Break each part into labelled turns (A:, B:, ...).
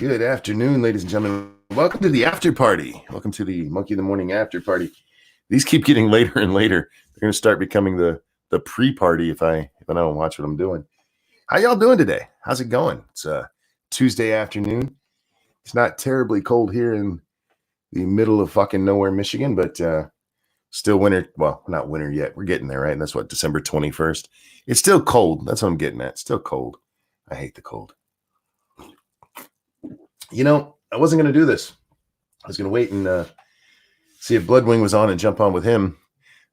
A: Good afternoon, ladies and gentlemen. Welcome to the after party. Welcome to the Monkey in the Morning after party. These keep getting later and later. They're going to start becoming the pre-party if I don't watch what I'm doing. How y'all doing today? How's it going? It's a Tuesday afternoon. It's not terribly cold here in the middle of fucking nowhere, Michigan, but still winter. Well, not winter yet. We're getting there, right? And that's what, December 21st. It's still cold. That's what I'm getting at. It's still cold. I hate the cold. You know, I wasn't going to do this. I was going to wait and see if Bloodwing was on and jump on with him,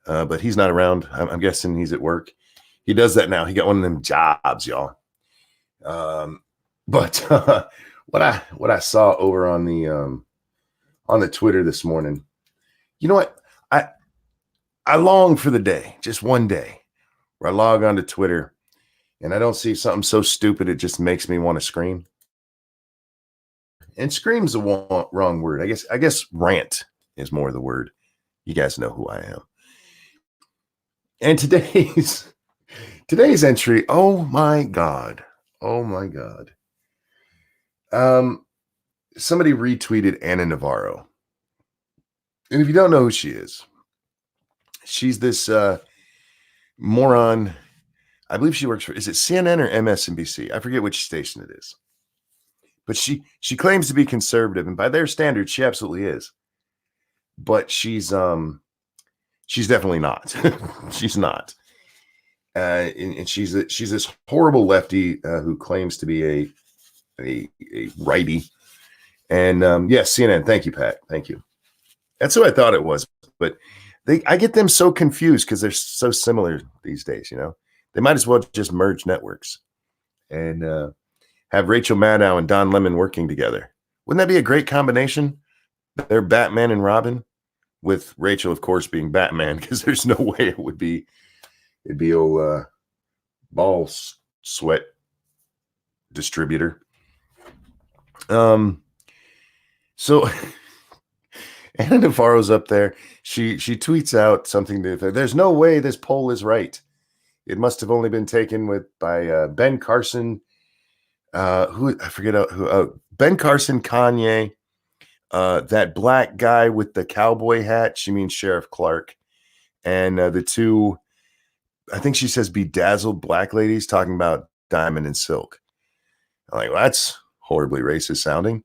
A: but he's not around. I'm guessing he's at work. He does that now. He got one of them jobs, y'all. But what I saw over on the Twitter this morning, you know what? I long for the day, just one day, where I log onto Twitter and I don't see something so stupid it just makes me want to scream. And scream's the wrong word. I guess rant is more the word. You guys know who I am. And today's entry, oh my God. Somebody retweeted Anna Navarro. And if you don't know who she is, she's this moron. I believe she works for, is it CNN or MSNBC? I forget which station it is. But she claims to be conservative, and by their standards, she absolutely is. But she's definitely not. She's not. And she's this horrible lefty who claims to be a righty. And yes, CNN. Thank you, Pat. Thank you. That's who I thought it was. But I get them so confused because they're so similar these days. You know, they might as well just merge networks and have Rachel Maddow and Don Lemon working together. Wouldn't that be a great combination? They're Batman and Robin, with Rachel, of course, being Batman, because there's no way it would be. It'd be old ball sweat distributor. So Anna Navarro's up there. She tweets out something to there's no way this poll is right. It must have only been taken by Ben Carson. Who I forget who Ben Carson, Kanye, that black guy with the cowboy hat. She means Sheriff Clark, and the two, I think she says bedazzled black ladies talking about Diamond and Silk. I'm like, well, that's horribly racist sounding.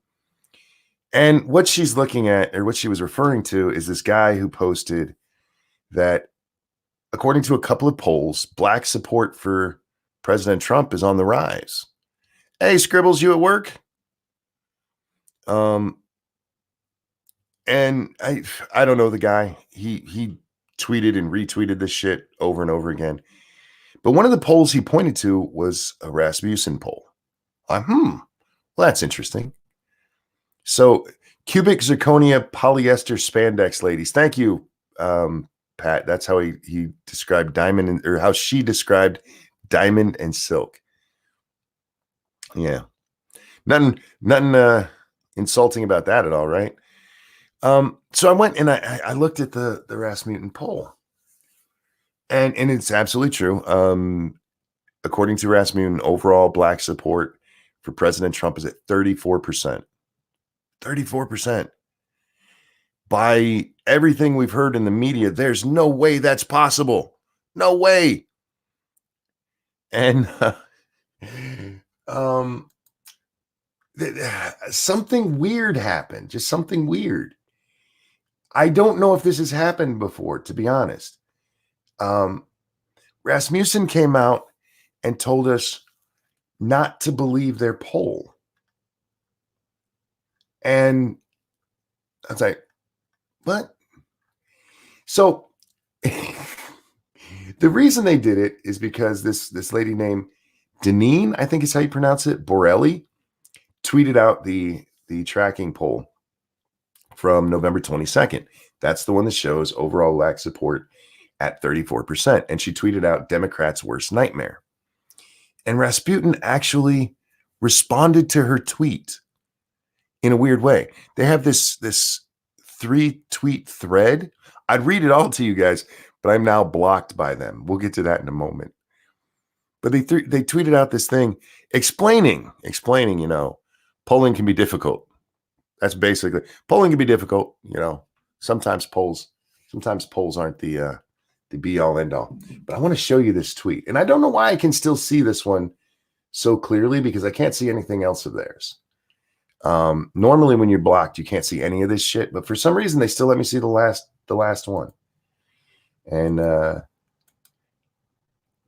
A: And what she's looking at, or what she was referring to, is this guy who posted that, according to a couple of polls, black support for President Trump is on the rise. Hey, Scribbles, you at work? And I don't know the guy. He tweeted and retweeted this shit over and over again. But one of the polls he pointed to was a Rasmussen poll. Well, that's interesting. So, cubic zirconia polyester spandex ladies. Thank you, Pat. That's how he described Diamond, or how she described Diamond and Silk. Yeah, nothing insulting about that at all, right? So I went and I looked at the Rasmussen poll, and it's absolutely true. According to Rasmussen, overall black support for President Trump is at 34%. 34%. By everything we've heard in the media, there's no way that's possible. No way. And something weird happened. Just something weird. I don't know if this has happened before, to be honest. Rasmussen came out and told us not to believe their poll. And I was like, what? So the reason they did it is because this lady named Deneen, I think is how you pronounce it, Borelli, tweeted out the tracking poll from November 22nd. That's the one that shows overall lack support at 34%. And she tweeted out Democrats' worst nightmare. And Rasputin actually responded to her tweet in a weird way. They have this 3-tweet thread. I'd read it all to you guys, but I'm now blocked by them. We'll get to that in a moment. But they tweeted out this thing explaining, polling can be difficult. That's basically, polling can be difficult. You know, sometimes polls aren't the be all end all. But I want to show you this tweet, and I don't know why I can still see this one so clearly, because I can't see anything else of theirs. Normally when you're blocked, you can't see any of this shit, but for some reason they still let me see the last one. And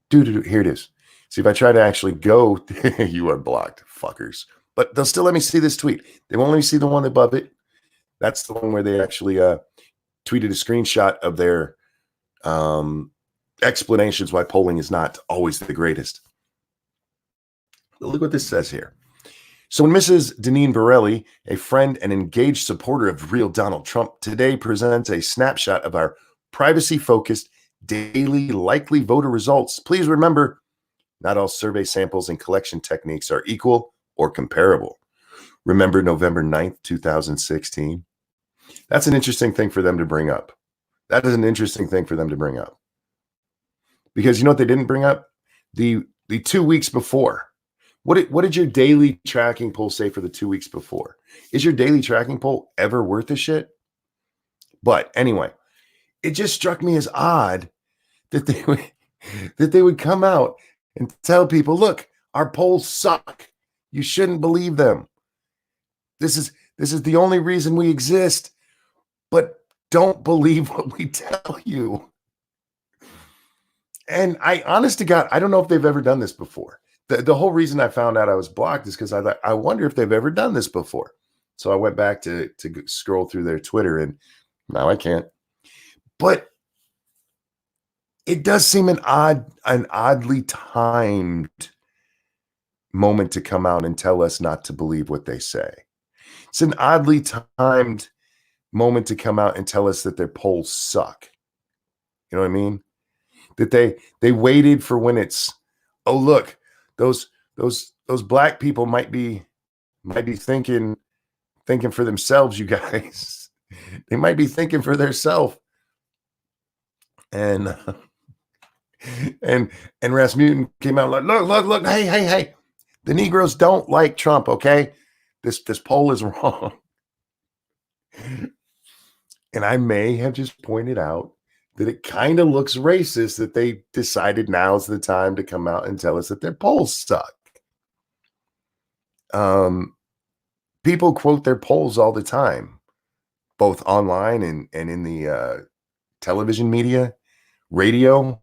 A: here it is. See, if I try to actually go, you are blocked, fuckers. But they'll still let me see this tweet. They won't let me see the one above it. That's the one where they actually tweeted a screenshot of their explanations why polling is not always the greatest. But look what this says here. So when Mrs. Deneen Borelli, a friend and engaged supporter of real Donald Trump, today presents a snapshot of our privacy-focused daily likely voter results, please remember, not all survey samples and collection techniques are equal or comparable. Remember November 9th, 2016? That's an interesting thing for them to bring up. That is an interesting thing for them to bring up. Because you know what they didn't bring up? The 2 weeks before. What did your daily tracking poll say for the 2 weeks before? Is your daily tracking poll ever worth a shit? But anyway, it just struck me as odd that they would come out and tell people, look, our polls suck. You shouldn't believe them. This is the only reason we exist. But don't believe what we tell you. And honest to God, I don't know if they've ever done this before. The whole reason I found out I was blocked is because I thought, I wonder if they've ever done this before. So I went back to scroll through their Twitter, and now I can't. But it does seem an oddly timed moment to come out and tell us not to believe what they say. It's an oddly timed moment to come out and tell us that their polls suck. You know what I mean? That they waited for when it's, oh look, those black people might be thinking for themselves, you guys. They might be thinking for themselves. And Rasmussen came out like, look, hey. The Negroes don't like Trump, okay? This poll is wrong. And I may have just pointed out that it kind of looks racist that they decided now's the time to come out and tell us that their polls suck. People quote their polls all the time, both online and in the television media, radio.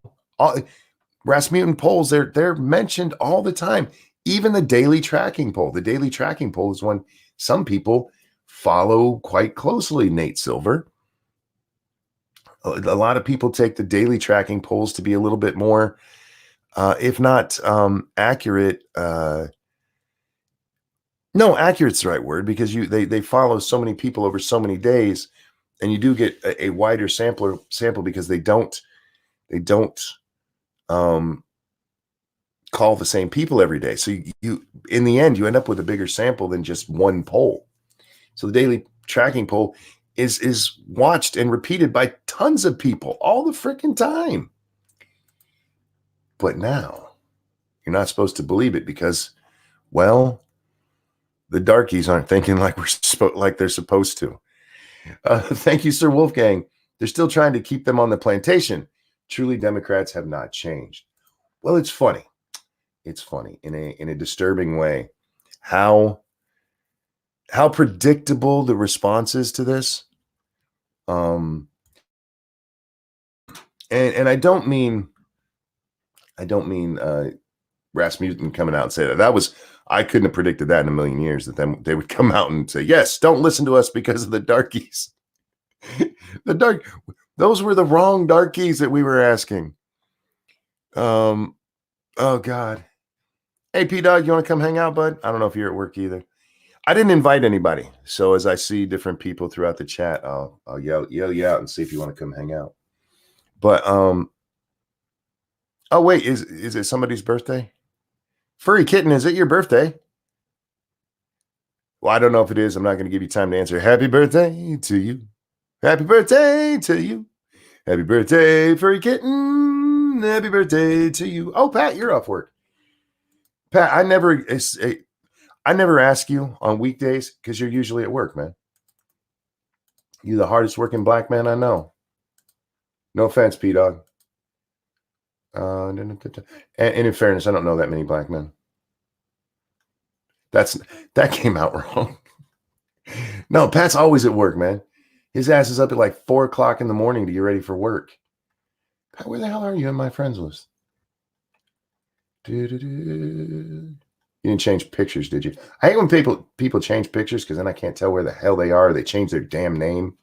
A: Rasmussen polls, they're mentioned all the time. Even the daily tracking poll. The daily tracking poll is one some people follow quite closely, Nate Silver. A lot of people take the daily tracking polls to be a little bit more, if not accurate. No, accurate's the right word, because they follow so many people over so many days, and you do get a wider sample because they don't call the same people every day. So you in the end you end up with a bigger sample than just one poll. So the daily tracking poll is watched and repeated by tons of people all the freaking time. But now you're not supposed to believe it because, well, the darkies aren't thinking like they're supposed to. Thank you, Sir Wolfgang. They're still trying to keep them on the plantation. Truly, Democrats have not changed. Well, it's funny. It's funny in a disturbing way how predictable the response is to this. And I don't mean Rasmussen coming out and say that. I couldn't have predicted that in a million years, that they would come out and say, yes, don't listen to us because of the darkies. Those were the wrong darkies that we were asking. Oh God. Hey, P-Dog, you want to come hang out, bud? I don't know if you're at work either. I didn't invite anybody. So as I see different people throughout the chat, I'll yell you out and see if you want to come hang out. But, oh wait, is it somebody's birthday? Furry Kitten, is it your birthday? Well, I don't know if it is. I'm not going to give you time to answer. Happy birthday to you. Happy birthday to you. Happy birthday, Furry Kitten. Happy birthday to you. Oh, Pat, you're off work. Pat, I never ask you on weekdays because you're usually at work, man. You the hardest working black man I know. No offense, P-Dog. And in fairness, I don't know that many black men. That came out wrong. No, Pat's always at work, man. His ass is up at like 4 o'clock in the morning to get ready for work. Pat, where the hell are you in my friends list? You didn't change pictures, did you? I hate when people change pictures because then I can't tell where the hell they are. They change their damn name.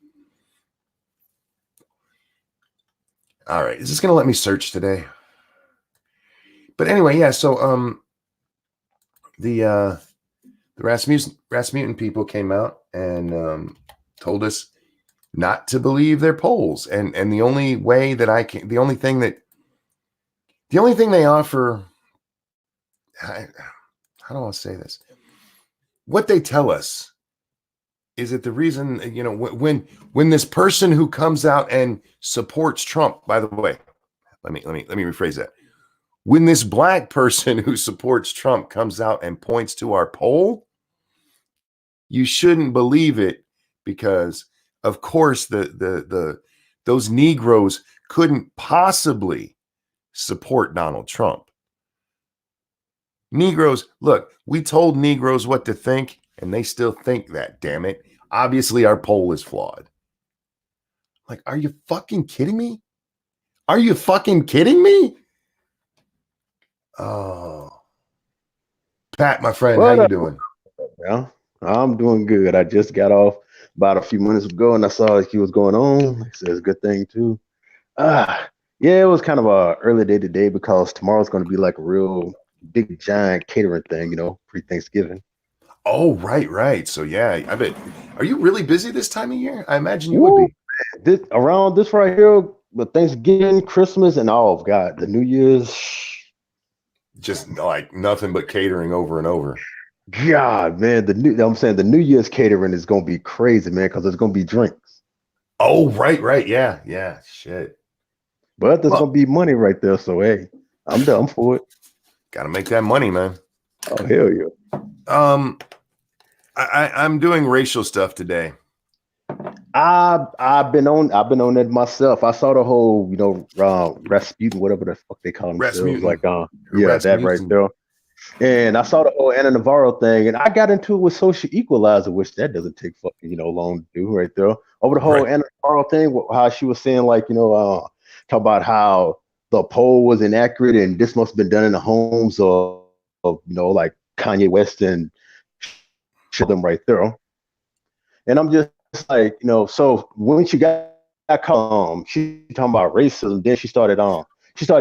A: All right, is this gonna let me search today? But anyway, yeah. So the Rasmussen people came out and told us not to believe their polls, and the only way that I can, the only thing they offer. How do I say this? What they tell us is that the reason, when this person who comes out and supports Trump, by the way, let me rephrase that. When this black person who supports Trump comes out and points to our poll, you shouldn't believe it because, of course, those Negroes couldn't possibly support Donald Trump. Negroes, look, we told Negroes what to think, and they still think that, damn it. Obviously, our poll is flawed. Like, are you fucking kidding me? Are you fucking kidding me? Oh. Pat, my friend, how you doing?
B: Well, I'm doing good. I just got off about a few minutes ago, and I saw he was going on. It's a good thing, too. Yeah, it was kind of a early day today because tomorrow's going to be like a real big giant catering thing, pre-Thanksgiving.
A: Oh, right. So yeah, I bet. Are you really busy this time of year? I imagine you
B: Woo,
A: would be.
B: around this right here, with Thanksgiving, Christmas, and God, the New Year's.
A: Just like nothing but catering over and over.
B: God, man, the New Year's catering is going to be crazy, man, because there's going to be drinks.
A: Oh, right. Yeah, shit.
B: But there's going to be money right there, so hey, I'm down for it.
A: Got to make that money, man.
B: Oh, hell yeah.
A: I'm doing racial stuff today.
B: I've been on that myself. I saw the whole, Rasputin, whatever the fuck they call themselves.
A: Rasmussen.
B: Like,
A: Rasmussen.
B: that right there. And I saw the whole Anna Navarro thing, and I got into it with Social Equalizer, which that doesn't take fucking, long to do right there. Over the whole Anna Navarro thing, how she was saying, like, talk about how the poll was inaccurate and this must have been done in the homes of like Kanye West and shit them right there. And I'm just like, so when she got calm, she talking about racism, then she started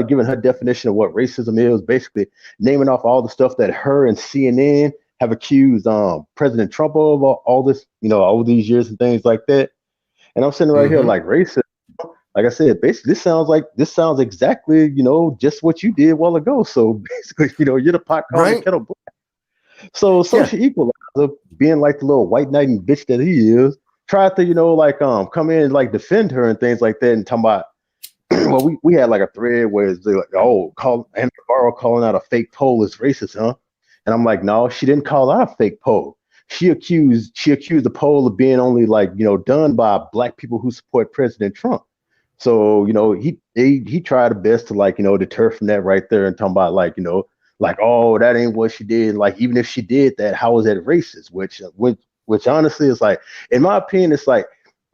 B: giving her definition of what racism is, basically naming off all the stuff that her and CNN have accused President Trump of all this, over these years and things like that. And I'm sitting right here like racism. Like I said, basically this sounds exactly, just what you did a while ago. So basically, you're the pot calling the kettle black. So Social Equalizer, being like the little white knight and bitch that he is, tried to, come in and like defend her and things like that and talking about, well, we had like a thread where it's like, Anna Navarro calling out a fake poll is racist, huh? And I'm like, no, she didn't call out a fake poll. She accused the poll of being only like, done by black people who support President Trump. So, he tried the best to like, deter from that right there and talking about like, oh, that ain't what she did. Like, even if she did that, how is that racist? Which honestly is like, in my opinion, it's like,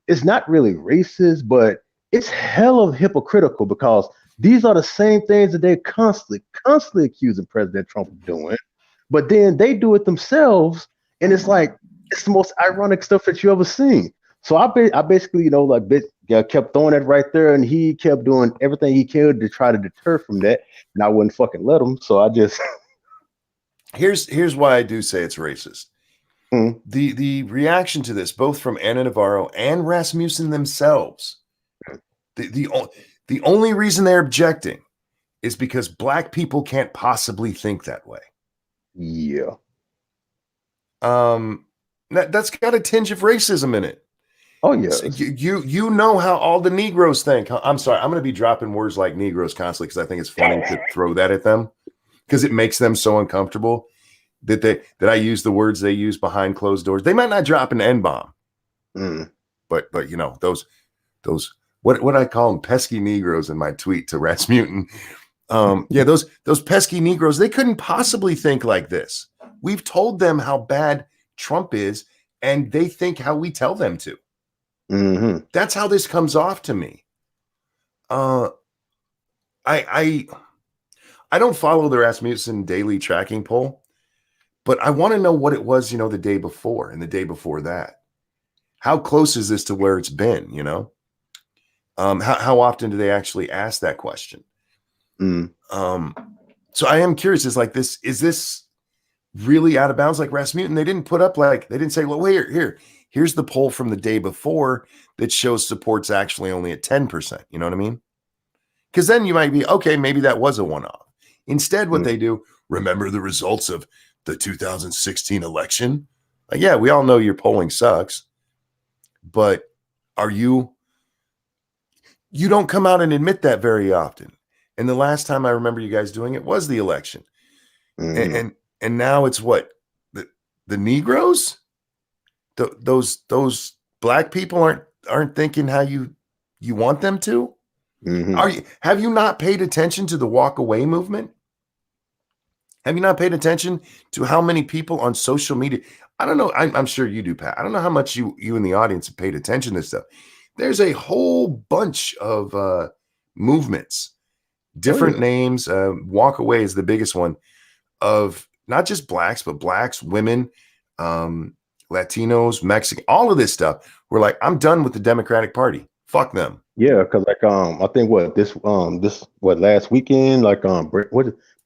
B: it's not really racist, but it's hell of hypocritical because these are the same things that they're constantly accusing President Trump of doing, but then they do it themselves, and it's like it's the most ironic stuff that you ever seen. So I basically, kept throwing it right there, and he kept doing everything he could to try to deter from that, and I wouldn't fucking let him. So I just
A: here's why I do say it's racist. The reaction to this, both from Anna Navarro and Rasmussen themselves, the only reason they're objecting is because black people can't possibly think that way.
B: Yeah.
A: That's got a tinge of racism in it.
B: Oh yes.
A: You know how all the Negroes think. I'm sorry, I'm going to be dropping words like Negroes constantly because I think it's funny to throw that at them because it makes them so uncomfortable. that I use the words they use behind closed doors. They might not drop an N-bomb, but you know, those what I call them, pesky Negroes in my tweet to Rasmussen. Yeah, those pesky Negroes, they couldn't possibly think like this. We've told them how bad Trump is, and they think how we tell them to. That's how this comes off to me. I don't follow the Rasmussen daily tracking poll, but I want to know what it was, you know, the day before and the day before that. How close is this to where it's been, you know? How often do they actually ask that question? So I am curious, is this really out of bounds like Rasmussen? They didn't put up they didn't say, well, here's the poll from the day before that shows support's actually only at 10%. You know what I mean? Because then you might be, okay, maybe that was a one-off. Instead, what they do, remember the results of the 2016 election? Like, yeah, we all know your polling sucks, but you don't come out and admit that very often. And the last time I remember you guys doing it was the election. And now it's what? The Negroes? Those black people aren't thinking how you want them to? Have you not paid attention to the walk away movement? Have you not paid attention to how many people on social media? I don't know. I'm sure you do, Pat. I don't know how much you in the audience have paid attention to this stuff. There's a whole bunch of movements, different names. Walk away is the biggest one, of not just blacks, but blacks, women, Latinos, Mexican, all of this stuff. We're like, I'm done with the Democratic Party. Fuck them.
B: Yeah, because I think last weekend,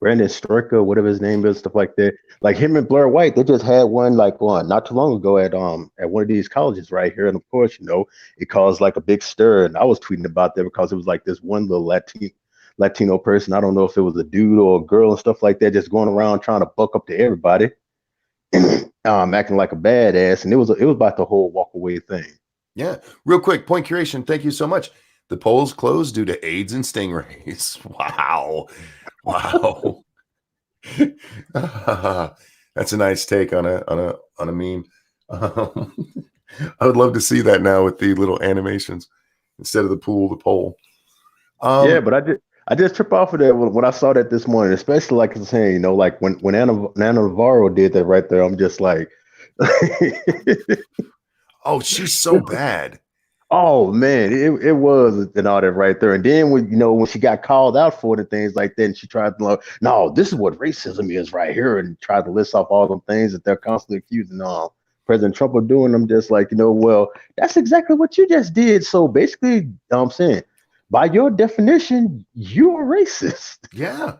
B: Brandon Stricker, whatever his name is, stuff like that. Like him and Blair White, they just had one not too long ago at one of these colleges right here, and of course, you know, it caused like a big stir. And I was tweeting about that because it was like this one little Latino person. I don't know if it was a dude or a girl and stuff like that, just going around trying to buck up to everybody, acting like a badass. And it was about the whole walk away thing.
A: Yeah. Real quick, point curation. Thank you so much. The polls closed due to AIDS and stingrays. Wow. That's a nice take on a meme. I would love to see that now with the little animations instead of the poll.
B: Yeah, but I just trip off of that when I saw that this morning, especially like I'm saying, you know, like when Anna Navarro did that right there, I'm just like,
A: oh, she's so bad.
B: Oh man, it was an audit right there. And then when she got called out for it and things like that, and she tried to no, this is what racism is right here, and tried to list off all the things that they're constantly accusing President Trump of doing. I'm just like, well, that's exactly what you just did. So basically, I'm saying, by your definition, you are racist.
A: Yeah.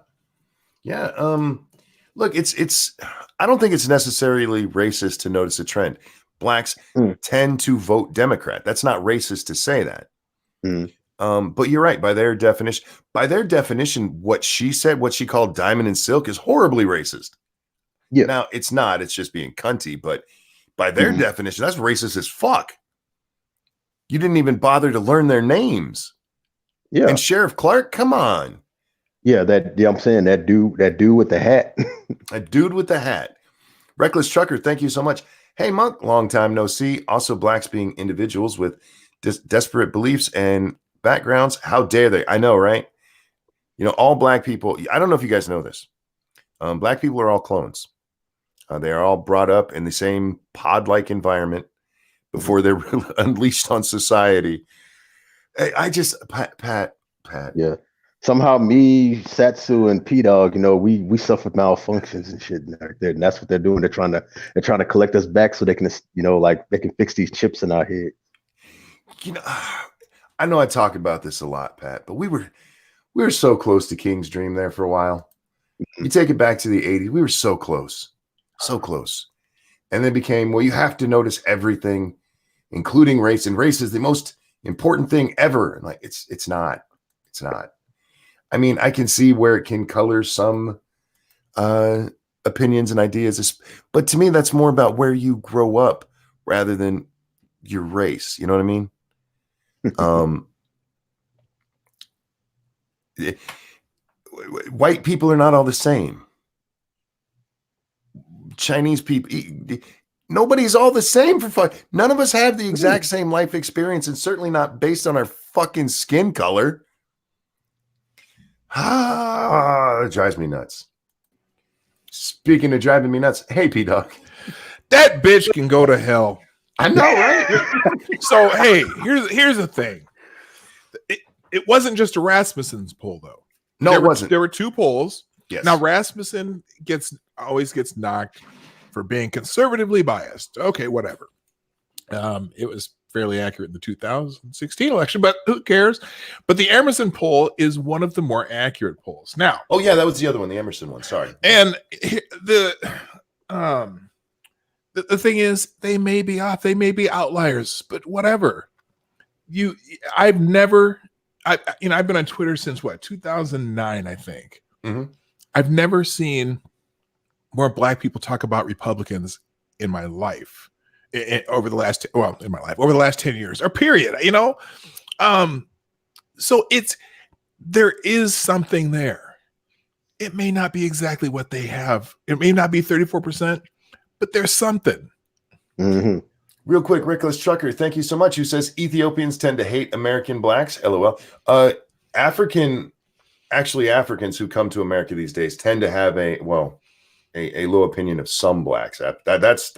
A: Look, it's I don't think it's necessarily racist to notice a trend. Blacks tend to vote Democrat. That's not racist to say that. But you're right. By their definition, what she said, what she called diamond and silk, is horribly racist. Yeah. Now, it's not. It's just being cunty. But by their definition, that's racist as fuck. You didn't even bother to learn their names. Yeah. And Sheriff Clark, come on.
B: Yeah, I'm saying that dude with the hat.
A: A dude with the hat. Reckless Trucker, thank you so much. Hey, Monk, long time no see. Also, blacks being individuals with desperate beliefs and backgrounds. How dare they? I know, right? You know, all black people, I don't know if you guys know this. Black people are all clones. They are all brought up in the same pod-like environment before they're unleashed on society. I just, Pat.
B: Yeah. Somehow me, Satsu, and P-Dog, you know, we suffered malfunctions and shit right there. And that's what they're doing. They're trying to collect us back so they can, you know, like they can fix these chips in our head.
A: You know, I know I talk about this a lot, Pat, but we were so close to King's Dream there for a while. You take it back to the 80s, we were so close. And then became, well, you have to notice everything, including race, and race is the most important thing ever. And like, it's not. I mean, I can see where it can color some opinions and ideas, but to me, that's more about where you grow up rather than your race. You know what I mean? White people are not all the same. Chinese people. Nobody's all the same for fuck. None of us have the exact same life experience, and certainly not based on our fucking skin color. It drives me nuts. Speaking of driving me nuts, hey P-Dog.
C: That bitch can go to hell.
A: I know, right?
C: So hey, here's the thing. It wasn't just a Rasmussen's poll though.
A: No, it wasn't.
C: There were 2 polls.
A: Yes.
C: Now Rasmussen always gets knocked for being conservatively biased. Okay, whatever. It was fairly accurate in the 2016 election, but who cares? But the Emerson poll is one of the more accurate polls. Now,
A: oh yeah, that was the other one, the Emerson one. Sorry.
C: and the thing is, they may be off, they may be outliers, but whatever. I've been on Twitter since 2009, I think.
A: Mm-hmm.
C: I've never seen more Black people talk about Republicans in my life over the last 10 years or period, so there is something there. It may not be exactly what they have. It may not be 34%, but there's something.
B: Mm-hmm.
A: Real quick, Rickless Trucker, thank you so much. Who says Ethiopians tend to hate American blacks? LOL. Africans who come to America these days tend to have a low opinion of some blacks. That's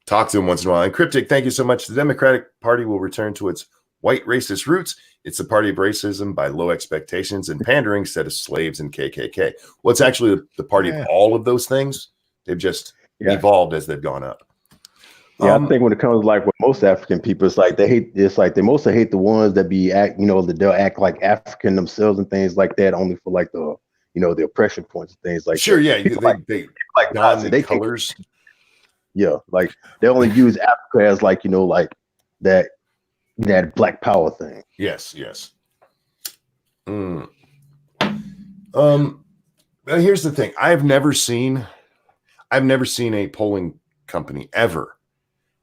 A: talk to them once in a while. And Cryptic, thank you so much. The Democratic Party will return to its white racist roots. It's the party of racism by low expectations and pandering instead of slaves and KKK. Well, it's actually the party of all of those things. They've just evolved as they've gone up.
B: Yeah, I think when it comes like with most African people, it's like they mostly hate the ones that they'll act like African themselves and things like that, only for like the oppression points and things like
A: sure,
B: that.
A: Yeah, they don the
B: they
A: colors.
B: Like they only use Africa as like that Black Power thing.
A: Yes. Here's the thing. I've never seen a polling company ever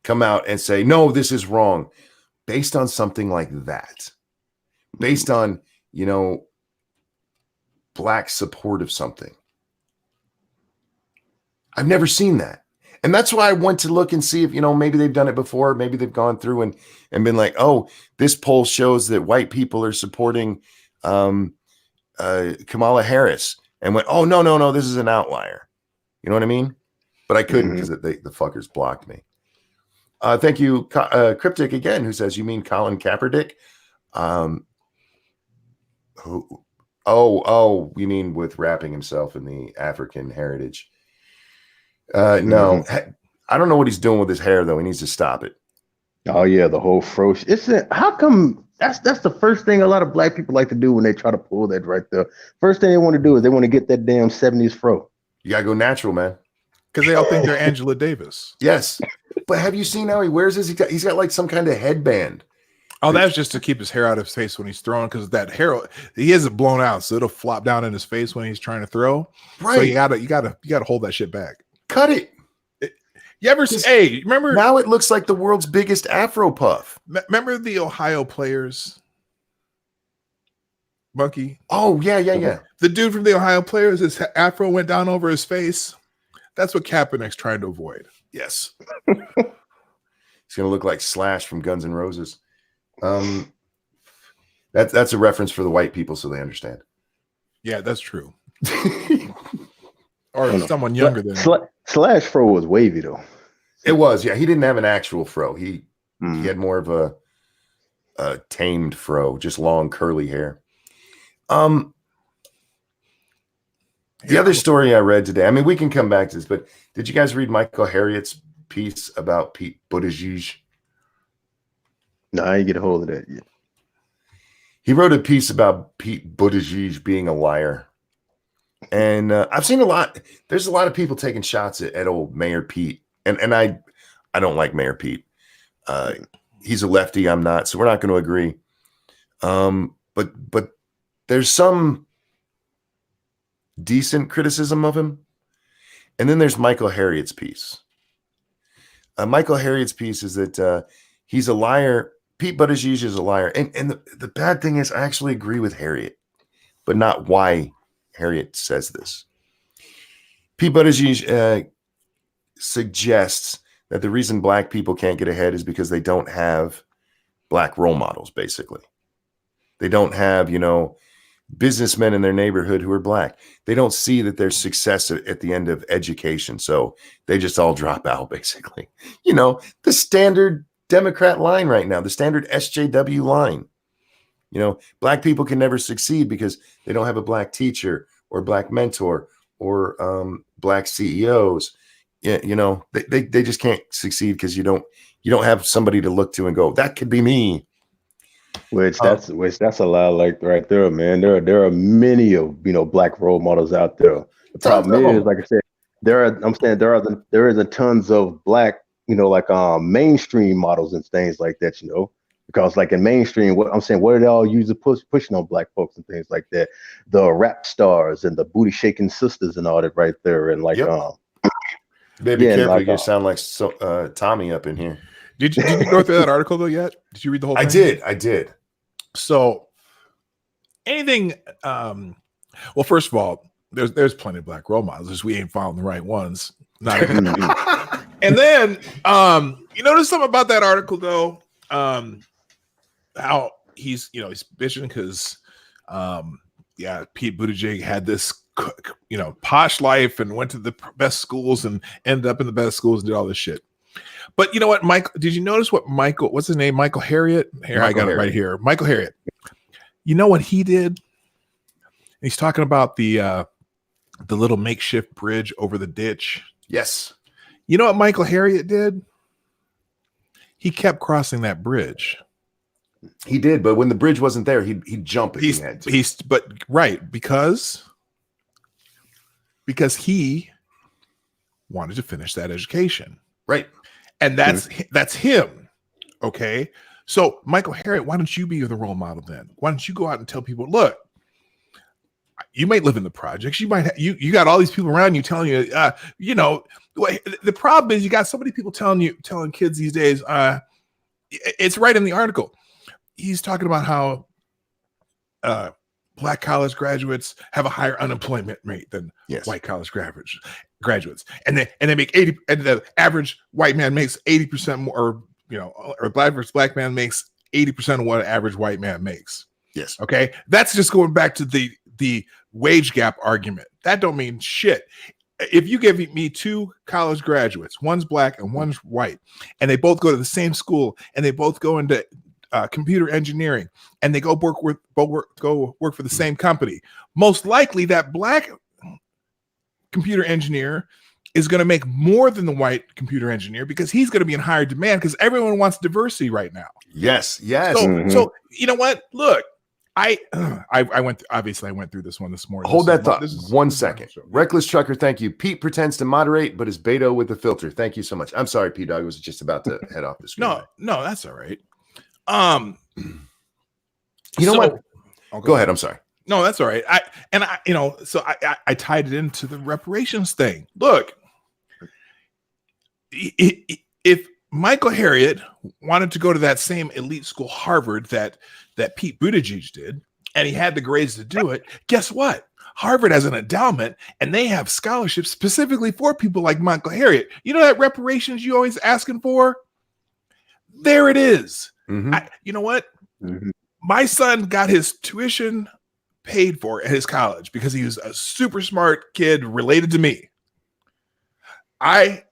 A: come out and say, no, this is wrong, based on something like that, based on Black support of something. I've never seen that. And that's why I went to look and see if, maybe they've done it before. Maybe they've gone through and been like, oh, this poll shows that white people are supporting Kamala Harris, and went, oh, no, this is an outlier. You know what I mean? But I couldn't because the fuckers blocked me. Thank you, Cryptic again, who says, you mean Colin Kaepernick? You mean with wrapping himself in the African heritage? No, I don't know what he's doing with his hair though. He needs to stop it.
B: Oh yeah, the whole fro. How come that's the first thing a lot of Black people like to do when they try to pull that right there. First thing they want to do is they want to get that damn 70s fro.
A: You gotta go natural, man.
C: Because they all think they're Angela Davis.
A: Yes, but have you seen how he wears this? He's got like some kind of headband.
C: Oh, that's just to keep his hair out of his face when he's throwing, because that hair, he isn't blown out, so it'll flop down in his face when he's trying to throw.
A: Right.
C: So you gotta hold that shit back.
A: Cut it.
C: You ever see? Remember?
A: Now it looks like the world's biggest Afro puff.
C: Remember the Ohio Players? Monkey.
A: Oh yeah.
C: The dude from the Ohio Players, his afro went down over his face. That's what Kaepernick's trying to avoid.
A: Yes. He's gonna look like Slash from Guns N' Roses. That's a reference for the white people, so they understand.
C: Yeah, that's true. Or someone younger than
B: Slash fro was wavy though.
A: It was, yeah. He didn't have an actual fro. He had more of a tamed fro, just long curly hair. The other story I read today, I mean, we can come back to this, but did you guys read Michael Harriot's piece about Pete Buttigieg?
B: No, I didn't get a hold of that yet.
A: He wrote a piece about Pete Buttigieg being a liar. And I've seen there's a lot of people taking shots at old Mayor Pete. And I don't like Mayor Pete. He's a lefty, I'm not, so we're not going to agree. But there's some decent criticism of him. And then there's Michael Harriot's piece. Michael Harriot's piece is that he's a liar. Pete Buttigieg is a liar. And the bad thing is I actually agree with Harriot, but not why Harriot says this. Pete Buttigieg suggests that the reason black people can't get ahead is because they don't have black role models, basically. They don't have, businessmen in their neighborhood who are black. They don't see that there's success at the end of education. So they just all drop out, basically. The standard Democrat line right now, the standard SJW line. Black people can never succeed because they don't have a black teacher or black mentor or black CEOs. They just can't succeed because you don't have somebody to look to and go, that could be me.
B: Which that's a lot like right there, man. There are many of black role models out there. The problem is, like I said, there isn't tons of black, mainstream models and things like that, because like in mainstream, what are they all using pushing on black folks and things like that? The rap stars and the booty shaking sisters and all that right there, and like
A: Baby, careful, you sound like Tommy up in here.
C: Did you go through that article though yet? Did you read the whole thing?
A: I did.
C: So anything well, first of all, there's plenty of black role models, just we ain't following the right ones. Not even. And then you notice something about that article though, how he's bitching because Pete Buttigieg had this posh life and went to the best schools and ended up in the best schools and did all this shit. But you know what, Michael? Did you notice what's his name? Michael Harriot? Here, I got it right here. Michael Harriot. You know what he did? He's talking about the little makeshift bridge over the ditch.
A: Yes.
C: You know what Michael Harriot did? He kept crossing that bridge.
A: He did, but when the bridge wasn't there, he'd jump it. Because he wanted to finish that education. Right.
C: And that's him. Okay. So Michael Harriot, why don't you be the role model then? Why don't you go out and tell people, look, you might live in the projects. You might you got all these people around you telling you, the problem is you got so many people telling kids these days, it's right in the article. He's talking about how black college graduates have a higher unemployment rate than white college graduates, and they make 80, and the average white man makes 80% more, or black man makes 80% of what an average white man makes.
A: Yes.
C: Okay, that's just going back to the wage gap argument. That don't mean shit. If you give me two college graduates, one's black and one's white, and they both go to the same school and they both go into computer engineering, and they go work for the same company, most likely that black computer engineer is going to make more than the white computer engineer because he's going to be in higher demand because everyone wants diversity right now.
A: Yes.
C: So you know what? Look, I went through this one this morning.
A: Hold that thought. 1 second. Reckless Trucker, thank you. Pete pretends to moderate, but is Beto with the filter. Thank you so much. I'm sorry, Pete. I was just about to head off the screen.
C: No, that's all right.
A: What? Go ahead. I'm sorry.
C: No, that's all right. I tied it into the reparations thing. Look, if Michael Harriot wanted to go to that same elite school, Harvard, that Pete Buttigieg did, and he had the grades to do it, guess what? Harvard has an endowment, and they have scholarships specifically for people like Michael Harriot. You know that reparations you always asking for? There it is.
A: Mm-hmm.
C: You know what?
B: Mm-hmm.
C: My son got his tuition paid for at his college because he was a super smart kid related to me. I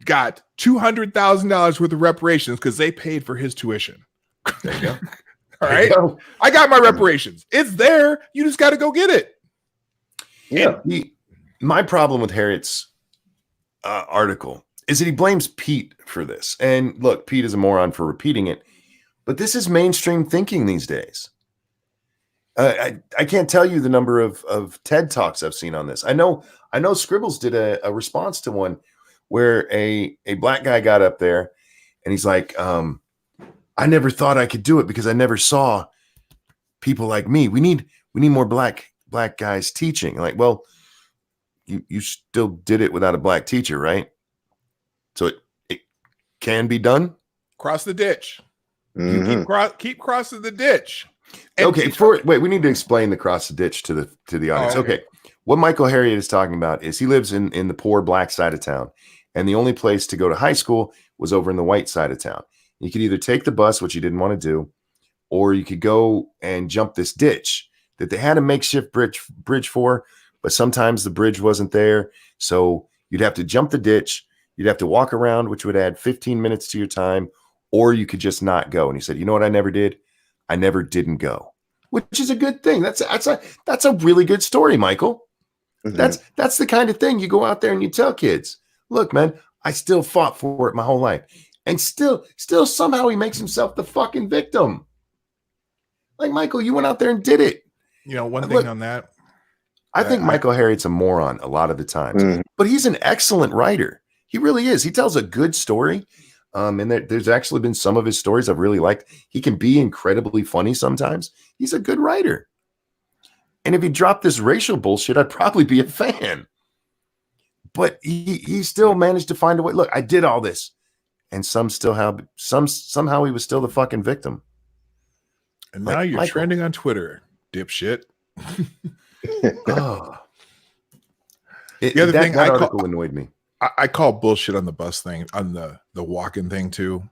C: got $200,000 worth of reparations because they paid for his tuition.
A: There you go.
C: All right. I got my reparations. It's there. You just got to go get it.
B: Yeah.
A: My problem with Harriet's article is that he blames Pete for this. And look, Pete is a moron for repeating it, but this is mainstream thinking these days. I can't tell you the number of TED Talks I've seen on this. I know Scribbles did a response to one where a black guy got up there and he's like, I never thought I could do it because I never saw people like me. We need more black guys teaching. Like, well, you still did it without a black teacher, right? So it can be done.
C: Cross the ditch.
B: Mm-hmm.
C: You keep crossing the ditch.
A: Okay, we need to explain the cross the ditch to the audience.
C: Oh, okay.
A: what Michael Harriot is talking about is he lives in the poor black side of town, and the only place to go to high school was over in the white side of town. You could either take the bus, which he didn't want to do, or you could go and jump this ditch that they had a makeshift bridge for, but sometimes the bridge wasn't there. So you'd have to jump the ditch. You'd have to walk around, which would add 15 minutes to your time, or you could just not go. And he said, you know what I never did? I never didn't go, which is a good thing. That's a really good story, Michael.
B: Mhm.
A: That's the kind of thing you go out there and you tell kids, look, man, I still fought for it my whole life. And still somehow he makes himself the fucking victim. Like, Michael, you went out there and did it.
C: You know, one
A: Look,
C: thing on that.
A: I think Michael Harriot's a moron a lot of the times,
B: Mhm.
A: but he's an excellent writer. He really is. He tells a good story. And there's actually been some of his stories I've really liked. He can be incredibly funny sometimes. He's a good writer. And if he dropped this racial bullshit, I'd probably be a fan. But he still managed to find a way. Look, I did all this. And somehow he was still the fucking victim.
C: And
A: Like,
C: now you're
A: Michael.
C: trending on Twitter, dipshit.
A: Oh.
C: The other thing
A: that article annoyed me.
C: I call bullshit on the bus thing, on the walk-in thing too.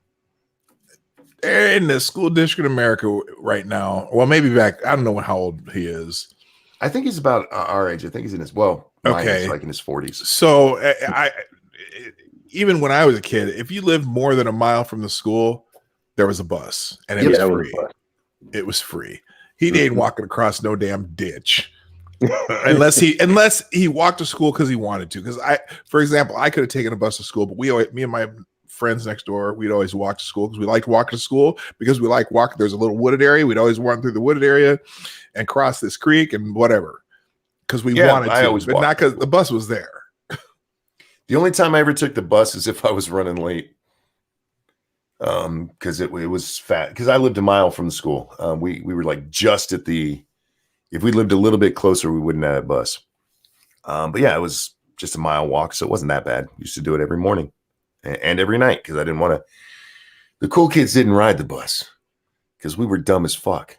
C: They're in the school district in America right now. Well, maybe back. I don't know how old he is.
A: I think he's about our age. I think he's in his like in his 40s.
C: So I even when I was a kid, if you lived more than a mile from the school, there was a bus, and it was free. It was free. He ain't walking across no damn ditch. unless he walked to school because he wanted to. Because for example, I could have taken a bus to school, but me and my friends next door, we'd always walk to school because we liked walking to school, because we like walking. There's a little wooded area. We'd always run through the wooded area and cross this creek and whatever, because we wanted to, but not because the bus was there.
A: The only time I ever took the bus is if I was running late. Because it was fat. Because I lived a mile from the school. We were like just at the. If we lived a little bit closer, we wouldn't have a bus. But yeah, it was just a mile walk, so it wasn't that bad. Used to do it every morning and every night because I didn't want to. The cool kids didn't ride the bus because we were dumb as fuck.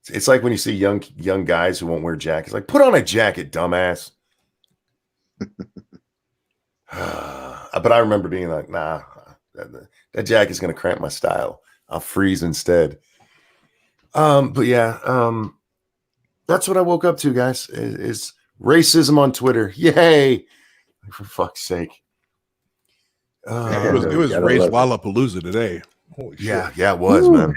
A: It's like when you see young guys who won't wear jackets. Like, put on a jacket, dumbass. But I remember being like, nah, that jacket's gonna cramp my style. I'll freeze instead. But yeah, that's what I woke up to, guys. Is racism on Twitter? Yay! For fuck's sake.
C: It was race Lollapalooza today. Holy shit.
A: Yeah, it was, man.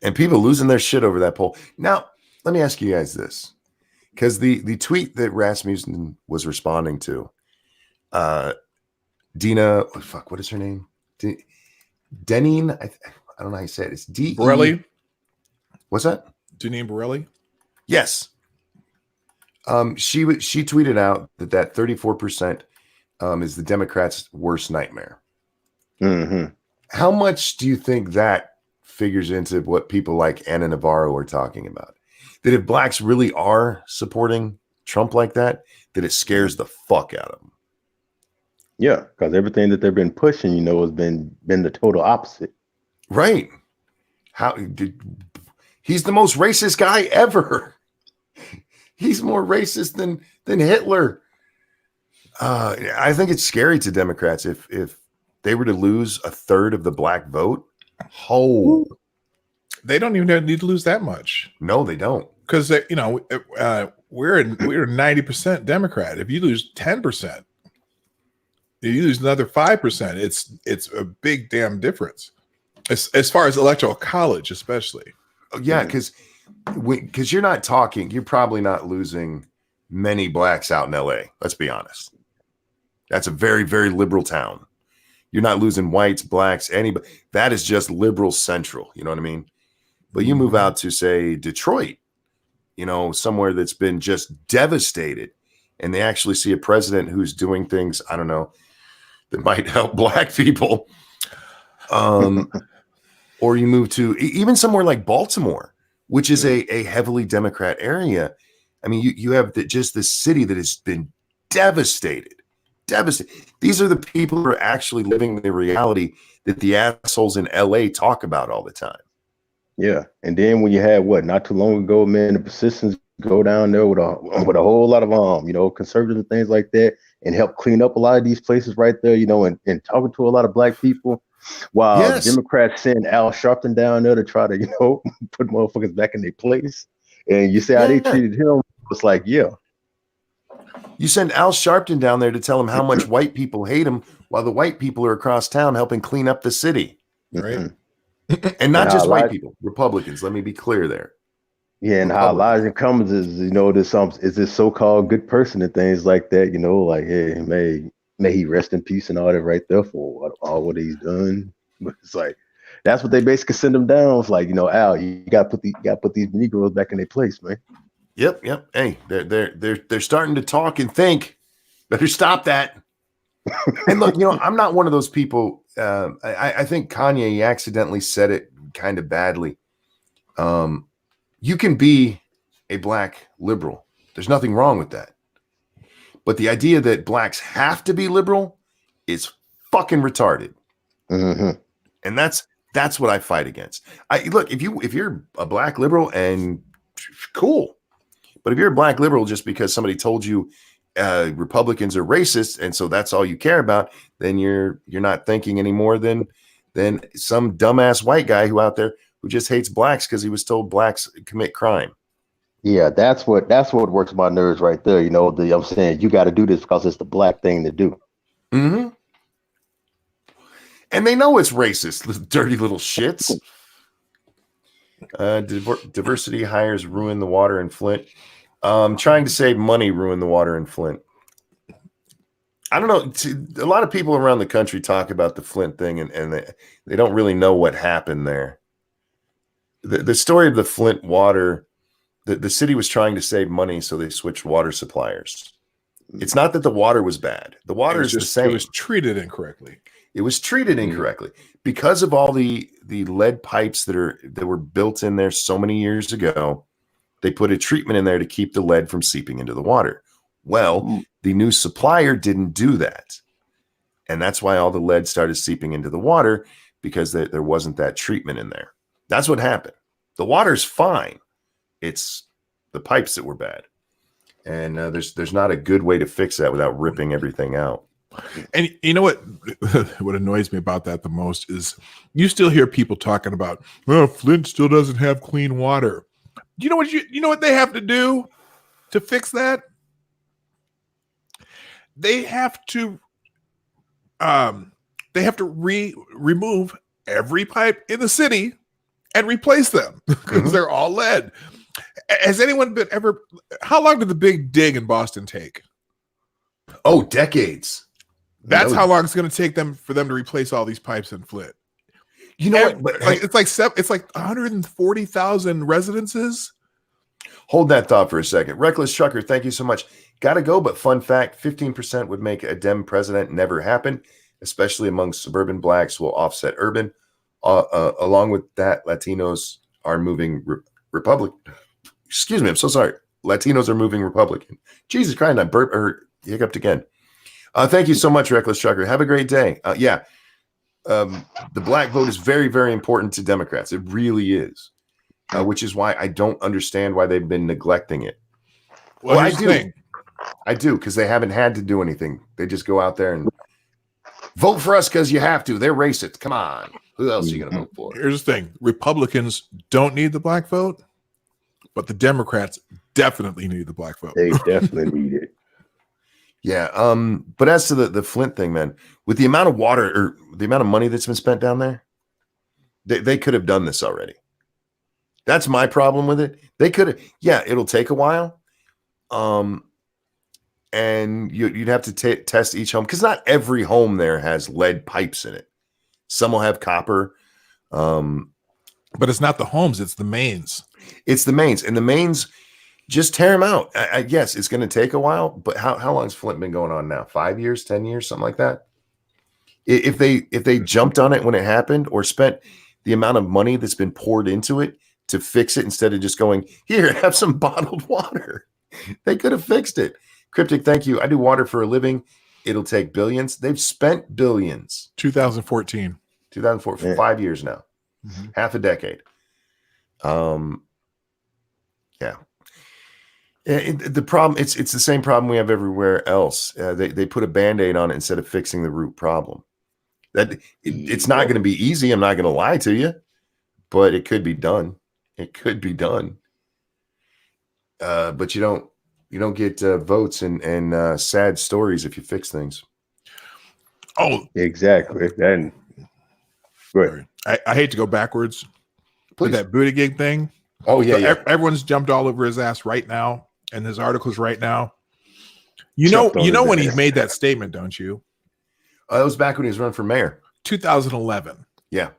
A: And people losing their shit over that poll. Now, let me ask you guys this, because the tweet that Rasmussen was responding to, Dina, what is her name? Deneen. I don't know how you say it. It's D.
C: Borelli.
A: What's that?
C: Deneen Borelli.
A: Yes. She tweeted out that 34% is the Democrats' worst nightmare.
B: Mm-hmm.
A: How much do you think that figures into what people like Ana Navarro are talking about? That if blacks really are supporting Trump like that it scares the fuck out of them.
B: Yeah, because everything that they've been pushing, has been the total opposite.
A: Right. He's the most racist guy ever. He's more racist than Hitler. I think it's scary to Democrats if they were to lose a third of the black vote.
C: They don't even need to lose that much.
A: No, they don't.
C: Because we're 90% Democrat. If you lose 10%, you lose another 5%. It's a big damn difference. As far as electoral college, especially.
A: Yeah, because you're probably not losing many blacks out in LA. Let's be honest. That's a very, very liberal town. You're not losing whites, blacks, anybody. That is just liberal central. You know what I mean? But you move out to, say, Detroit, somewhere that's been just devastated, and they actually see a president who's doing things, I don't know, that might help black people. Or you move to even somewhere like Baltimore, which is a heavily Democrat area. I mean, you have just this city that has been devastated. These are the people who are actually living the reality that the assholes in LA talk about all the time.
B: Yeah, and then when you had not too long ago, man, the persistence go down there with a whole lot of conservatives and things like that, and help clean up a lot of these places right there, and talking to a lot of black people, while
A: Yes.
B: Democrats send Al Sharpton down there to try to put motherfuckers back in their place, and you see how they treated him. It's like, yeah,
A: you send Al Sharpton down there to tell him how much white people hate him, while the white people are across town helping clean up the city.
C: Right.
B: Mhm.
A: And not
B: And
A: just
B: how
A: white people, Republicans. Let me be clear there.
B: Yeah, and how Elijah Cummings is, this so-called good person and things like that, like, hey, may he rest in peace and all that right there for all what he's done. But it's like, that's what they basically send him down. It's like, Al, you got to put these Negroes back in their place, man.
A: Yep. Hey, they're starting to talk and think. Better stop that. And look, I'm not one of those people. I think Kanye, he accidentally said it kind of badly. You can be a black liberal. There's nothing wrong with that. But the idea that blacks have to be liberal is fucking retarded.
B: Mm-hmm.
A: And that's what I fight against. Look, if you're a black liberal, and cool. But if you're a black liberal just because somebody told you Republicans are racist, and so that's all you care about, then you're not thinking any more than some dumbass white guy who just hates blacks because he was told blacks commit crime.
B: Yeah, that's what works my nerves right there. I'm saying you got to do this because it's the black thing to do.
A: Mm-hmm. And they know it's racist, the dirty little shits. Diversity hires ruin the water in Flint. Trying to save money ruin the water in Flint. I don't know. A lot of people around the country talk about the Flint thing, and they don't really know what happened there. The story of the Flint water, the city was trying to save money, so they switched water suppliers. It's not that the water was bad. The water is the same.
C: It was treated incorrectly.
A: It was treated incorrectly because of all the lead pipes that were built in there so many years ago. They put a treatment in there to keep the lead from seeping into the water. Well, the new supplier didn't do that. And that's why all the lead started seeping into the water, because there wasn't that treatment in there. That's what happened. The water's fine. It's the pipes that were bad. And there's not a good way to fix that without ripping everything out.
C: And you know what annoys me about that the most is you still hear people talking about, well, Flint still doesn't have clean water. You know what they have to do to fix that? They have to remove every pipe in the city and replace them because they're all lead. Has anyone been ever? How long did the big dig in Boston take?
A: Oh, decades.
C: That's how long it's going to take for them to replace all these pipes in Flint.
A: You know what? But,
C: it's like 140,000 residences.
A: Hold that thought for a second. Reckless Trucker, thank you so much. Gotta go, but fun fact, 15% would make a Dem president never happen, especially among suburban blacks will offset urban. Along with that, Latinos are moving Republican. Excuse me, I'm so sorry. Latinos are moving Republican. Jesus Christ, I burped or hiccuped again. Thank you so much, Reckless Trucker. Have a great day. The black vote is very, very important to Democrats. It really is, which is why I don't understand why they've been neglecting it. Well, I do, because they haven't had to do anything. They just go out there and vote for us because you have to. They're racist. Come on. Who else are you going to vote for?
C: Here's the thing. Republicans don't need the black vote, but the Democrats definitely need the black vote.
B: They definitely need it.
A: Yeah. But as to the Flint thing, man, with the amount of water or the amount of money that's been spent down there, they could have done this already. That's my problem with it. They could have. Yeah, it'll take a while. And you'd have to test each home, because not every home there has lead pipes in it. Some will have copper.
C: But it's not the homes, it's the mains.
A: It's the mains. And the mains, just tear them out. I guess it's going to take a while, but how long has Flint been going on now? 5 years, 10 years, something like that? If they jumped on it when it happened, or spent the amount of money that's been poured into it to fix it, instead of just going, here, have some bottled water, they could have fixed it. Cryptic, thank you. I do water for a living. It'll take billions. They've spent billions.
C: 2014.
A: For 5 years now. Half a decade. Yeah. The problem, it's the same problem we have everywhere else. They put a Band-Aid on it instead of fixing the root problem. It's not going to be easy. I'm not going to lie to you, but it could be done. It could be done. But you don't get votes and sad stories if you fix things.
C: Oh,
B: exactly. And
C: sorry. I hate to go backwards.
A: Please.
C: With that Buttigieg thing.
A: Oh yeah,
C: So
A: yeah.
C: Everyone's jumped all over his ass right now, and his articles right now. You know when he made that statement, don't you?
A: That was back when he was running for mayor.
C: 2011.
A: Yeah.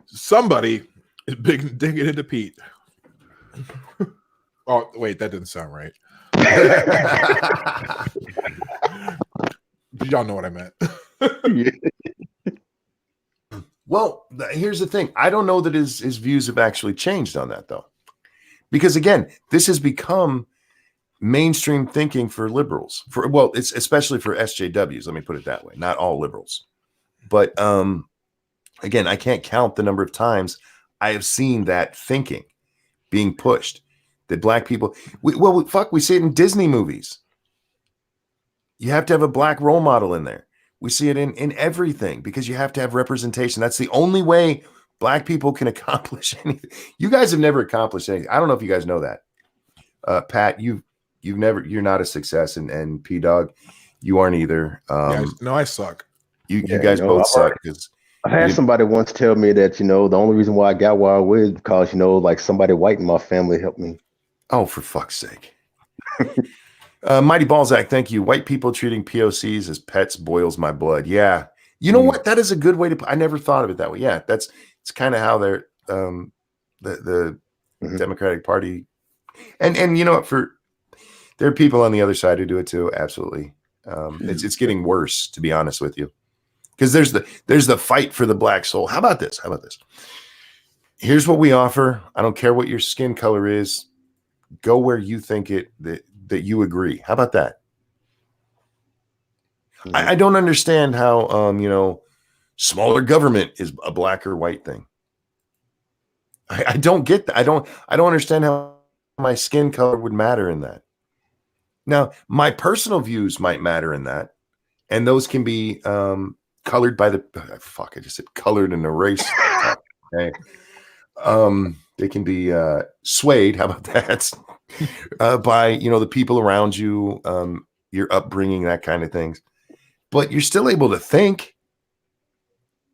C: Somebody is digging into Pete. Oh, wait, that didn't sound right. Y'all know what I meant.
A: Well, here's the thing. I don't know that his views have actually changed on that, though. Because, again, this has become mainstream thinking for liberals. It's especially for SJWs. Let me put it that way. Not all liberals. But, again, I can't count the number of times I have seen that thinking being pushed. That black people, we see it in Disney movies. You have to have a black role model in there. We see it in everything because you have to have representation. That's the only way black people can accomplish anything. You guys have never accomplished anything. I don't know if you guys know that. Pat, you're not a success, and P Dog, you aren't either.
C: No, I suck.
A: You guys both suck because
B: I had somebody once tell me that, the only reason why I got where I was because, like somebody white in my family helped me.
A: Oh, for fuck's sake. Mighty Balzac, thank you. White people treating POCs as pets boils my blood. Yeah. You know what? That is a good way to put. I never thought of it that way. Yeah, it's kind of how they're the Democratic Party. And you know what, there are people on the other side who do it too. Absolutely. It's getting worse, to be honest with you. Because there's the fight for the black soul. How about this? Here's what we offer. I don't care what your skin color is. Go where you think that you agree. How about that? I don't understand how smaller government is a black or white thing. I don't get that. I don't understand how my skin color would matter in that. Now, my personal views might matter in that, and those can be colored by I just said colored and erased. Okay. They can be swayed. How about that? By the people around you, your upbringing, that kind of things. But you're still able to think.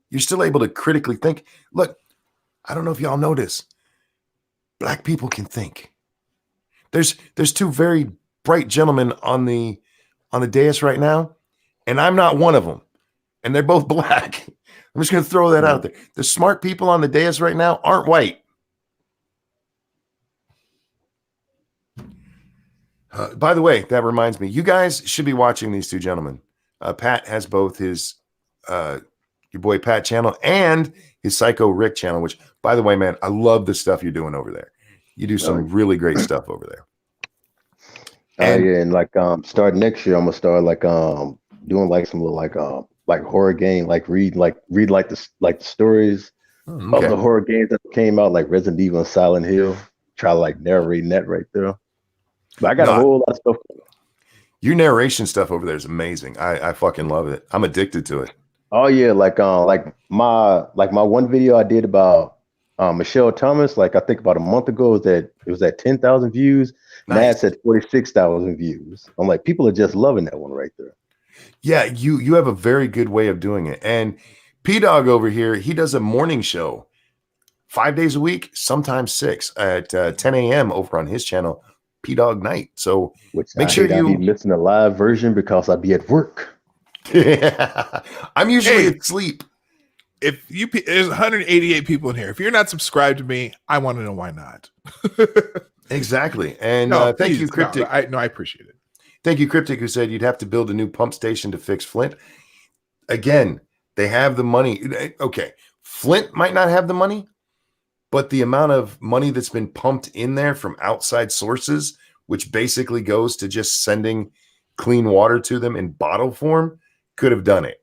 A: You're still able to critically think. Look, I don't know if y'all know this. Black people can think. There's two very bright gentlemen on the dais right now, and I'm not one of them. And they're both black. I'm just going to throw that out there. The smart people on the dais right now aren't white. By the way, that reminds me, you guys should be watching these two gentlemen. Pat has both his your boy Pat channel and his Psycho Rick channel, which, by the way, man, I love the stuff you're doing over there. You do some really great stuff over there.
B: And starting next year, I'm gonna start doing some little horror game, read the stories of the horror games that came out, like Resident Evil and Silent Hill. Try to narrating that right there. But I got a whole lot of stuff.
A: Your narration stuff over there is amazing. I fucking love it. I'm addicted to it.
B: Oh yeah, my one video I did about Michelle Thomas, I think about a month ago, it was at 10,000 views. Nice. Now it's at 46,000 views. I'm like, people are just loving that one right there.
A: Yeah, you have a very good way of doing it. And P Dog over here, he does a morning show 5 days a week, sometimes 6 at 10 a.m. over on his channel, P Dog Night. So make sure you
B: listen to live version because I'll be at work.
A: Yeah, I'm usually asleep.
C: If there's 188 people in here. If you're not subscribed to me, I want to know why not.
A: Exactly. And thank you, Cryptic.
C: I appreciate it.
A: Thank you, Cryptic, who said you'd have to build a new pump station to fix Flint. Again, they have the money. Okay, Flint might not have the money, but the amount of money that's been pumped in there from outside sources, which basically goes to just sending clean water to them in bottle form, could have done it.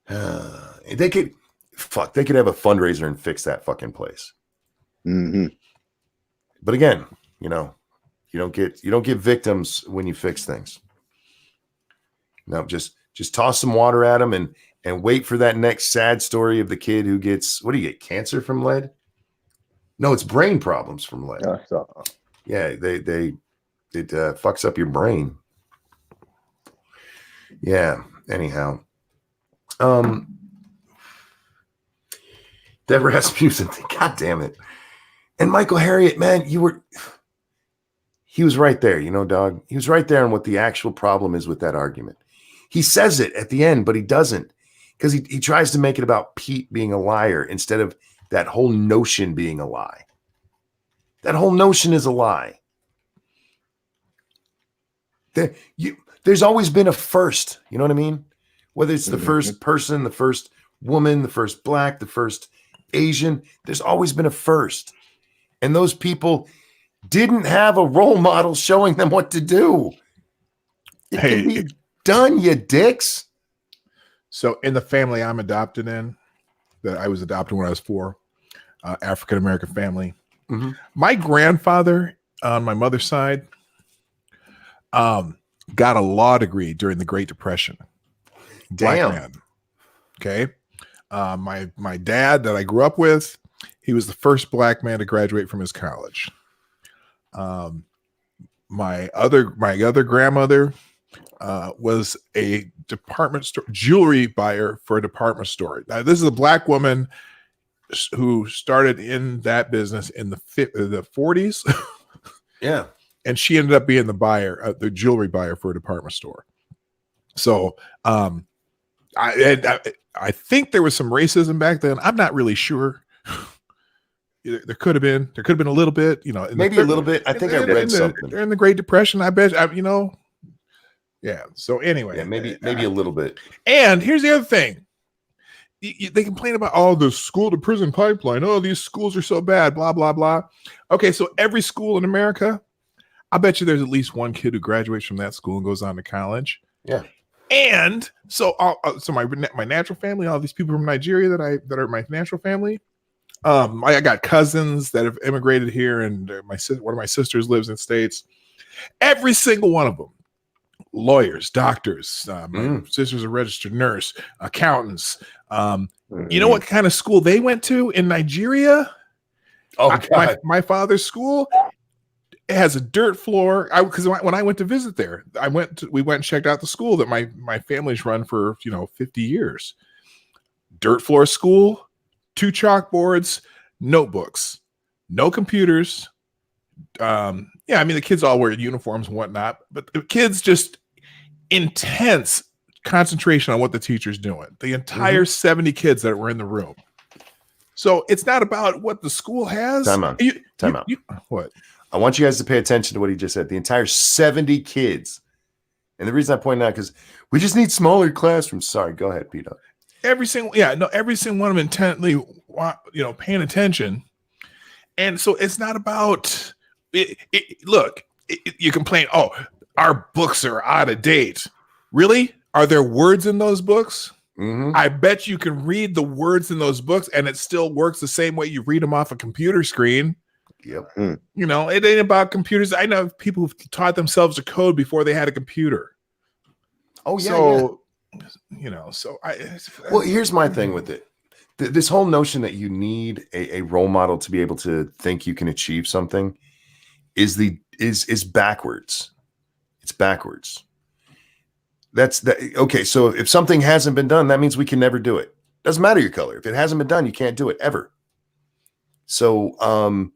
A: They could. fuck, they could have a fundraiser and fix that fucking place.
B: Mm-hmm.
A: But again, you don't get victims when you fix things. No, just toss some water at them and wait for that next sad story of the kid who gets, what do you get, cancer from lead? No, it's brain problems from lead. Yeah, it fucks up your brain. Yeah. Anyhow, that Rasmussen thing, God damn it. And Michael Harriot, man, he was right there, dog. He was right there on what the actual problem is with that argument. He says it at the end, but he doesn't, because he tries to make it about Pete being a liar instead of that whole notion being a lie. That whole notion is a lie. There's always been a first, you know what I mean? Whether it's the first person, the first woman, the first black, the first Asian, there's always been a first. And those people didn't have a role model showing them what to do. It can be done, you dicks.
C: So in the family I'm adopted in, that I was adopted when I was 4, African-American family.
A: Mm-hmm.
C: My grandfather on my mother's side got a law degree during the Great Depression. Black man. Okay. My dad that I grew up with, he was the first black man to graduate from his college. My other grandmother was a department store jewelry buyer for a department store. Now, this is a black woman who started in that business in the 40s.
A: Yeah.
C: And she ended up being the jewelry buyer for a department store. So I think there was some racism back then. I'm not really sure. There could have been a little bit,
A: maybe a little bit. I think I read something
C: during the Great Depression. I bet, yeah. So anyway,
A: yeah, maybe a little bit.
C: And here's the other thing: they complain about the school to prison pipeline. Oh, these schools are so bad. Blah blah blah. Okay, so every school in America, I bet you there's at least one kid who graduates from that school and goes on to college.
A: Yeah.
C: And so my natural family, all these people from Nigeria that are my natural family. I got cousins that have immigrated here, and one of my sisters lives in States. Every single one of them, lawyers, doctors. My sister's a registered nurse, accountants. You know what kind of school they went to in Nigeria?
A: Oh, God.
C: My father's school. It has a dirt floor. Because when I went to visit there, we went and checked out the school that my family's run for 50 years. Dirt floor school, 2 chalkboards, notebooks, no computers. The kids all wear uniforms and whatnot, but the kids just intense concentration on what the teacher's doing. The entire 70 kids that were in the room. So it's not about what the school has.
A: Time out.
C: What?
A: I want you guys to pay attention to what he just said. The entire 70 kids. And the reason I point out, because we just need smaller classrooms. Sorry, go ahead, Peter.
C: Every single one of them intently, paying attention. And so it's not about look, you complain, our books are out of date. Really? Are there words in those books?
A: Mm-hmm.
C: I bet you can read the words in those books and it still works the same way you read them off a computer screen.
A: Yep.
C: It ain't about computers. I know people who've taught themselves to code before they had a computer.
A: Oh, yeah.
C: So,
A: Well, here's my thing with it. This whole notion that you need a role model to be able to think you can achieve something is backwards. It's backwards. Okay. So if something hasn't been done, that means we can never do it. Doesn't matter your color. If it hasn't been done, you can't do it ever. So,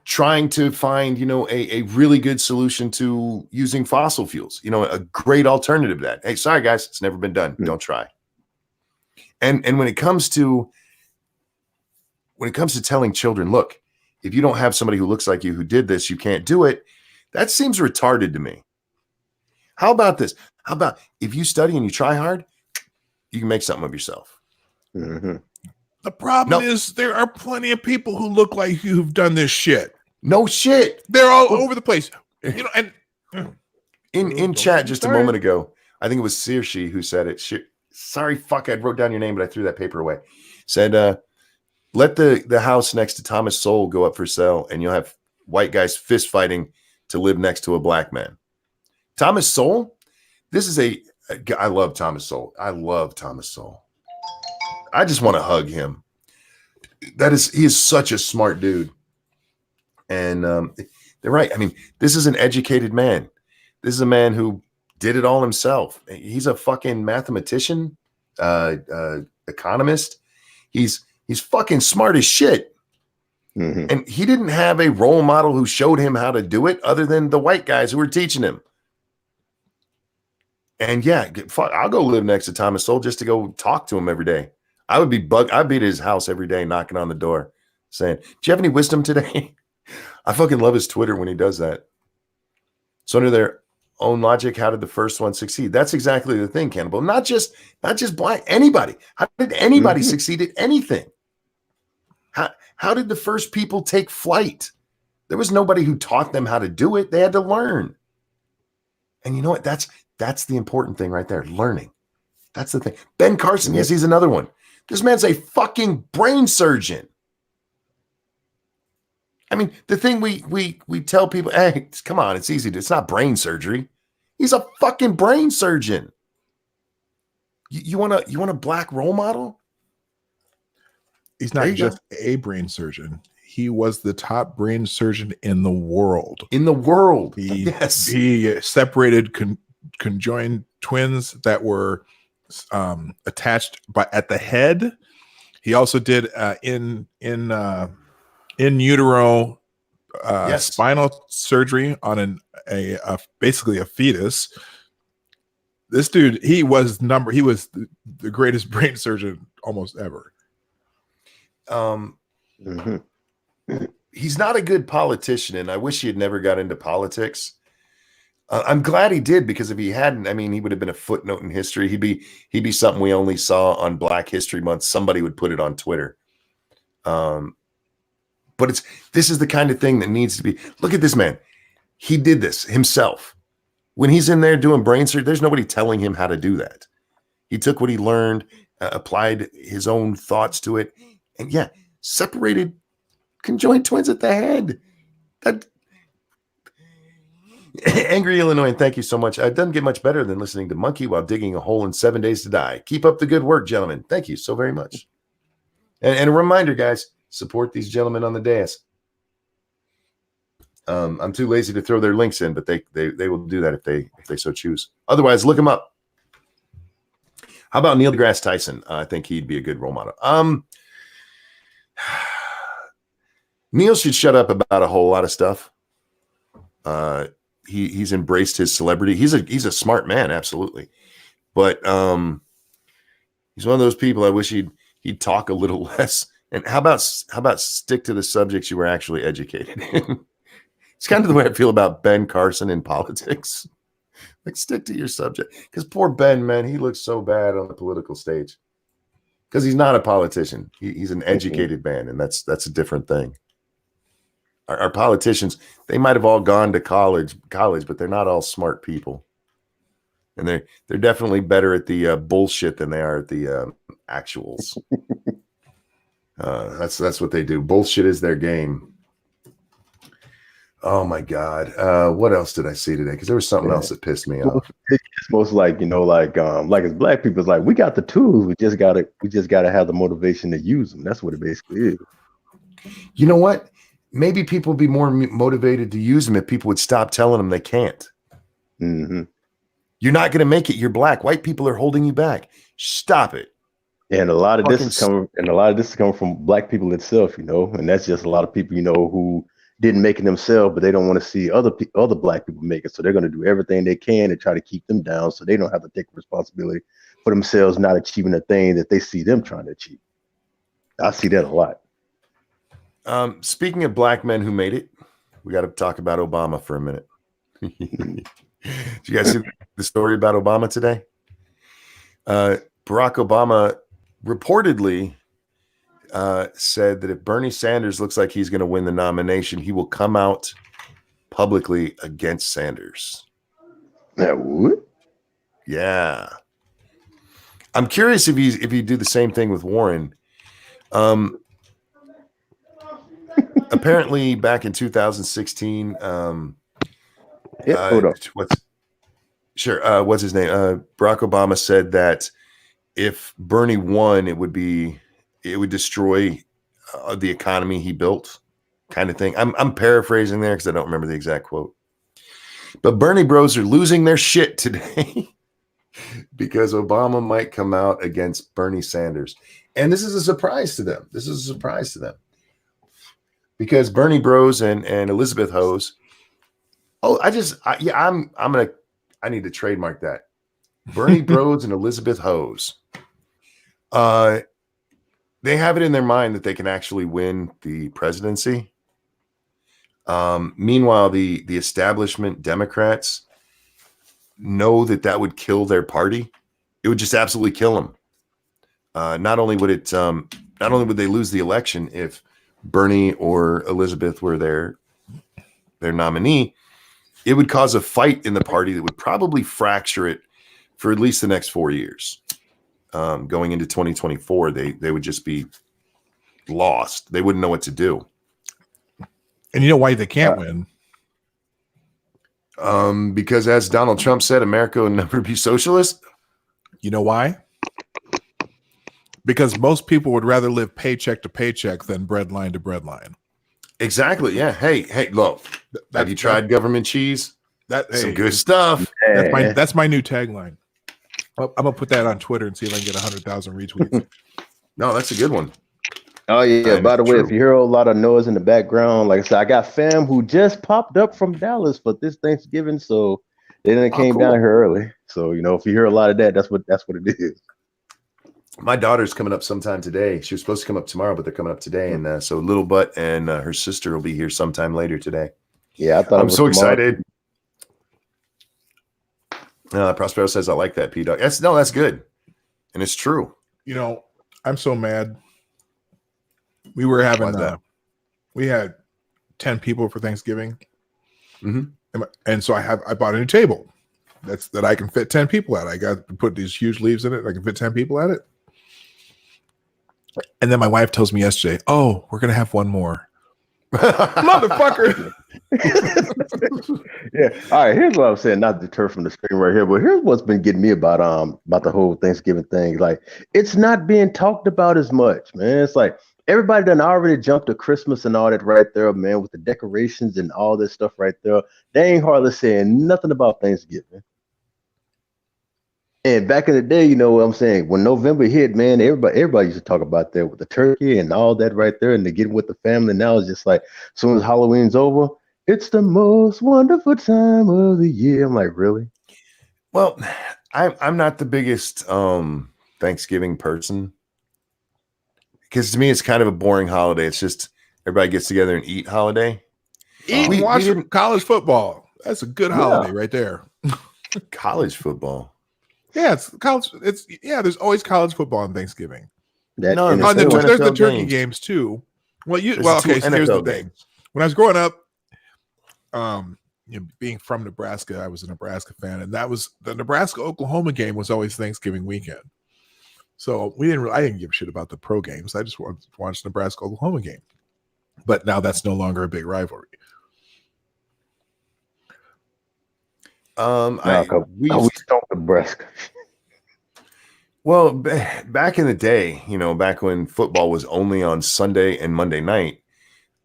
A: trying to find, a really good solution to using fossil fuels, a great alternative to that. Hey, sorry guys, it's never been done. Don't try. And when it comes to telling children, look, if you don't have somebody who looks like you who did this, you can't do it. That seems retarded to me. How about this? How about if you study and you try hard, you can make something of yourself.
B: Mm-hmm.
C: The problem is there are plenty of people who look like you who've done this shit.
A: No shit.
C: They're all over the place. And
A: in chat just a moment ago, I think it was Saoirse who said it. sorry, fuck, I wrote down your name, but I threw that paper away. Said, let the house next to Thomas Sowell go up for sale, and you'll have white guys fist fighting to live next to a black man. Thomas Sowell, this is I love Thomas Sowell. I love Thomas Sowell. I just want to hug him. He is such a smart dude. And they're right. I mean, this is an educated man. This is a man who did it all himself. He's a fucking mathematician, economist. He's fucking smart as shit.
B: Mm-hmm.
A: And he didn't have a role model who showed him how to do it other than the white guys who were teaching him. And yeah, fuck, I'll go live next to Thomas Sowell just to go talk to him every day. I'd be at his house every day, knocking on the door, saying, "Do you have any wisdom today?" I fucking love his Twitter when he does that. So under their own logic, how did the first one succeed? That's exactly the thing, Cannibal. Not just black, anybody. How did anybody succeed at anything? How did the first people take flight? There was nobody who taught them how to do it. They had to learn. And you know what? That's the important thing right there. Learning. That's the thing. Ben Carson, yes, he's another one. This man's a fucking brain surgeon. I mean, the thing we tell people, hey, come on, it's easy. It's not brain surgery. He's a fucking brain surgeon. You want a black role model?
C: He's not just a brain surgeon. He was the top brain surgeon in the world.
A: In the world,
C: yes. He separated conjoined twins that were attached at the head. He also did in utero spinal surgery on basically a fetus. This dude, he was the greatest brain surgeon almost ever.
A: He's not a good politician, and I wish he had never got into politics. I'm glad he did, because if he hadn't, I mean, he would have been a footnote in history. He'd be something we only saw on Black History Month. Somebody would put it on Twitter. But this is the kind of thing that needs to be. Look at this man. He did this himself. When he's in there doing brain surgery, there's nobody telling him how to do that. He took what he learned, applied his own thoughts to it, and yeah, separated conjoined twins at the head. That Angry Illinois, and thank you so much. It doesn't get much better than listening to Monkey while digging a hole in 7 Days to Die. Keep up the good work, gentlemen. Thank you so very much. And a reminder, guys, support these gentlemen on the dais. I'm too lazy to throw their links in, but they will do that if they so choose. Otherwise, look them up. How about Neil deGrasse Tyson? I think he'd be a good role model. Neil should shut up about a whole lot of stuff. He's embraced his celebrity. He's a smart man, absolutely. But he's one of those people I wish he'd talk a little less. And how about stick to the subjects you were actually educated in? It's kind of the way I feel about Ben Carson in politics. Like, stick to your subject. Because poor Ben, man, he looks so bad on the political stage. Because he's not a politician. He's an educated man, and that's a different thing. Our politicians, they might have all gone to college, but they're not all smart people. And they're definitely better at the bullshit than they are at the actuals. That's what they do. Bullshit is their game. Oh my God. What else did I see today? Because there was something else that pissed me off.
B: It's most like, like as black people, it's like, we got the tools. We just gotta have the motivation to use them. That's what it basically is.
A: You know what? Maybe people would be more motivated to use them if people would stop telling them they can't.
B: Mm-hmm.
A: You're not going to make it. You're black. White people are holding you back. Stop it.
B: And a lot of this is coming from black people itself, and that's just a lot of people, who didn't make it themselves, but they don't want to see other black people make it. So they're going to do everything they can to try to keep them down, so they don't have to take responsibility for themselves not achieving the thing that they see them trying to achieve. I see that a lot.
A: Speaking of black men who made it, we got to talk about Obama for a minute. Did you guys see the story about Obama today? Barack Obama reportedly said that if Bernie Sanders looks like he's going to win the nomination, he will come out publicly against Sanders.
B: That would?
A: Yeah. I'm curious if you do the same thing with Warren. Apparently, back in 2016,
B: Hold on.
A: what's his name? Barack Obama said that if Bernie won, it would destroy the economy he built, kind of thing. I'm paraphrasing there because I don't remember the exact quote. But Bernie bros are losing their shit today because Obama might come out against Bernie Sanders. And this is a surprise to them. Because Bernie bros and Elizabeth Hose. Oh, I need to trademark that. Bernie bros and Elizabeth Hose. They have it in their mind that they can actually win the presidency. Meanwhile, the establishment Democrats know that would kill their party. It would just absolutely kill them. Not only would they lose the election if Bernie or Elizabeth were their nominee, it would cause a fight in the party that would probably fracture it for at least the next 4 years. Going into 2024, they would just be lost. They wouldn't know what to do.
C: And you know why they can't win?
A: Because as Donald Trump said, America will never be socialist.
C: You know why? Because most people would rather live paycheck to paycheck than breadline to breadline.
A: Exactly. Yeah. Hey, look. Have you tried government cheese? Some good stuff.
C: That's my new tagline. I'm gonna put that on Twitter and see if I can get 100,000 retweets.
A: No, that's a good one.
B: Oh yeah. By the way, if you hear a lot of noise in the background, like I said, I got fam who just popped up from Dallas for this Thanksgiving, so they then came down here early. So if you hear a lot of that, that's what it is.
A: My daughter's coming up sometime today. She was supposed to come up tomorrow, but they're coming up today, and so Little Butt and her sister will be here sometime later today.
B: Yeah, I thought
A: I'm so excited. Prospero says I like that, P-Dog. That's good, and it's true.
C: I'm so mad. We were having we had 10 people for Thanksgiving, and so I bought a new table that I can fit 10 people at. I got to put these huge leaves in it. I can fit 10 people at it. And then my wife tells me yesterday, "Oh, we're gonna have one more." Motherfucker.
B: Yeah. All right. Here's what I'm saying. Not to deter from the screen right here, but here's what's been getting me about the whole Thanksgiving thing. Like, it's not being talked about as much, man. It's like everybody done already jumped to Christmas and all that right there, man, with the decorations and all this stuff right there. They ain't hardly saying nothing about Thanksgiving. And back in the day, you know what I'm saying? When November hit, man, everybody used to talk about that with the turkey and all that right there, and to get with the family. Now it's just like, as soon as Halloween's over, it's the most wonderful time of the year. I'm like, really?
A: Well, I'm not the biggest Thanksgiving person, because to me it's kind of a boring holiday. It's just everybody gets together and eat holiday.
C: Eat and watch college football. That's a good holiday right there.
A: College football.
C: Yeah, it's college. There's always college football on Thanksgiving.
B: There's
C: the turkey games too. So here's the thing. When I was growing up, being from Nebraska, I was a Nebraska fan, and that was the Nebraska-Oklahoma game was always Thanksgiving weekend. So I didn't give a shit about the pro games. I just wanted to watch the Nebraska-Oklahoma game. But now that's no longer a big rivalry.
B: We don't Nebraska.
A: Well, back in the day, back when football was only on Sunday and Monday night,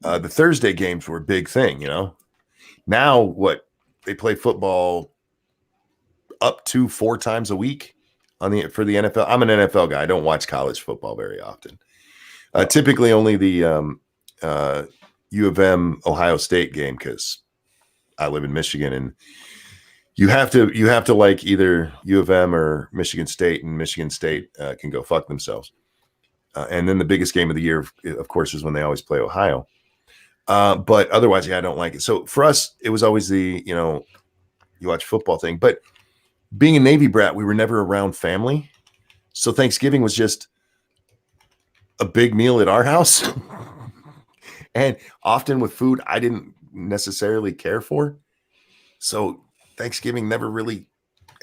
A: the Thursday games were a big thing. Now they play football up to 4 times a week for the NFL. I'm an NFL guy. I don't watch college football very often. Typically only the U of M Ohio State game, because I live in Michigan, and you have to like either U of M or Michigan State, and Michigan State can go fuck themselves. And then the biggest game of the year, of course, is when they always play Ohio. But otherwise, I don't like it. So for us, it was always the, you watch football thing. But being a Navy brat, we were never around family. So Thanksgiving was just a big meal at our house. And often with food I didn't necessarily care for. So Thanksgiving never really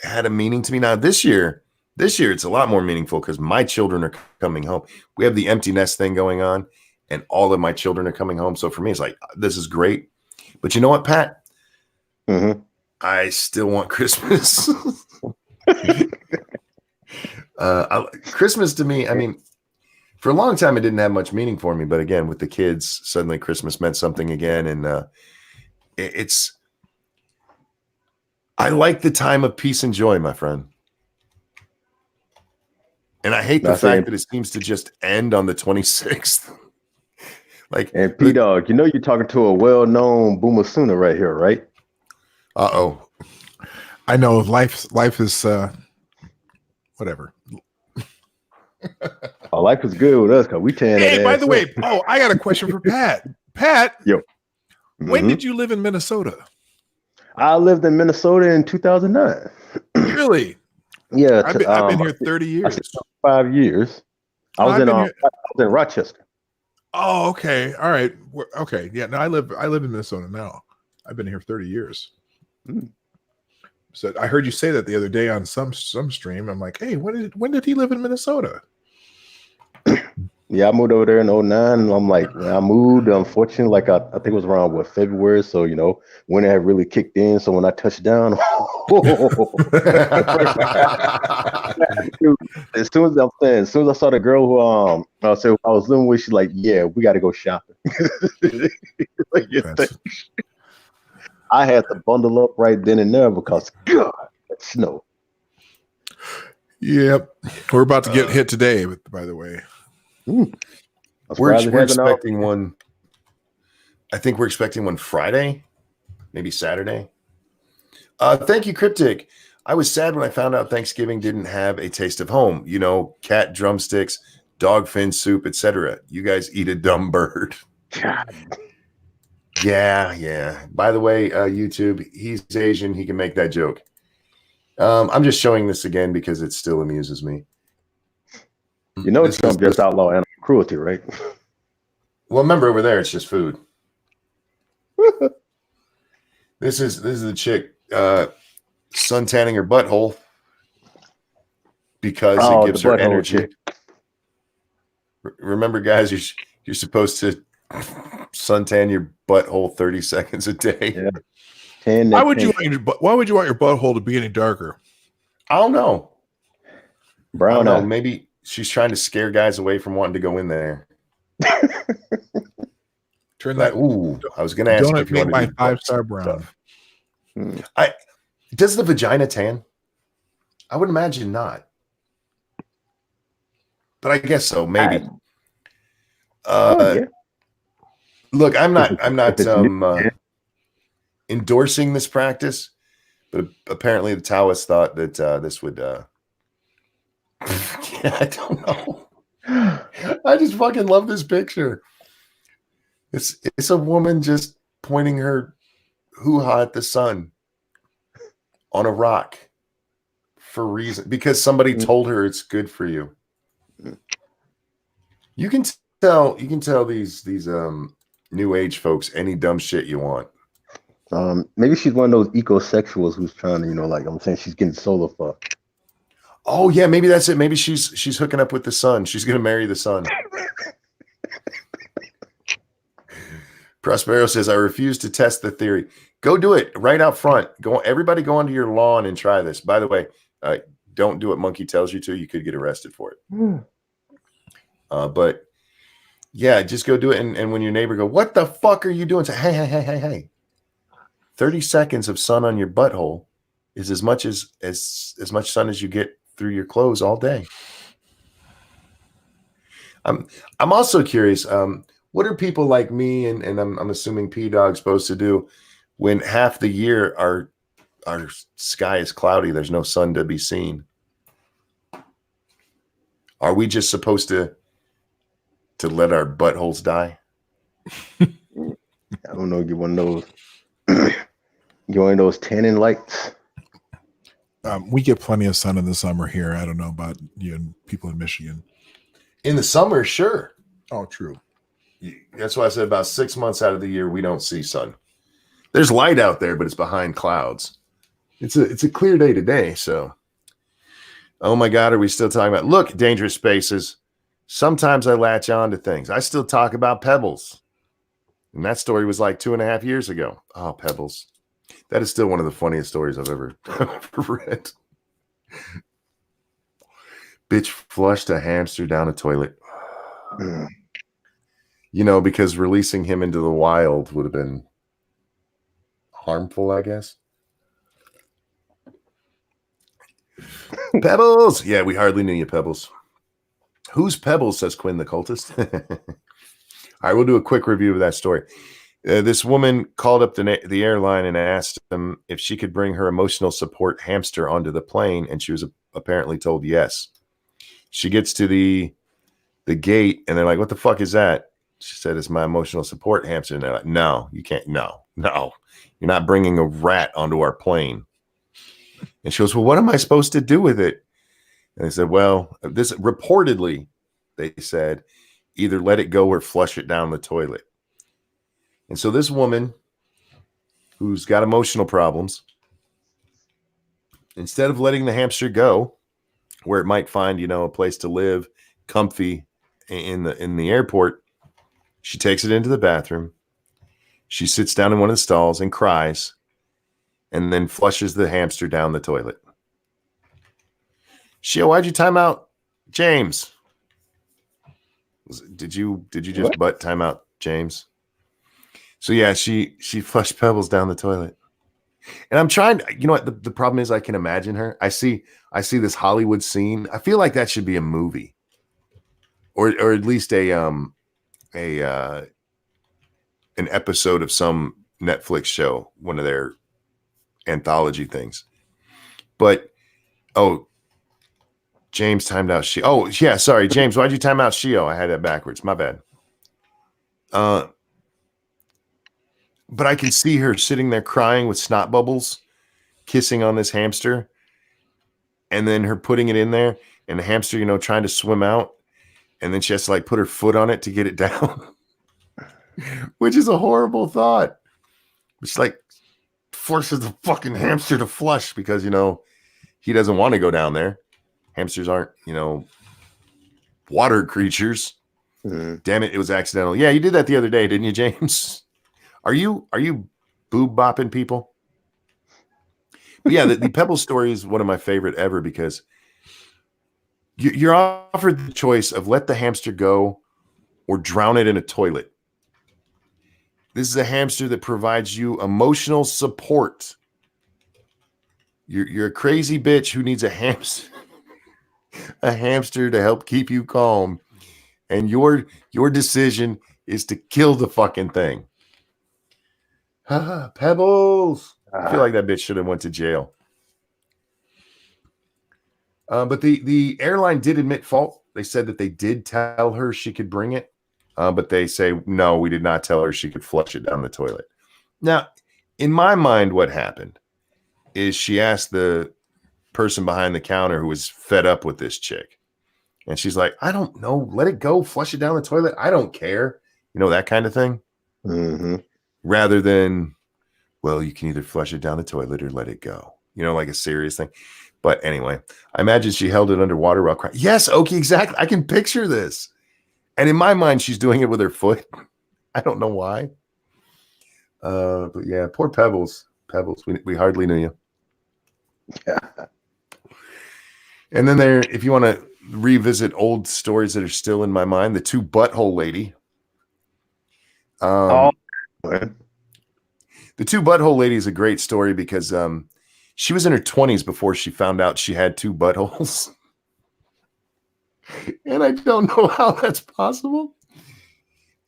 A: had a meaning to me. Now this year, This year, it's a lot more meaningful because my children are coming home. We have the empty nest thing going on, and all of my children are coming home. So for me, it's like, this is great. But you know what, Pat?
B: Mm-hmm.
A: I still want Christmas. Christmas to me, I mean, for a long time, it didn't have much meaning for me. But again, with the kids, suddenly Christmas meant something again. And I like the time of peace and joy, my friend. And I hate the fact that it seems to just end on the 26th.
B: And P-Dog, you know you're talking to a well-known boomer sooner right here, right?
A: Uh-oh.
C: I know life is whatever.
B: Oh, life is good with us because we tearing that.
C: Hey, by the way, I got a question for Pat. Pat,
B: yo,
C: when did you live in Minnesota?
B: I lived in Minnesota in 2009.
C: Really?
B: Yeah,
C: I've been here 30 years.
B: 5 years. I was in Rochester.
C: Oh, okay. All right. Okay. Yeah. No, I live in Minnesota now. I've been here 30 years. So I heard you say that the other day on some stream. I'm like, hey, when did he live in Minnesota?
B: Yeah, I moved over there in 2009. And I'm like, when I moved, unfortunately, like I think it was around February. So, winter had really kicked in. So when I touched down, as soon as I saw the girl who I was living with, she's like, yeah, we got to go shopping. Like, I had to bundle up right then and there because God, that snow.
C: Yep, we're about to get hit today. By the way.
A: We're expecting one. I think we're expecting one Friday, maybe Saturday. Thank you, Cryptic. I was sad when I found out Thanksgiving didn't have a taste of home. Cat drumsticks, dog fin soup, etc. You guys eat a dumb bird.
B: God.
A: Yeah. By the way, YouTube, he's Asian. He can make that joke. I'm just showing this again because it still amuses me.
B: Trump just outlawed animal cruelty, right?
A: Well, remember over there, it's just food. This is the chick sun tanning her butthole because it gives her energy. Remember, guys, you're supposed to suntan your butthole 30 seconds a day.
B: Yeah.
C: Why would you want your butthole to be any darker?
A: I don't know.
B: Brown.
A: I don't know. Maybe she's trying to scare guys away from wanting to go in there.
C: Turn that.
A: Ooh, I was going to ask if you want to do
C: 5-star brown.
A: Does the vagina tan? I would imagine not, but I guess so. Maybe. Look, I'm not endorsing this practice, but apparently the Taoists thought that this would. I don't know. I just fucking love this picture. It's a woman just pointing her hoo-ha at the sun on a rock for reason because somebody told her it's good for you. You can tell these new age folks any dumb shit you want.
B: Maybe she's one of those ecosexuals who's trying to, like I'm saying, she's getting solar fucked.
A: Oh yeah, maybe that's it. Maybe she's hooking up with the sun. She's gonna marry the sun. Prospero says, I refuse to test the theory. Go do it right out front. Everybody go onto your lawn and try this. By the way, don't do what Monkey tells you to. You could get arrested for it. But yeah, just go do it. And when your neighbor go, what the fuck are you doing? Say, hey. 30 seconds of sun on your butthole is as much sun as you get through your clothes all day. I'm also curious. What are people like me and I'm assuming P-Dog supposed to do when half the year our sky is cloudy? There's no sun to be seen. Are we just supposed to let our buttholes die?
B: I don't know. Get one of those tanning lights.
C: We get plenty of sun in the summer here. I don't know about you and people in Michigan.
A: In the summer, sure.
C: Oh, true.
A: That's why I said about 6 months out of the year we don't see sun. There's light out there, but it's behind clouds. It's a clear day today, so Oh my God, are we still talking about? Look, Dangerous Spaces. Sometimes I latch on to things. I still talk about Pebbles. And that story was like 2.5 years ago. Oh, Pebbles. That is still one of the funniest stories I've ever read. Bitch flushed a hamster down a toilet. Because releasing him into the wild would have been harmful, I guess. Pebbles. Yeah, we hardly knew you, Pebbles. Who's Pebbles, says Quinn the cultist. All right, we'll do a quick review of that story. This woman called up the airline and asked them if she could bring her emotional support hamster onto the plane, and she was apparently told yes. She gets to the gate, and they're like, "What the fuck is that?" She said, "It's my emotional support hamster." And they're like, "No, you can't. No, you're not bringing a rat onto our plane." And she goes, "Well, what am I supposed to do with it?" And they said, "Well, this reportedly," they said, "either let it go or flush it down the toilet." And so this woman who's got emotional problems, instead of letting the hamster go where it might find, a place to live comfy in the airport, she takes it into the bathroom. She sits down in one of the stalls and cries, and then flushes the hamster down the toilet. Shio, why'd you time out James? Did you just butt time out James? So yeah, she flushed Pebbles down the toilet. And I'm trying to, what the problem is, I can imagine her. I see this Hollywood scene. I feel like that should be a movie. Or at least an episode of some Netflix show, one of their anthology things. But James timed out Shio. Oh yeah, sorry, James. Why'd you time out Shio? I had that backwards. My bad. But I can see her sitting there crying with snot bubbles, kissing on this hamster, and then her putting it in there, and the hamster, trying to swim out, and then she has to put her foot on it to get it down, which is a horrible thought. It's forces the fucking hamster to flush because he doesn't want to go down there. Hamsters aren't water creatures. Damn it, it was accidental. Yeah, you did that the other day, didn't you, James? Are you boob bopping people? But yeah, the Pebble story is one of my favorite ever because you're offered the choice of let the hamster go or drown it in a toilet. This is a hamster that provides you emotional support. You're a crazy bitch who needs a hamster to help keep you calm, and your decision is to kill the fucking thing. Pebbles. I feel like that bitch should have went to jail. But the airline did admit fault. They said that they did tell her she could bring it, but they say, no, we did not tell her she could flush it down the toilet. Now, in my mind, what happened is she asked the person behind the counter who was fed up with this chick. And she's like, I don't know, let it go, flush it down the toilet. I don't care. That kind of thing.
B: Mm-hmm.
A: Rather than, well, you can either flush it down the toilet or let it go. Like a serious thing. But anyway, I imagine she held it underwater while crying. Yes, Okie, exactly. I can picture this. And in my mind, she's doing it with her foot. I don't know why. But yeah, poor Pebbles. Pebbles, we hardly knew you.
B: Yeah.
A: And then if you want to revisit old stories that are still in my mind, the two butthole lady. The two butthole lady is a great story because she was in her 20s before she found out she had two buttholes. And I don't know how that's possible.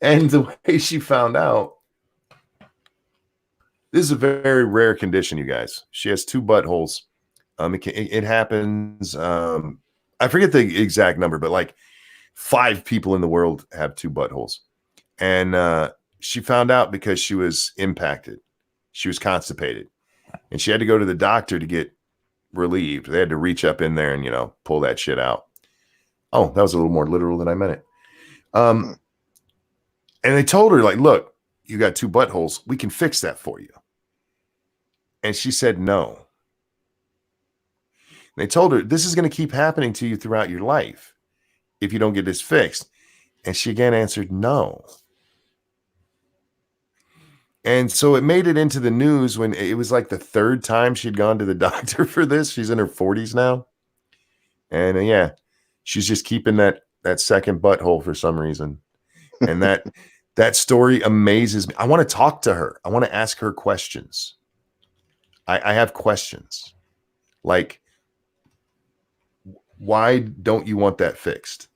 A: And the way she found out, this is a very rare condition, you guys. She has two buttholes. It happens. I forget the exact number, but 5 people in the world have two buttholes. And she found out because she was impacted. She was constipated. And she had to go to the doctor to get relieved. They had to reach up in there and, pull that shit out. Oh, that was a little more literal than I meant it. And they told her, look, you got two buttholes. We can fix that for you. And she said no. They told her, this is going to keep happening to you throughout your life if you don't get this fixed. And she again answered no. And so it made it into the news when it was like the third time she'd gone to the doctor for this. She's in her 40s now. And yeah, she's just keeping that second butthole for some reason. And that story amazes me. I want to talk to her. I want to ask her questions. I have questions. Like, why don't you want that fixed?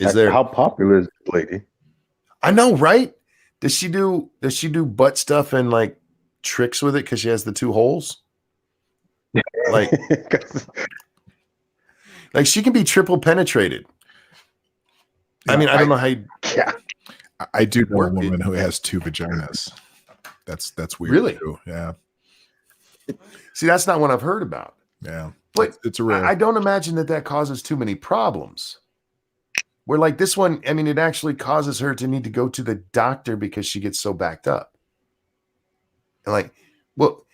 A: Is there
B: how popular is this lady?
A: I know, right? Does she do butt stuff and like tricks with it because she has the two holes? Like she can be triple penetrated.
C: Yeah,
A: I mean, I don't know how you
C: I do know a
A: work
C: woman
A: it.
C: who has two vaginas. That's weird.
A: Really?
C: Too. Yeah.
A: See, that's not what I've heard about.
C: Yeah.
A: But
C: it's a rare.
A: I don't imagine that causes too many problems. Where like this one, I mean, it actually causes her to need to go to the doctor because she gets so backed up. And like, well,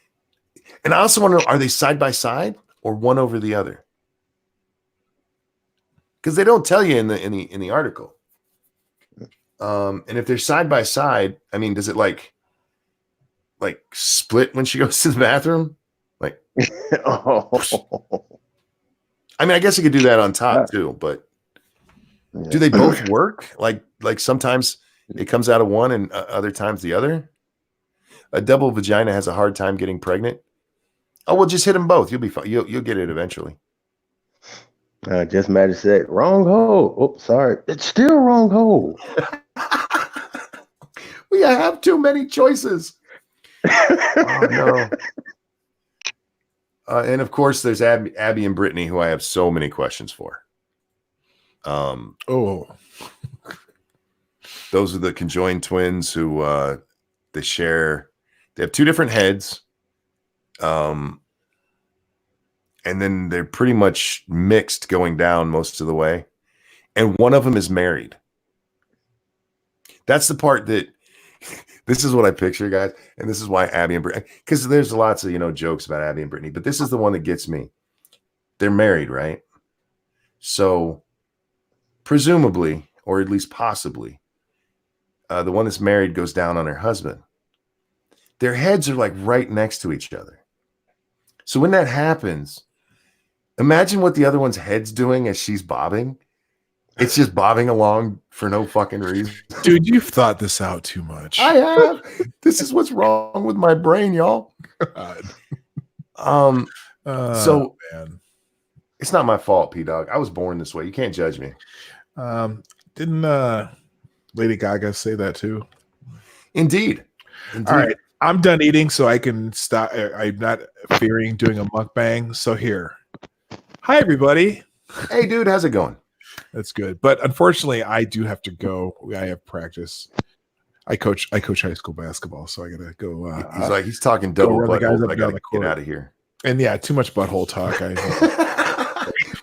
A: and I also want to know, are they side by side or one over the other? Because they don't tell you in the article. And if they're side by side, I mean, does it like split when she goes to the bathroom? Like,
B: Oh.
A: I mean, I guess you could do that on top too, but
B: Yeah.
A: do they both work? Like sometimes it comes out of one and other times the other? A double vagina has a hard time getting pregnant. Oh, well, just hit them both. You'll be fine. You'll get it eventually.
B: Just Magic said, wrong hole. Oh, sorry. It's still wrong hole.
A: We have too many choices. Oh, no. And of course, there's Abby and Brittany, who I have so many questions for.
C: Oh,
A: those are the conjoined twins who they have two different heads. And then they're pretty much mixed going down most of the way. And one of them is married. That's the part that this is what I picture, guys. And this is why Abby and Brittany, because there's lots of, jokes about Abby and Brittany, but this is the one that gets me. They're married, right? So presumably, or at least possibly, the one that's married goes down on her husband. Their heads are like right next to each other. So when that happens, imagine what the other one's head's doing as she's bobbing. It's just bobbing along for no fucking reason.
C: dude, you've thought this out too much.
A: I have. This is what's wrong with my brain, y'all.
C: God.
A: So
C: man.
A: It's not my fault, P-Dog. I was born this way. You can't judge me.
C: Didn't Lady Gaga say that too?
A: Indeed.
C: All right. I'm done eating, so I can stop. I'm not fearing doing a mukbang. So here. Hi, everybody.
A: Hey, dude. How's it going?
C: That's good. But unfortunately, I do have to go. I have practice. I coach high school basketball, so I got to go.
A: He's talking double
C: run the guys
A: butthole.
C: up
A: I
C: and
A: got
C: down
A: to
C: the
A: get
C: court.
A: out of here.
C: And yeah, too much butthole talk.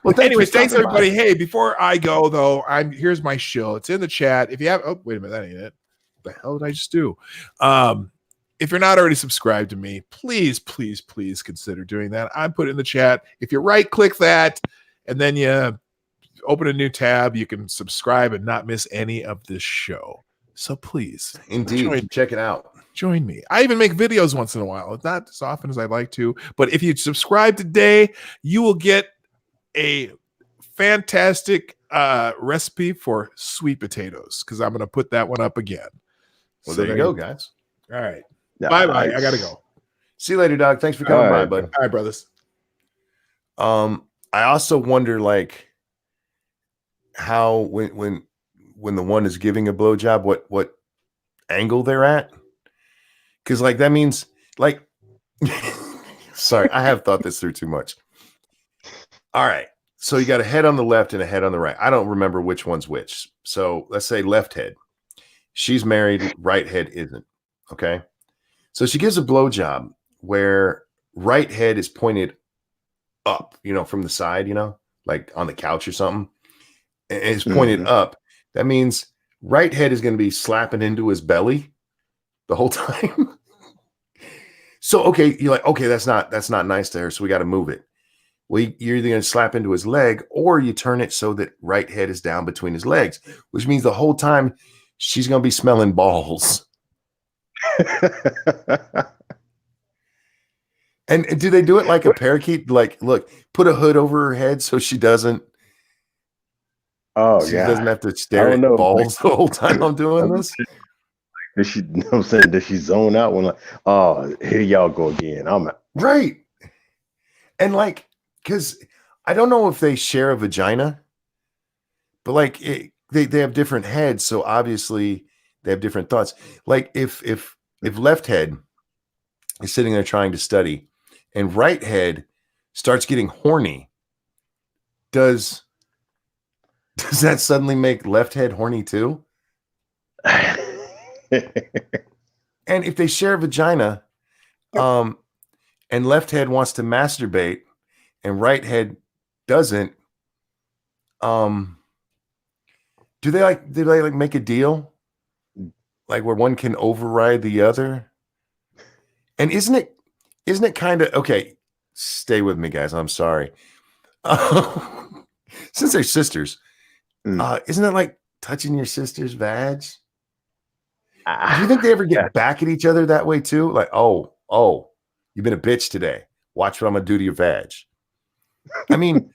A: Well,
C: anyways, thanks everybody. Hey, before I go though, here's my shill. It's in the chat. If you have, oh wait a minute, that ain't it. What the hell did I just do? If you're not already subscribed to me, please consider doing that. I put it in the chat. If you right click that and then you open a new tab, you can subscribe and not miss any of this show. So please,
A: indeed, check it out.
C: Join me. I even make videos once in a while. It's not as often as I'd like to, but if you subscribe today, you will get a fantastic recipe for sweet potatoes, because I'm going to put that one up again.
A: Well, there you go, guys.
C: All right.
B: Nice.
C: Bye-bye. I got to go.
A: See you later, dog. Thanks for coming by, bud.
C: All right, brothers.
A: I also wonder, like, how when the one is giving a blowjob, what angle they're at. Because, like, that means, like, sorry, I have thought this through too much. All right. So you got a head on the left and a head on the right. I don't remember which one's which. So let's say left head. She's married, right head isn't. Okay. So she gives a blowjob where right head is pointed up, from the side, like on the couch or something. And it's pointed up. That means right head is going to be slapping into his belly the whole time. So, okay, you're like, okay, that's not nice to her. So we got to move it. Well, you're either going to slap into his leg or you turn it so that right head is down between his legs, which means the whole time she's going to be smelling balls. And do they do it like a parakeet? Like, look, put a hood over her head so she doesn't have to stare at balls the whole time I'm doing this.
B: Does she, you know what I'm saying? Does she zone out when like, oh, here y'all go again? I'm out.
A: Right. And like, because I don't know if they share a vagina, but like they have different heads, so obviously they have different thoughts. Like if left head is sitting there trying to study, and right head starts getting horny, does that suddenly make left head horny too? And if they share a vagina, and left head wants to masturbate and right head doesn't, do they like make a deal like where one can override the other? And isn't it kind of okay? Stay with me, guys. I'm sorry. Since they're sisters, isn't it like touching your sister's vag? Do you think they ever get back at each other that way too? Like, oh, you've been a bitch today. Watch what I'm gonna do to your vag. I mean,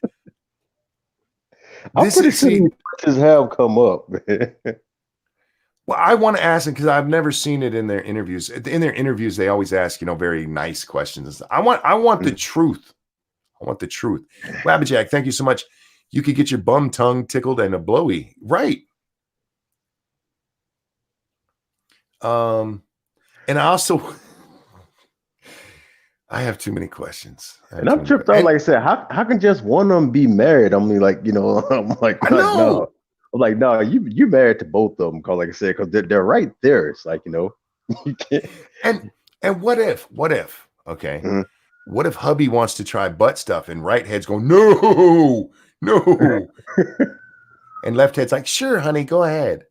B: I'm pretty sure these bitches have come up.
A: Well, I want to ask them because I've never seen it in their interviews. In their interviews, they always ask, very nice questions. I want the truth. I want the truth. Wabajack, thank you so much. You could get your bum tongue tickled and a blowy. Right. And I also I have too many questions.
B: And I'm tripped out. Like I said, how can just one of them be married? I mean, like, I'm like,
A: I know.
B: No. I'm like, no, you married to both of them. Cause like I said, because they're right there. It's like, you can't.
A: And what if? Okay. Mm-hmm. What if hubby wants to try butt stuff and right head's going, no. And left head's like, sure, honey, go ahead.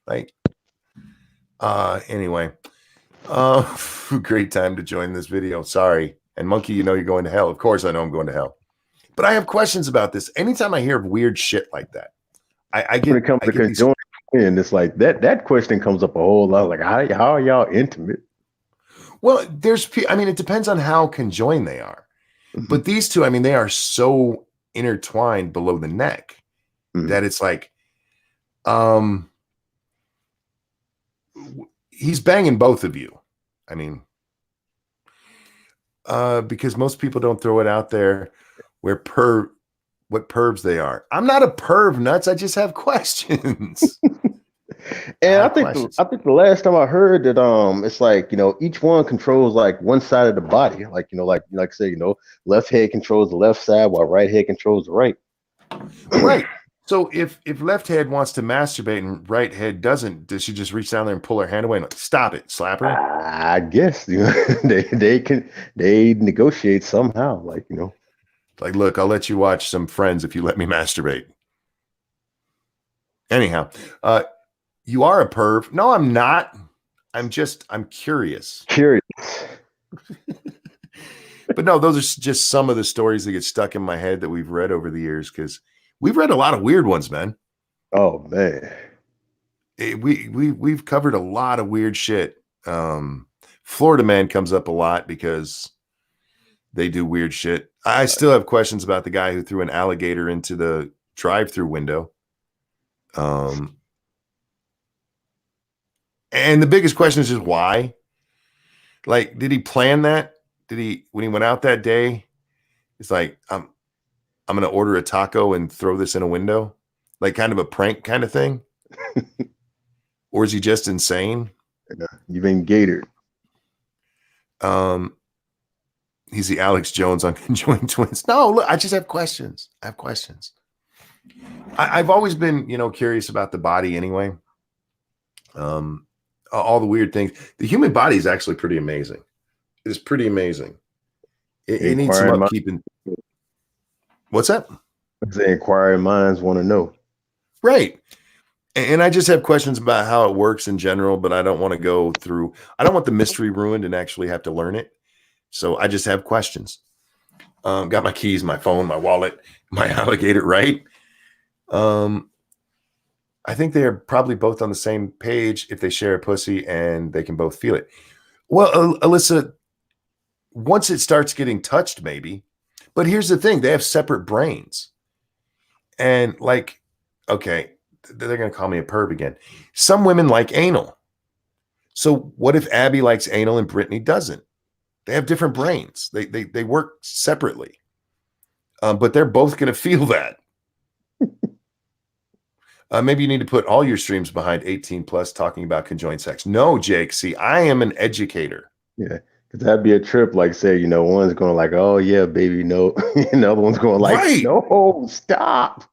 A: Like, anyway, great time to join this video. Sorry. And Monkey, you're going to hell. Of course I know I'm going to hell. But I have questions about this. Anytime I hear of weird shit like that, I get,
B: when it comes to conjoining, and it's like that question comes up a whole lot. Like, how are y'all intimate?
A: Well, it depends on how conjoined they are. Mm-hmm. But these two, they are so intertwined below the neck that it's like, he's banging both of you. Because most people don't throw it out there what pervs they are. I'm not a perv, nuts. I just have questions.
B: And I think the last time I heard that it's like, each one controls like one side of the body. Like, like say, left head controls the left side while right head controls the right.
A: Right. So if left head wants to masturbate and right head doesn't, does she just reach down there and pull her hand away and stop it, slap her?
B: I guess they negotiate somehow, like,
A: like, look, I'll let you watch some Friends if you let me masturbate. Anyhow, you are a perv. No, I'm not. I'm curious. But no, those are just some of the stories that get stuck in my head that we've read over the years, because we've read a lot of weird ones, man.
B: Oh man,
A: we've covered a lot of weird shit. Florida Man comes up a lot because they do weird shit. I still have questions about the guy who threw an alligator into the drive-through window. And the biggest question is just why? Like, did he plan that? When he went out that day, it's like, I'm going to order a taco and throw this in a window, like kind of a prank kind of thing. Or is he just insane?
B: You've been gated.
A: He's the Alex Jones on Conjoined Twins. No, look, I just have questions. I've always been, curious about the body anyway. All the weird things. The human body is actually pretty amazing. It is pretty amazing. It needs some upkeeping. What's that?
B: The inquiring minds want to know.
A: Right. And I just have questions about how it works in general, but I don't want to go through. I don't want the mystery ruined and actually have to learn it. So I just have questions. Got my keys, my phone, my wallet, my alligator, right? I think they are probably both on the same page if they share a pussy and they can both feel it. Well, Alyssa, once it starts getting touched, maybe. But here's the thing: they have separate brains, and like, okay, they're gonna call me a perv again. Some women like anal. So what if Abby likes anal and Brittany doesn't? They have different brains. They work separately, but they're both gonna feel that. Maybe you need to put all your streams behind 18 plus talking about conjoined sex. No, Jake. See, I am an educator.
B: Yeah, because that'd be a trip. Like, say, one's going like, "Oh yeah, baby, no," and the other one's going like,
A: Right.
B: "No, stop."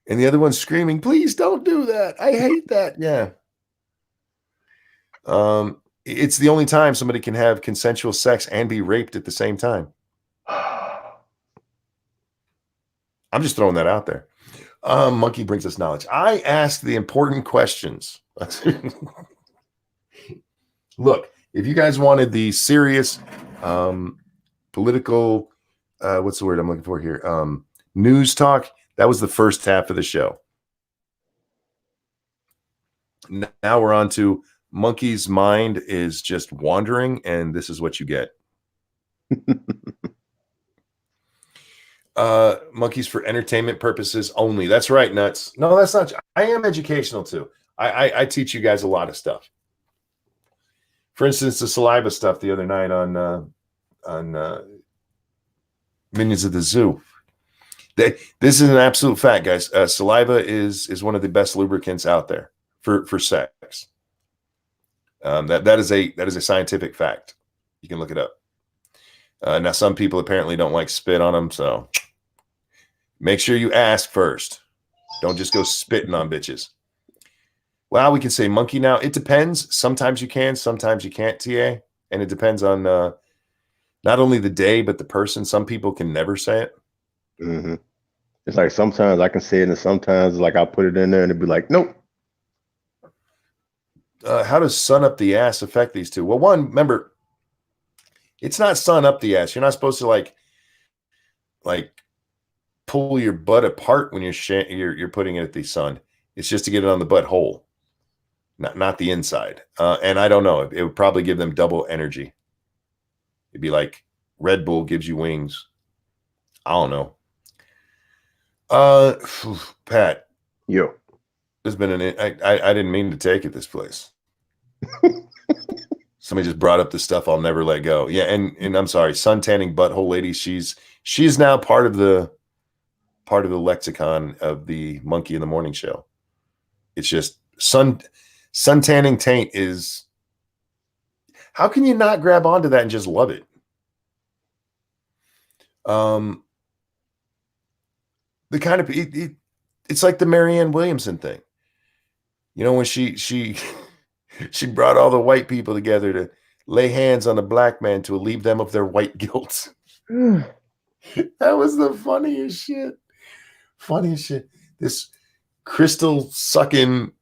A: And the other one's screaming, "Please don't do that. I hate that." Yeah. It's the only time somebody can have consensual sex and be raped at the same time. I'm just throwing that out there. Monkey brings us knowledge. I ask the important questions. Look, if you guys wanted the serious political, what's the word I'm looking for here? News talk, that was the first half of the show. Now we're on to Monkey's mind is just wandering, and this is what you get. Monkeys for entertainment purposes only. That's right, Nuts. No, that's not. I am educational too. I teach you guys a lot of stuff. For instance, the saliva stuff the other night on Minions of the Zoo. This is an absolute fact, guys. Saliva is one of the best lubricants out there for sex. That is a scientific fact. You can look it up. Now, some people apparently don't like spit on them, so make sure you ask first. Don't just go spitting on bitches. Well, we can say monkey now. It depends. Sometimes you can, sometimes you can't, TA. And it depends on not only the day, but the person. Some people can never say it.
B: Mm-hmm. It's like sometimes I can say it, and sometimes like I'll put it in there and it'd be like, nope.
A: How does sun up the ass affect these two? Well, one, remember, it's not sun up the ass. You're not supposed to like pull your butt apart when you're putting it at the sun. It's just to get it on the butt hole, not the inside. And I don't know. It would probably give them double energy. It'd be like Red Bull gives you wings. I don't know. Pat.
B: Yo.
A: There's been I didn't mean to take it this place. Somebody just brought up the stuff I'll never let go. Yeah, and I'm sorry, sun tanning butthole lady. She's now part of the lexicon of the Monkey in the Morning show. It's just sun tanning taint is. How can you not grab onto that and just love it? The kind of it's like the Marianne Williamson thing. You know, when she brought all the white people together to lay hands on a black man to relieve them of their white guilt. That was the funniest shit. Funniest shit. This crystal sucking,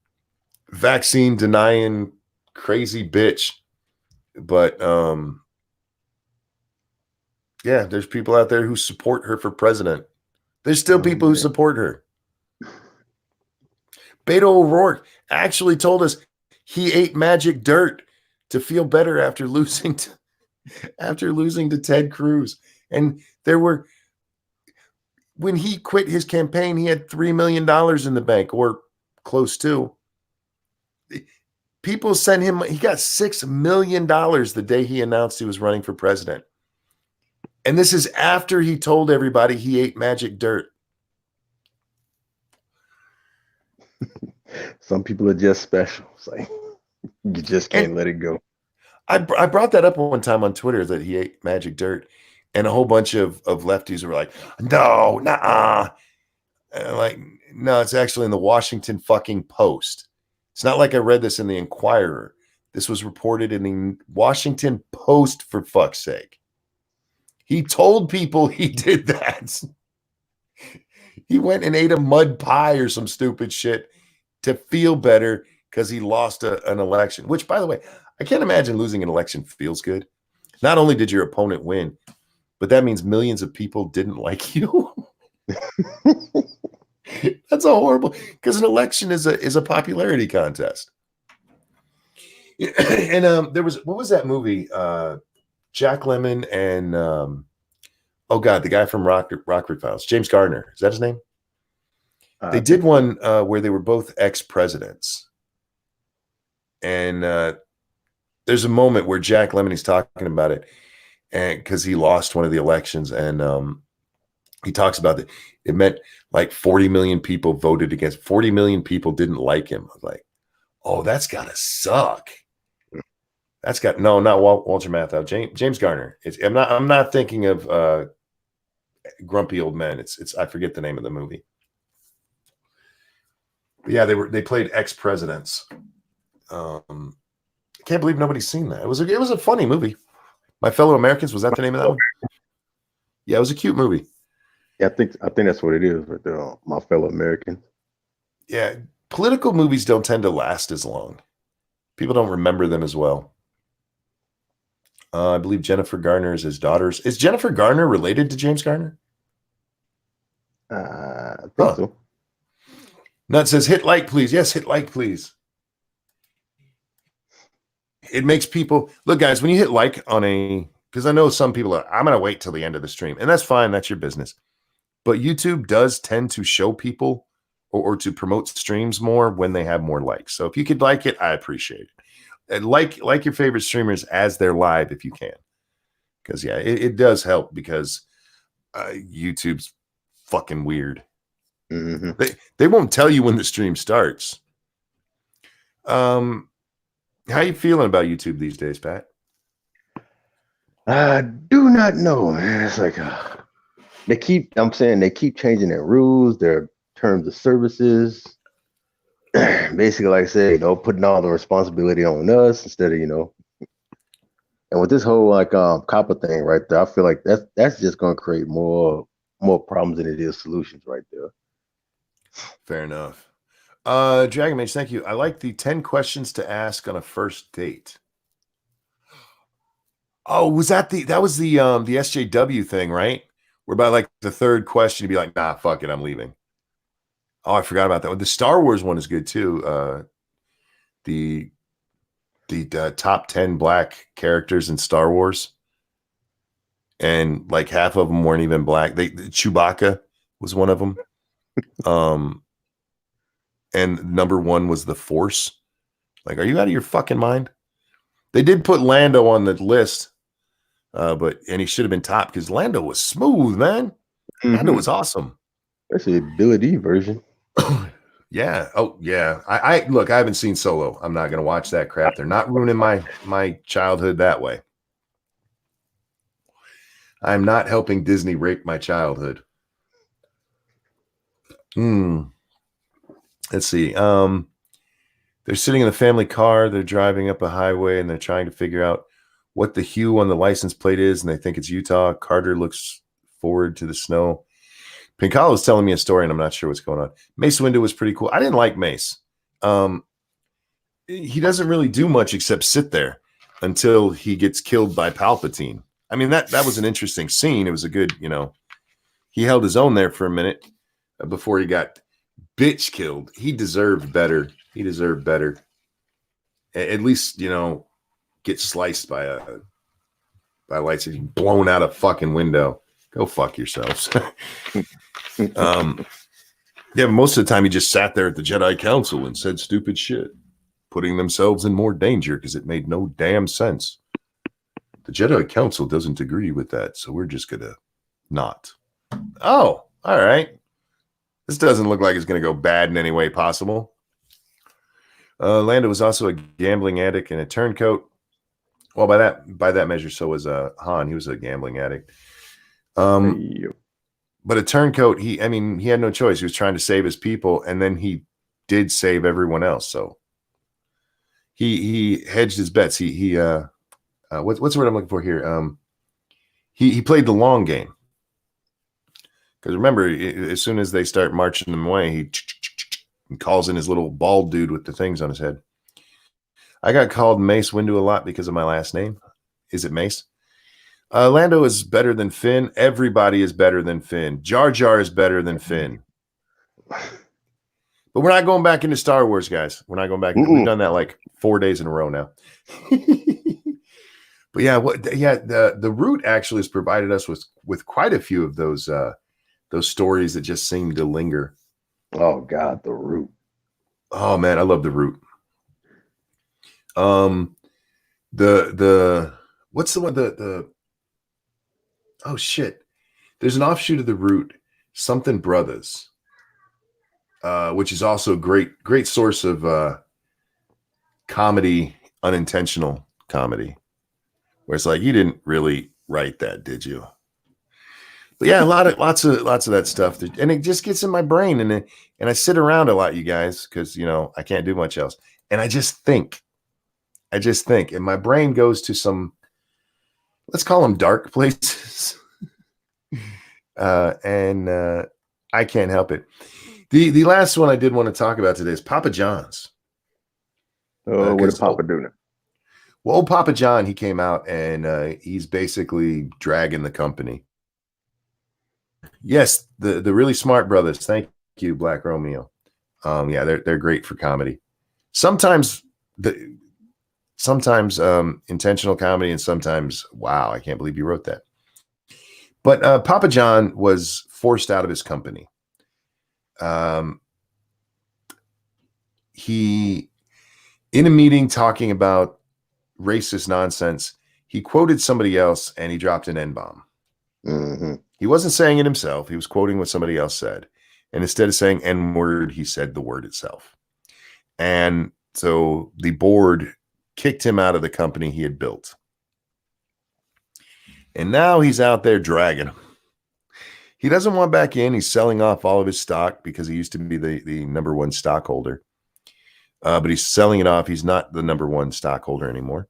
A: vaccine denying, crazy bitch. But yeah, there's people out there who support her for president. There's still people who support her. Beto O'Rourke actually told us he ate magic dirt to feel better after losing to Ted Cruz. And when he quit his campaign, he had $3 million in the bank, or close to. People sent him, he got $6 million the day he announced he was running for president. And this is after he told everybody he ate magic dirt.
B: Some people are just special. It's like you just can't let it go.
A: I brought that up one time on Twitter that he ate magic dirt, and a whole bunch of lefties were like, "No, nah." Like, no, it's actually in the Washington fucking Post. It's not like I read this in the Inquirer. This was reported in the Washington Post, for fuck's sake. He told people he did that. He went and ate a mud pie or some stupid shit to feel better because he lost an election, which, by the way, I can't imagine losing an election feels good. Not only did your opponent win, but that means millions of people didn't like you. That's a horrible, because an election is a popularity contest. And there was, what was that movie? Jack Lemmon and oh god, the guy from Rockford Files, James Gardner, is that his name? They did one where they were both ex-presidents, and there's a moment where Jack Lemmon, he's talking about it, and because he lost one of the elections, and he talks about it. It meant like 40 million people voted against. 40 million people didn't like him. I was like, oh, that's gotta suck. That's got no, not Walter Matthau, James Garner. I'm not thinking of Grumpy Old Men. It's I forget the name of the movie. But yeah, they played ex-presidents. I can't believe nobody's seen that. It was a funny movie. My Fellow Americans, was that the name of that one? Yeah, it was a cute movie.
B: Yeah, I think that's what it is right there. My Fellow Americans.
A: Yeah, political movies don't tend to last as long. People don't remember them as well. I believe Jennifer Garner is his daughter. Is Jennifer Garner related to James Garner?
B: I think so.
A: Nut says, hit like, please. Yes, hit like, please. It makes people, look, guys, when you hit like on because I know some people are, I'm going to wait till the end of the stream. And that's fine. That's your business. But YouTube does tend to show people or to promote streams more when they have more likes. So if you could like it, I appreciate it. And like your favorite streamers as they're live if you can. Because, yeah, it does help because YouTube's fucking weird.
B: Mm-hmm.
A: They won't tell you when the stream starts. How you feeling about YouTube these days, Pat?
B: I do not know, man. It's like they keep changing their rules, their terms of services. Basically, like I said, putting all the responsibility on us instead of, and with this whole like copper thing right there, I feel like that's just gonna create more problems than it is solutions right there.
A: Fair enough. Dragon Mage, thank you. I like the 10 questions to ask on a first date. Oh, was that the SJW thing, right? Where by like the third question you'd be like, nah, fuck it, I'm leaving. Oh, I forgot about that one. The Star Wars one is good too. The top 10 black characters in Star Wars, and like half of them weren't even black. Chewbacca was one of them. And number one was the Force. Like, are you out of your fucking mind? They did put Lando on the list, but he should have been top because Lando was smooth, man.
B: Mm-hmm.
A: Lando was awesome.
B: Especially the Billy D version.
A: Yeah. Oh, yeah. I look, I haven't seen Solo. I'm not gonna watch that crap. They're not ruining my childhood that way. I'm not helping Disney rape my childhood. Let's see. They're sitting in the family car. They're driving up a highway, and they're trying to figure out what the hue on the license plate is, and they think it's Utah. Carter looks forward to the snow. Pinkala was telling me a story, and I'm not sure what's going on. Mace Windu was pretty cool. I didn't like Mace. He doesn't really do much except sit there until he gets killed by Palpatine. I mean, that was an interesting scene. It was a good, he held his own there for a minute before he got bitch killed. He deserved better. At least, get sliced by lightsaber, blown out a fucking window. Go fuck yourselves. Yeah, but most of the time he just sat there at the Jedi Council and said stupid shit, putting themselves in more danger because it made no damn sense. The Jedi Council doesn't agree with that, so we're just gonna not. Oh, all right. This doesn't look like it's gonna go bad in any way possible. Lando was also a gambling addict and a turncoat. Well, by that measure, so was Han. He was a gambling addict. But a turncoat, he had no choice. He was trying to save his people, and then he did save everyone else. So he hedged his bets. What's the word I'm looking for here? He played the long game. Because remember, as soon as they start marching them away, he calls in his little bald dude with the things on his head. I got called Mace Windu a lot because of my last name. Is it Mace? Lando is better than Finn. Everybody is better than Finn. Jar Jar is better than Finn. But we're not going back into Star Wars, guys. We're not going back. We've done that like 4 days in a row now. But yeah, the Root actually has provided us with quite a few of those stories that just seem to linger.
B: Oh God, the Root.
A: Oh man, I love the Root. The what's the one the oh shit. There's an offshoot of the Root, something Brothers, which is also a great source of comedy, unintentional comedy, where it's like, you didn't really write that, did you? But yeah, lots of that stuff, and it just gets in my brain, and I sit around a lot, you guys, because I can't do much else, and I just think, and my brain goes to some, let's call them dark places. And I can't help it. The last one I did want to talk about today is Papa John's.
B: Oh, what did Papa do now?
A: Well, old Papa John, he came out and he's basically dragging the company. Yes, the really smart brothers. Thank you, Black Romeo. Yeah, they're great for comedy. Sometimes intentional comedy, and sometimes, wow, I can't believe you wrote that. But Papa John was forced out of his company. He, in a meeting talking about racist nonsense, he quoted somebody else and he dropped an N-bomb.
B: Mm-hmm.
A: He wasn't saying it himself. He was quoting what somebody else said. And instead of saying N-word, he said the word itself. And so the board kicked him out of the company he had built. And now he's out there dragging him. He doesn't want back in. He's selling off all of his stock because he used to be the number one stockholder. But he's selling it off. He's not the number one stockholder anymore.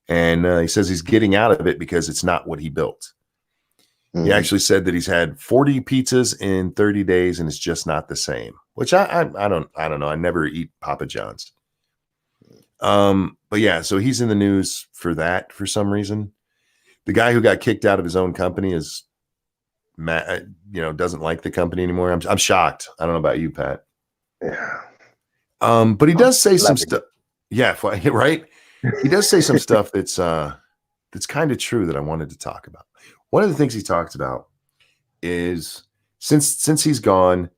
A: And he says he's getting out of it because it's not what he built. Mm-hmm. He actually said that he's had 40 pizzas in 30 days and it's just not the same, which I don't know. I never eat Papa John's. But yeah, so he's in the news for that for some reason. The guy who got kicked out of his own company is doesn't like the company anymore. I'm shocked. I don't know about you, Pat.
B: Yeah.
A: But he does say some stuff. Yeah, right. He does say some stuff that's kind of true that I wanted to talk about. One of the things he talked about is since he's gone,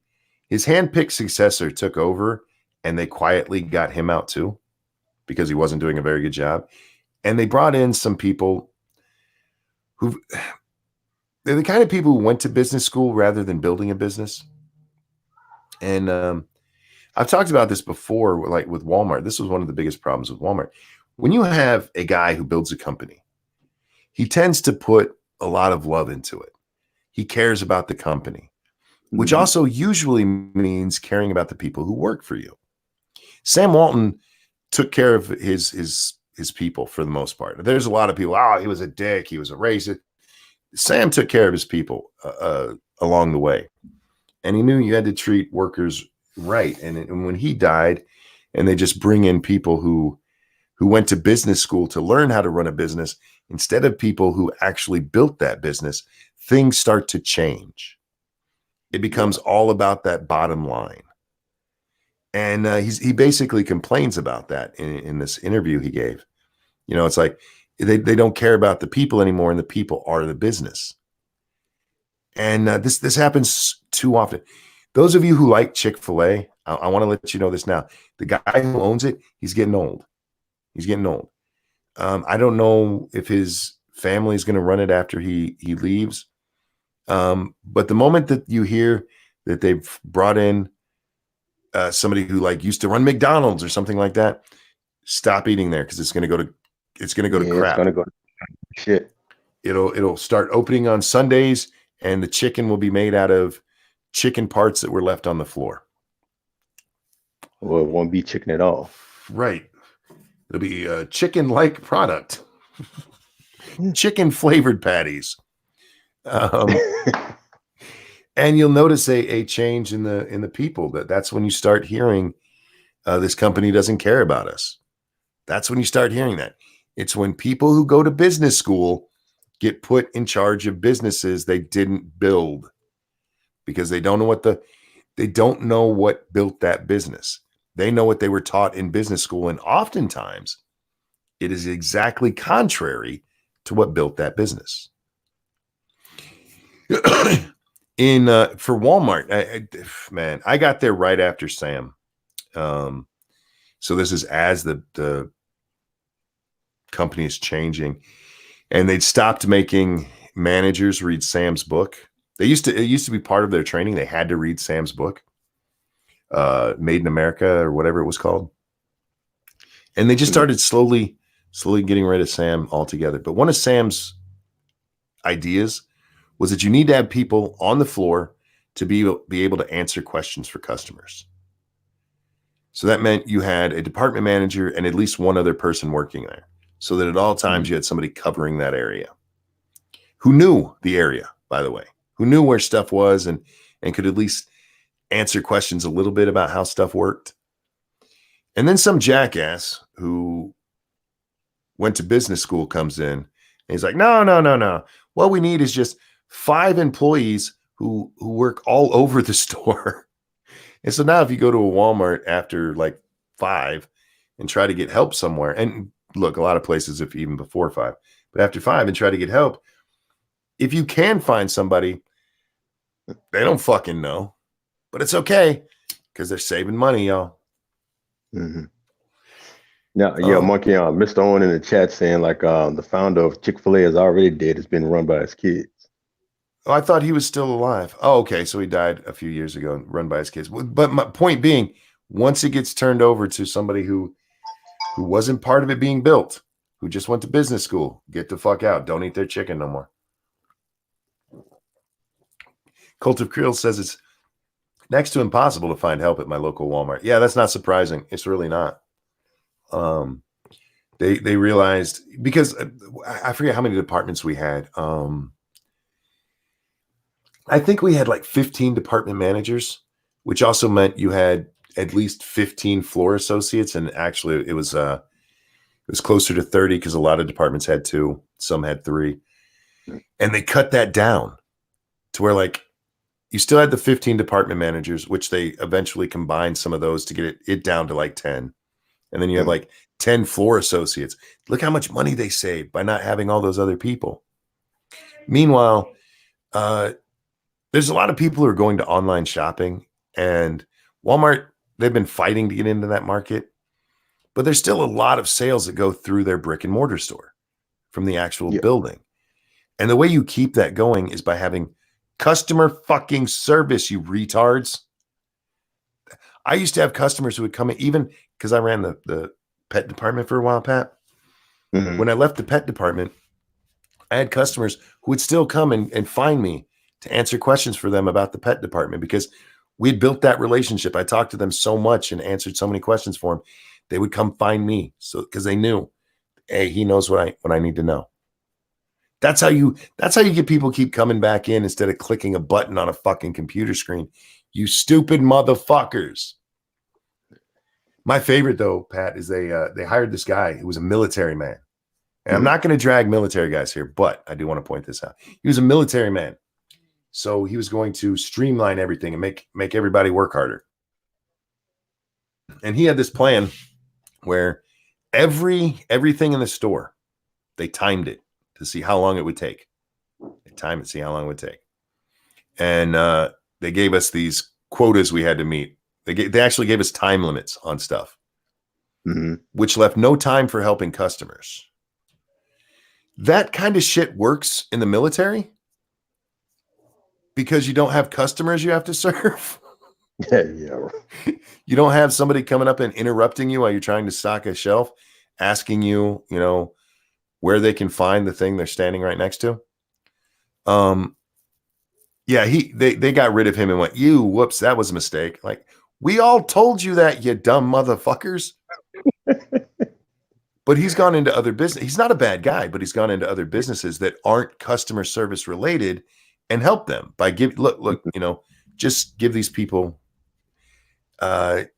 A: his handpicked successor took over, and they quietly got him out too because he wasn't doing a very good job. And they brought in some people who they're the kind of people who went to business school rather than building a business. And I've talked about this before, like with Walmart. This was one of the biggest problems with Walmart. When you have a guy who builds a company, he tends to put a lot of love into it. He cares about the company, which also usually means caring about the people who work for you. Sam Walton took care of his people for the most part. There's a lot of people, he was a dick, he was a racist. Sam took care of his people along the way. And he knew you had to treat workers right. And when he died, and they just bring in people who went to business school to learn how to run a business instead of people who actually built that business, things start to change. It becomes all about that bottom line. And he basically complains about that in this interview he gave. It's like they don't care about the people anymore, and the people are the business. And this happens too often. Those of you who like Chick-fil-A, I want to let you know this now. The guy who owns it, he's getting old. He's getting old. I don't know if his family is going to run it after he leaves. But the moment that you hear that they've brought in somebody who used to run McDonald's or something like that, stop eating there, because it's going to go to crap.
B: It's going to go to shit.
A: It'll start opening on Sundays, and the chicken will be made out of chicken parts that were left on the floor.
B: Well, it won't be chicken at all.
A: Right. It'll be a chicken-like product. Chicken flavored patties. And you'll notice a change in the people. That's when you start hearing this company doesn't care about us. That's when you start hearing that. It's when people who go to business school get put in charge of businesses they didn't build because they don't know what built that business. They know what they were taught in business school, and oftentimes it is exactly contrary to what built that business. For Walmart, I got there right after Sam. So this is as the company is changing, and they'd stopped making managers read Sam's book. It used to be part of their training. They had to read Sam's book, Made in America or whatever it was called. And they just started slowly getting rid of Sam altogether. But one of Sam's ideas was that you need to have people on the floor to be able to answer questions for customers. So that meant you had a department manager and at least one other person working there, so that at all times you had somebody covering that area who knew the area, by the way, who knew where stuff was and could at least answer questions a little bit about how stuff worked. And then some jackass who went to business school comes in and he's like, no. What we need is just 5 employees who work all over the store. And so now if you go to a Walmart after like 5 and try to get help somewhere, and look, a lot of places, if even before 5, but after 5 and try to get help, if you can find somebody, they don't fucking know, but it's okay because they're saving money, y'all.
B: Mm-hmm. Now, Monkey, Mr. Owen in the chat saying like the founder of Chick-fil-A is already dead. It's been run by his kids.
A: Oh, I thought he was still alive. Oh, okay. So he died a few years ago and run by his kids. But my point being, once it gets turned over to somebody who wasn't part of it being built, who just went to business school, get the fuck out. Don't eat their chicken no more. Cult of Krill says it's next to impossible to find help at my local Walmart. Yeah, that's not surprising. It's really not. They realized, because I forget how many departments we had. I think we had like 15 department managers, which also meant you had at least 15 floor associates. And actually it was closer to 30 because a lot of departments had 2, some had 3. And they cut that down to where like you still had the 15 department managers, which they eventually combined some of those to get it down to like 10. And then you have like 10 floor associates. Look how much money they saved by not having all those other people. Meanwhile, there's a lot of people who are going to online shopping, and Walmart, they've been fighting to get into that market, but there's still a lot of sales that go through their brick and mortar store from the actual building. And the way you keep that going is by having customer fucking service, you retards. I used to have customers who would come in, even because I ran the pet department for a while, Pat. Mm-hmm. When I left the pet department, I had customers who would still come and find me to answer questions for them about the pet department because we'd built that relationship. I talked to them so much and answered so many questions for them. They would come find me because they knew, hey, he knows what I need to know. That's how you get people keep coming back in instead of clicking a button on a fucking computer screen. You stupid motherfuckers. My favorite though, Pat, is they hired this guy who was a military man. And I'm not going to drag military guys here, but I do want to point this out. He was a military man. So he was going to streamline everything and make everybody work harder. And he had this plan where everything in the store, they timed it to see how long it would take. They timed it, see how long it would take. And they gave us these quotas we had to meet. They actually gave us time limits on stuff, which left no time for helping customers. That kind of shit works in the military because you don't have customers you have to serve.
B: Yeah.
A: You don't have somebody coming up and interrupting you while you're trying to stock a shelf, asking you, where they can find the thing they're standing right next to. They got rid of him and went, whoops, that was a mistake. Like, we all told you that, you dumb motherfuckers. But he's gone into other business. He's not a bad guy, but he's gone into other businesses that aren't customer service related and help them by just give these people time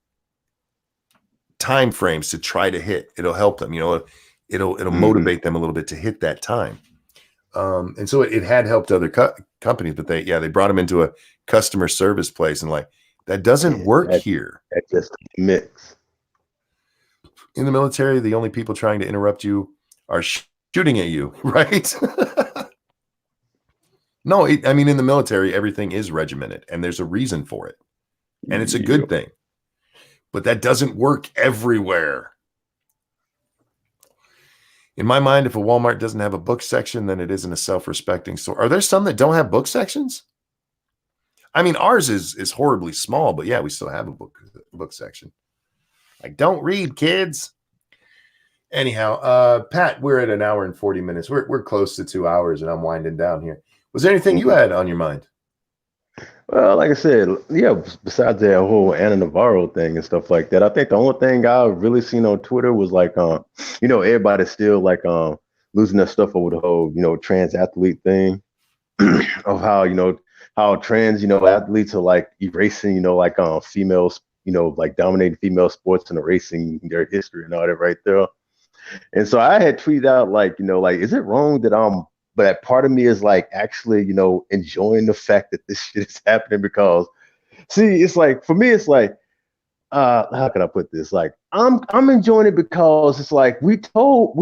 A: frames to try to hit. It'll help them, it'll motivate them a little bit to hit that time. And so it had helped other companies, but they brought them into a customer service place, and like that doesn't work here.
B: That just mix.
A: In the military, the only people trying to interrupt you are shooting at you, right? No, I mean, in the military, everything is regimented, and there's a reason for it, and it's a good thing. But that doesn't work everywhere. In my mind, if a Walmart doesn't have a book section, then it isn't a self-respecting store. Are there some that don't have book sections? I mean, ours is horribly small, but yeah, we still have a book section. Like, don't read, kids. Anyhow, Pat, we're at 1 hour and 40 minutes. We're close to 2 hours, and I'm winding down here. Was there anything you had on your mind?
B: Well, like I said, yeah, besides that whole Anna Navarro thing and stuff like that, I think the only thing I really seen on Twitter was like, everybody's still like losing their stuff over the whole, trans athlete thing of how trans, athletes are like erasing, females, like dominating female sports and erasing their history and all that right there. And so I had tweeted out like, is it wrong that but part of me is like actually, enjoying the fact that this shit is happening because, see, it's like for me, it's like, how can I put this? Like, I'm enjoying it because it's like we told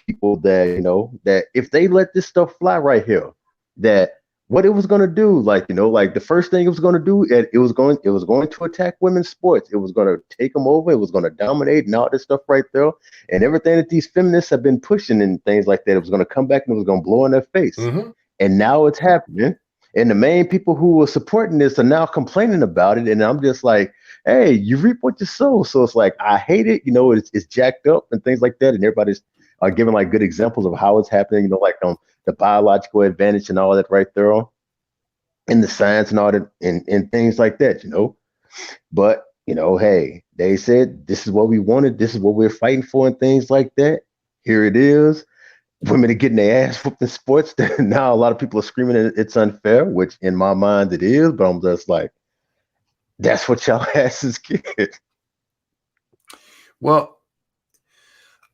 B: people that that if they let this stuff fly right here, that what it was going to do, like the first thing it was going to do, it was going to attack women's sports. It was going to take them over. It was going to dominate and all this stuff right there. And everything that these feminists have been pushing and things like that, it was going to come back and it was going to blow in their face.
A: Mm-hmm.
B: And now it's happening. And the main people who were supporting this are now complaining about it. And I'm just like, hey, you reap what you sow. So it's like, I hate it. It's jacked up and things like that. And everybody's giving like good examples of how it's happening, like the biological advantage and all that right there, and the science and all that and things like that, But, hey, they said this is what we wanted, this is what we're fighting for, and things like that. Here it is. Women are getting their ass whooped in sports. Now a lot of people are screaming it's unfair, which in my mind it is, but I'm just like, that's what y'all asses get.
A: Well,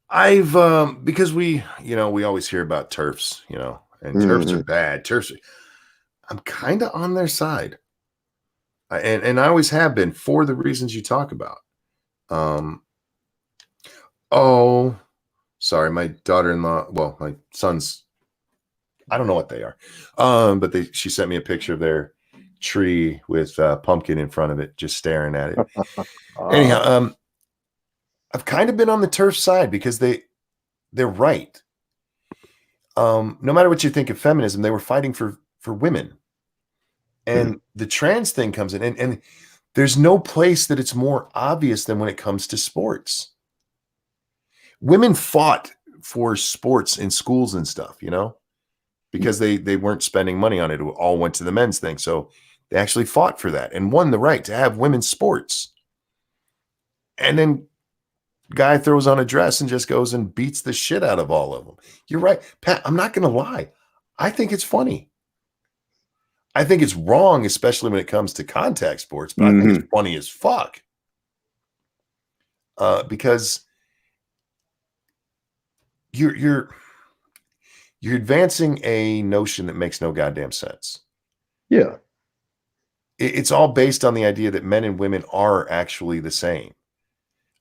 A: I've because we always hear about turfs, and turfs are bad. I'm kind of on their side, and I always have been for the reasons you talk about. Oh, sorry, my daughter-in-law. Well, my son's. I don't know what they are, but she sent me a picture of their tree with a pumpkin in front of it, just staring at it. Anyhow, I've kind of been on the turf side because they're right. No matter what you think of feminism, they were fighting for women. And the trans thing comes in, and there's no place that it's more obvious than when it comes to sports. Women fought for sports in schools and stuff, because they weren't spending money on it. It all went to the men's thing. So they actually fought for that and won the right to have women's sports. And then guy throws on a dress and just goes and beats the shit out of all of them. You're right, Pat. I'm not going to lie. I think it's funny. I think it's wrong, especially when it comes to contact sports, but I think it's funny as fuck. Because you're advancing a notion that makes no goddamn sense.
B: Yeah.
A: It's all based on the idea that men and women are actually the same.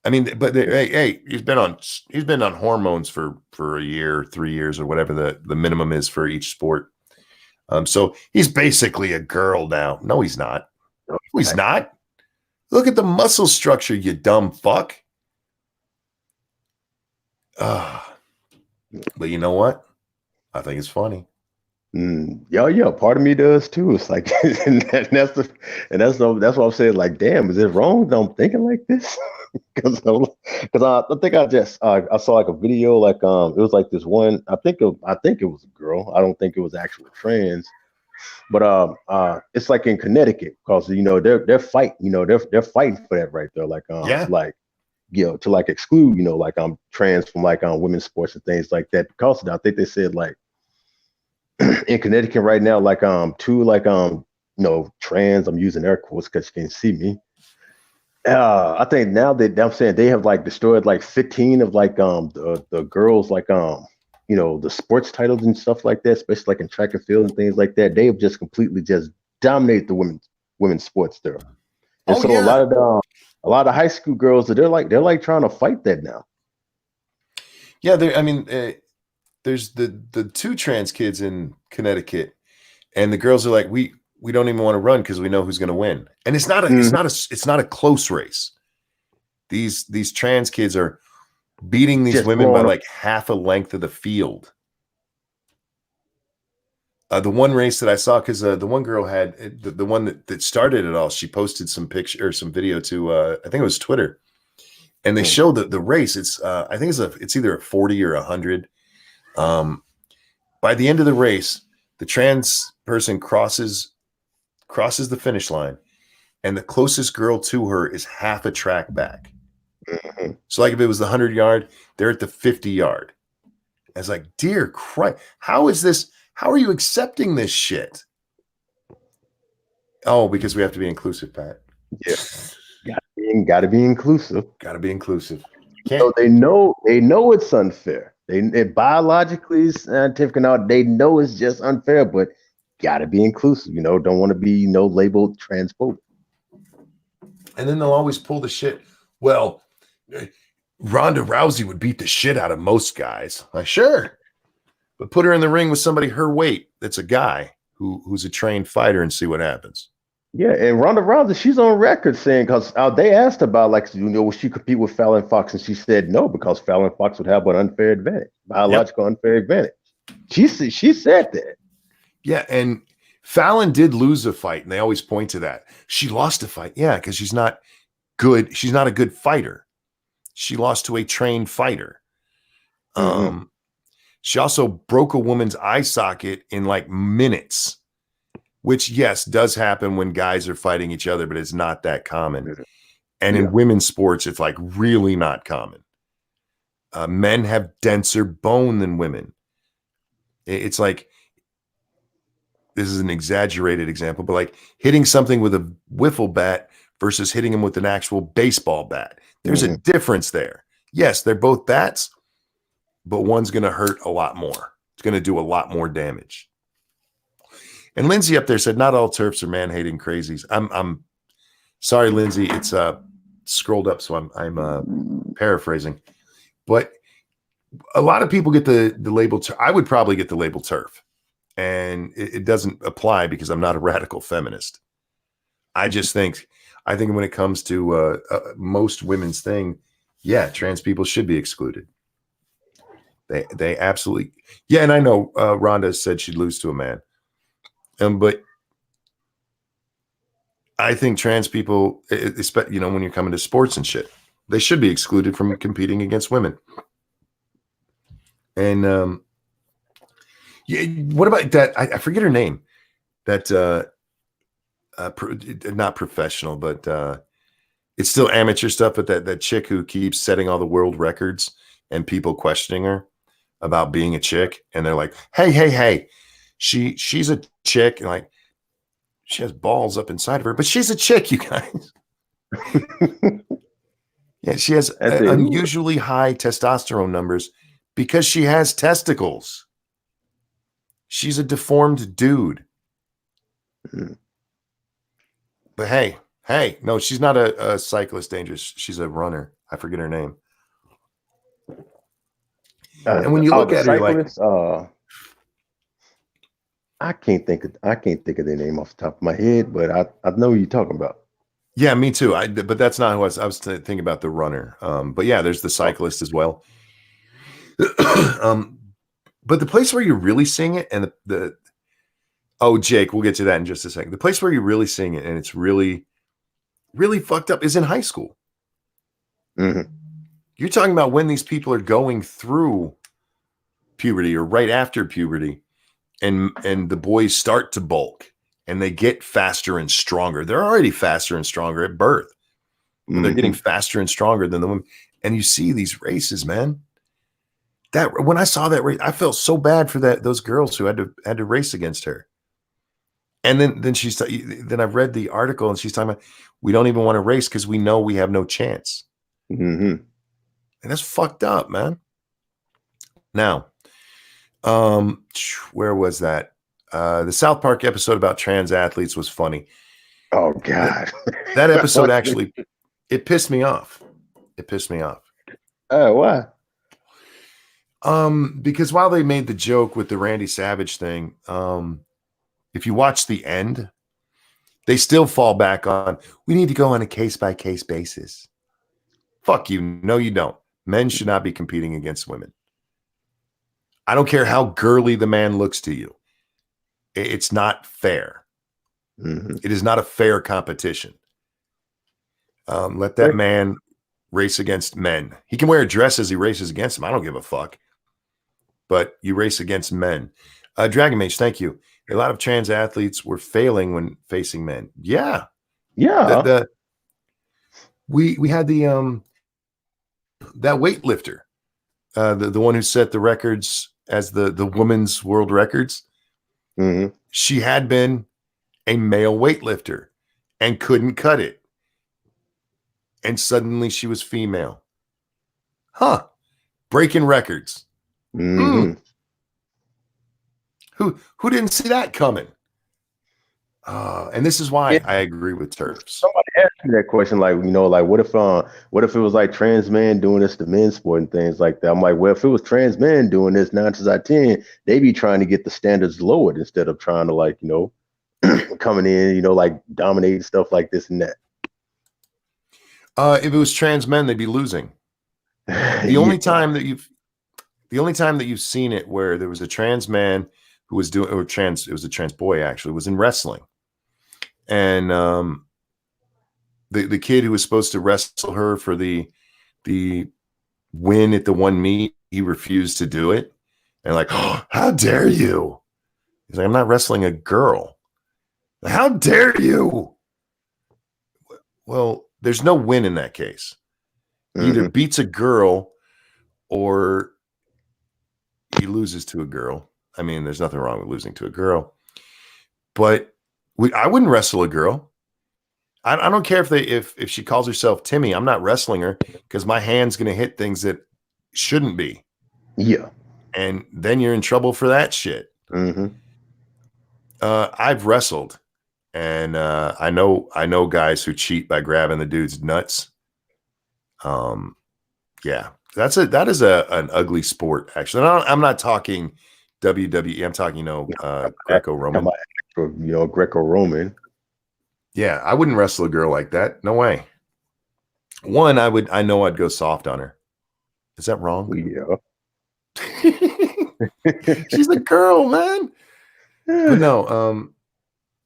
A: I mean, but hey, he's been on hormones for a year, 3 years, or whatever the minimum is for each sport. So he's basically a girl now. No, he's not. No, he's not. Look at the muscle structure, you dumb fuck. But you know what? I think it's funny.
B: Yeah. Part of me does too. It's like, that's what I'm saying. Like, damn, is it wrong that I'm thinking like this? Because I think I saw like a video, like it was like this one. I think it was a girl. I don't think it was actual trans, but it's like in Connecticut because they're fighting. They're fighting for that right there. Like to like exclude like trans from like women's sports and things like that. Because of that, I think they said like in Connecticut right now, like two like trans. I'm using air quotes because you can't see me. I think now that I'm saying they have like destroyed like 15 of like the girls like the sports titles and stuff like that, especially like in track and field and things like that. They have just completely just dominated the women's sports there. And
A: Oh
B: so
A: yeah.
B: a lot of high school girls, they're like trying to fight that now.
A: Yeah, there's the two trans kids in Connecticut, and the girls are like, we don't even want to run because we know who's going to win, and it's not a close race. These trans kids are beating these
B: Just
A: women by
B: blowing
A: like half a length of the field. The one race that I saw, because the one girl had the one that started it all, she posted some picture or some video to I think it was Twitter, and they show the race. It's I think it's either a 40 or 100. By the end of the race, the trans person crosses the finish line, and the closest girl to her is half a track back.
B: Mm-hmm.
A: So like if it was the 100-yard, they're at the 50-yard. I was like, dear Christ, how is this? How are you accepting this shit? Oh, because we have to be inclusive, Pat.
B: Yeah. Gotta be inclusive.
A: Gotta be inclusive.
B: So they know it's unfair. They biologically, scientific and all, they know it's just unfair, but gotta be inclusive. Don't want to be labeled transphobic.
A: And then they'll always pull the shit. Well, Ronda Rousey would beat the shit out of most guys. Like, sure. But put her in the ring with somebody her weight that's a guy who's a trained fighter and see what happens.
B: Yeah, and Ronda Rousey, she's on record saying, because they asked about, like, would she compete with Fallon Fox, and she said no, because Fallon Fox would have an unfair advantage, biological unfair advantage. She said that.
A: Yeah, and Fallon did lose a fight, and they always point to that. She lost a fight, yeah, because she's not good. She's not a good fighter. She lost to a trained fighter.
B: Mm-hmm.
A: She also broke a woman's eye socket in like minutes, which, yes, does happen when guys are fighting each other, but it's not that common. Mm-hmm. And in women's sports, it's like really not common. Men have denser bone than women. It's like, this is an exaggerated example, but like hitting something with a wiffle bat versus hitting them with an actual baseball bat. There's a difference there. Yes, they're both bats, but one's going to hurt a lot more. It's going to do a lot more damage. And Lindsay up there said, not all TERFs are man-hating crazies. I'm sorry, Lindsay. It's scrolled up, so I'm paraphrasing. But a lot of people get the label. I would probably get the label TERF. And it doesn't apply because I'm not a radical feminist. I think when it comes to most women's thing, yeah, trans people should be excluded. They absolutely, yeah. And I know Rhonda said she'd lose to a man, but I think trans people, especially when you're coming to sports and shit, they should be excluded from competing against women. And yeah, what about that? I forget her name. That not professional, but it's still amateur stuff. But that chick who keeps setting all the world records and people questioning her about being a chick, and they're like, "Hey, she's a chick," and like she has balls up inside of her, but she's a chick, you guys. Yeah, she has unusually high testosterone numbers because she has testicles. She's a deformed dude. But hey, no, she's not a cyclist dangerous. She's a runner. I forget her name. And when you look at her, like,
B: I can't think of their name off the top of my head, but I know who you're talking about.
A: Yeah, me too. But that's not who I was thinking about, the runner. But yeah, there's the cyclist as well. But the place where you're really seeing it, and oh, Jake, we'll get to that in just a second. The place where you're really seeing it, and it's really, really fucked up, is in high school.
B: Mm-hmm.
A: You're talking about when these people are going through puberty or right after puberty, and the boys start to bulk, and they get faster and stronger. They're already faster and stronger at birth, but they're getting faster and stronger than the women. And you see these races, man. That when I saw that race, I felt so bad for those girls who had to race against her. And then then I've read the article, and she's talking about, we don't even want to race because we know we have no chance.
B: Mm-hmm.
A: And that's fucked up, man. Now, Where was that? The South Park episode about trans athletes was funny.
B: Oh God,
A: That episode actually, it pissed me off. It pissed me off.
B: Oh, why?
A: Because while they made the joke with the Randy Savage thing, if you watch the end, they still fall back on, we need to go on a case-by-case basis. Fuck you. No, you don't. Men should not be competing against women. I don't care how girly the man looks to you. It's not fair.
B: Mm-hmm.
A: It is not a fair competition. Let that man race against men. He can wear a dress as he races against them. I don't give a fuck. But you race against men. Dragon Mage, thank you. A lot of trans athletes were failing when facing men. Yeah.
B: Yeah.
A: We had the that weightlifter, the one who set the records as the women's world records.
B: Mm-hmm.
A: She had been a male weightlifter and couldn't cut it. And suddenly she was female. Huh. Breaking records.
B: Mm-hmm.
A: Who didn't see that coming? And this is why I agree with Turfs.
B: Somebody asked me that question, like, like what if it was like trans men doing this to men's sport and things like that? I'm like, well, if it was trans men doing this 9 times out of 10, they be trying to get the standards lowered instead of trying to coming in, like dominating stuff like this and that.
A: If it was trans men, they'd be losing. The only time that you've seen it where there was a trans man who was doing, it was a trans boy actually, was in wrestling. And the kid who was supposed to wrestle her for the win at the one meet, he refused to do it. And like, oh, how dare you? He's like, I'm not wrestling a girl. How dare you? Well, there's no win in that case. He either beats a girl or he loses to a girl. I mean, there's nothing wrong with losing to a girl. But I wouldn't wrestle a girl. I don't care if she calls herself Timmy. I'm not wrestling her because my hand's going to hit things that shouldn't be.
B: Yeah.
A: And then you're in trouble for that shit.
B: Mm-hmm.
A: I've wrestled, and I know guys who cheat by grabbing the dude's nuts. Yeah, that is an ugly sport, actually. And I'm not talking WWE. I'm talking, Greco-Roman.
B: Greco-Roman.
A: Yeah, I wouldn't wrestle a girl like that. No way. One, I know I'd go soft on her. Is that wrong?
B: Yeah.
A: She's a girl, man. But no,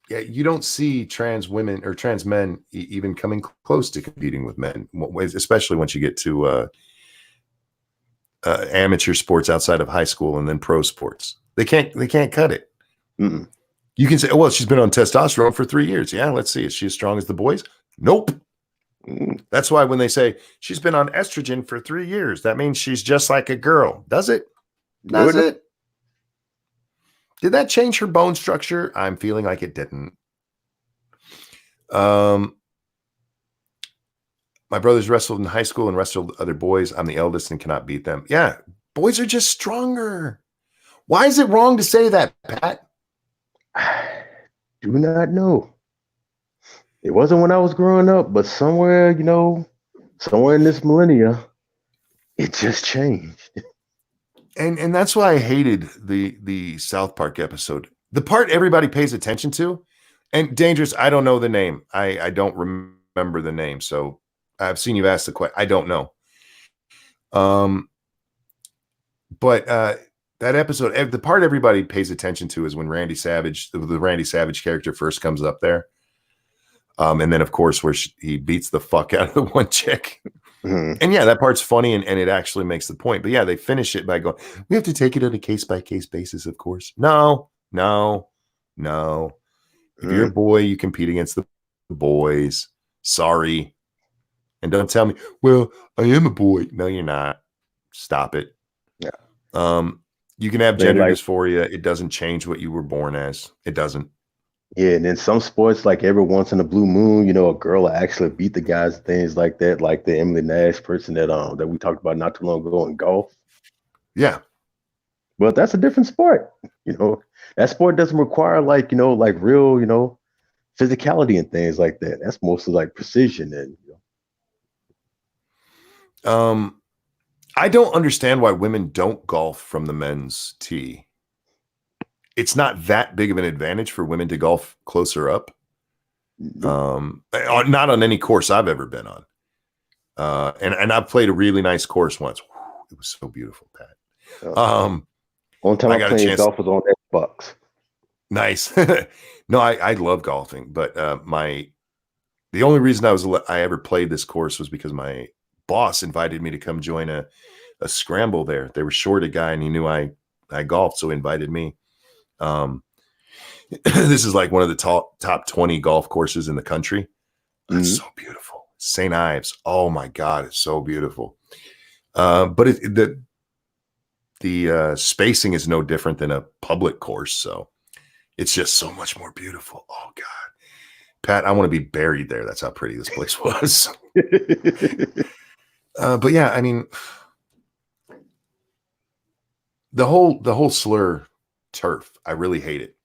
A: yeah, you don't see trans women or trans men even coming close to competing with men, especially once you get to amateur sports outside of high school and then pro sports. They can't cut it.
B: Mm-mm.
A: You can say, oh, well, she's been on testosterone for 3 years. Yeah, let's see. Is she as strong as the boys? Nope.
B: Mm.
A: That's why when they say she's been on estrogen for 3 years, that means she's just like a girl. Does it? Does it? Did that change her bone structure? I'm feeling like it didn't. My brothers wrestled in high school and wrestled other boys. I'm the eldest and cannot beat them. Yeah, boys are just stronger. Why is it wrong to say that, Pat?
B: I do not know. It wasn't when I was growing up, but somewhere in this millennia, it just changed.
A: And that's why I hated the South Park episode. The part everybody pays attention to, and Dangerous, I don't know the name. I don't remember the name. So I've seen you ask the question. I don't know. But that episode, the part everybody pays attention to is when Randy Savage, the Randy Savage character first comes up there. And then, of course, where he beats the fuck out of the one chick.
B: Mm-hmm.
A: And yeah, that part's funny and it actually makes the point. But yeah, they finish it by going, we have to take it on a case-by-case basis, of course. No. If you're a boy, you compete against the boys. Sorry. And don't tell me, well, I am a boy. No, you're not. Stop it.
B: Yeah.
A: You can have gender dysphoria. It doesn't change what you were born as. It doesn't.
B: Yeah, and then some sports, like every once in a blue moon, a girl will actually beat the guys, things like that, like the Emily Nash person that we talked about not too long ago in golf.
A: Yeah.
B: Well, that's a different sport. You know, that sport doesn't require like, like real, physicality and things like that. That's mostly like precision and
A: I don't understand why women don't golf from the men's tee. It's not that big of an advantage for women to golf closer up. Not on any course I've ever been on. And I've played a really nice course once. It was so beautiful, Pat.
B: Only time I played golf was on Xbox.
A: Nice. No, I love golfing, but the only reason I ever played this course was because my boss invited me to come join a scramble there. They were short a guy, and he knew I golfed, so he invited me. This is like one of the top 20 golf courses in the country. It's so beautiful. St. Ives. Oh my God, it's so beautiful. But the spacing is no different than a public course, so it's just so much more beautiful. Oh God, Pat, I want to be buried there. That's how pretty this place was. But yeah, I mean, the whole slur turf, I really hate it.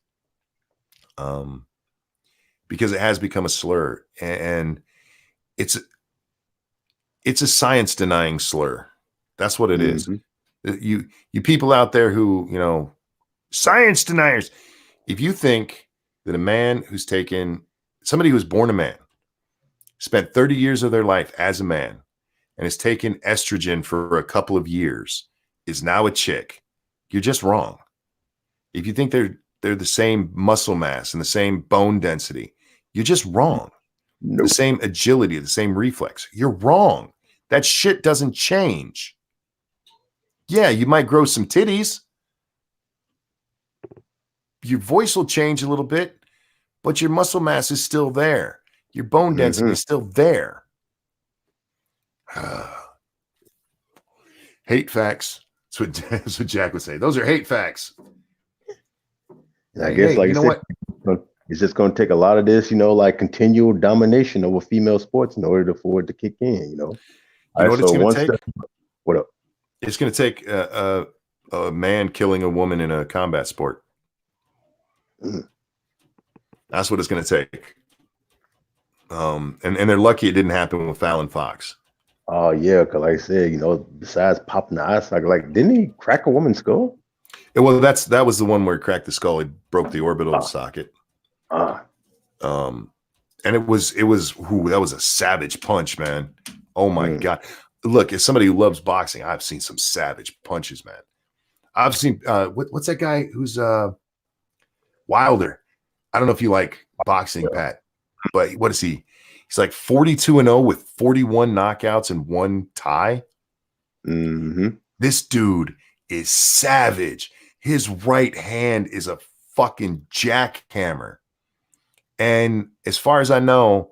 A: Because it has become a slur, and it's a science denying slur. That's what it is. You people out there who, science deniers, if you think that a man somebody who was born a man, spent 30 years of their life as a man, and has taken estrogen for a couple of years, is now a chick, you're just wrong. If you think they're the same muscle mass and the same bone density, you're just wrong. Nope. The same agility, the same reflex, you're wrong. That shit doesn't change. Yeah, you might grow some titties. Your voice will change a little bit, but your muscle mass is still there. Your bone density is still there. Hate facts. That's what Jack would say. Those are hate facts.
B: I guess, like you know what, it's just going to take a lot of this, like continual domination over female sports in order for it to kick in. You know what it's going to take? What up?
A: It's going to take a man killing a woman in a combat sport. That's what it's going to take. And they're lucky it didn't happen with Fallon Fox.
B: Oh yeah, because like I said, besides popping the eye socket, like didn't he crack a woman's skull?
A: Well, that was the one where he cracked the skull. He broke the orbital socket. And that was a savage punch, man. Oh my God. Look, as somebody who loves boxing, I've seen some savage punches, man. I've seen what's that guy who's Wilder? I don't know if you like boxing, Pat, but what is he? He's like 42-0 with 41 knockouts and 1 tie. This dude is savage. His right hand is a fucking jackhammer. And as far as I know,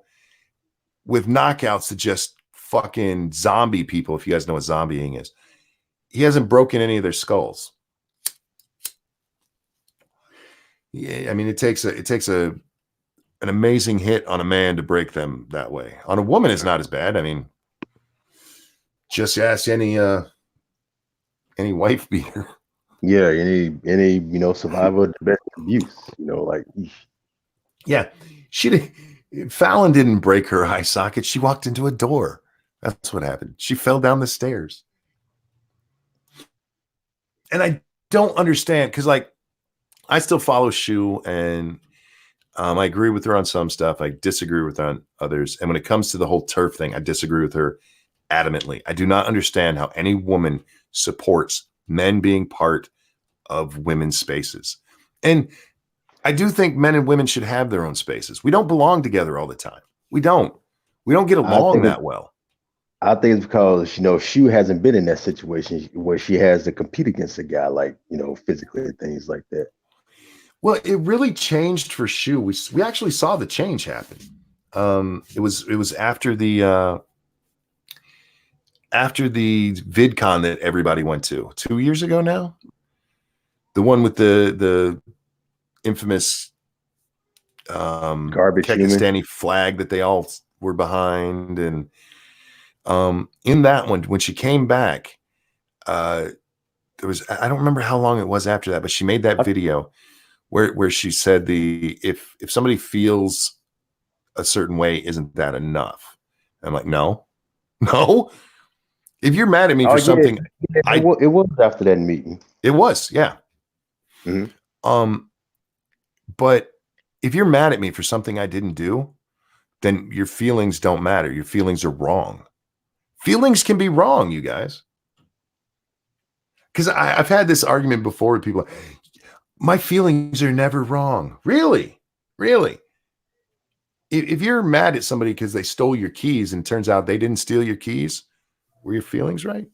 A: with knockouts to just fucking zombie people, if you guys know what zombieing is, he hasn't broken any of their skulls. Yeah, I mean, it takes an amazing hit on a man to break them that way. On a woman, it's not as bad. I mean, just ask any wife beater.
B: Yeah, any survivor of domestic abuse.
A: Yeah, Fallon didn't break her eye socket. She walked into a door. That's what happened. She fell down the stairs. And I don't understand because, I still follow Shu, and I agree with her on some stuff. I disagree with her on others. And when it comes to the whole turf thing, I disagree with her adamantly. I do not understand how any woman supports men being part of women's spaces. And I do think men and women should have their own spaces. We don't belong together all the time. We don't get along that well.
B: I think it's because, Shu hasn't been in that situation where she has to compete against a guy physically and things like that.
A: Well, it really changed for Shu. We actually saw the change happen. It was after the VidCon that everybody went to 2 years ago now. The one with the infamous
B: garbage
A: Kyrgyzstani flag that they all were behind, and in that one, when she came back, I don't remember how long it was after that, but she made that video where she said if somebody feels a certain way, isn't that enough? I'm like, no. If you're mad at me for something,
B: it was after that meeting.
A: It was, yeah.
B: Mm-hmm.
A: But if you're mad at me for something I didn't do, then your feelings don't matter. Your feelings are wrong. Feelings can be wrong, you guys. Because I've had this argument before with people. My feelings are never wrong. Really? If you're mad at somebody because they stole your keys and it turns out they didn't steal your keys, were your feelings right?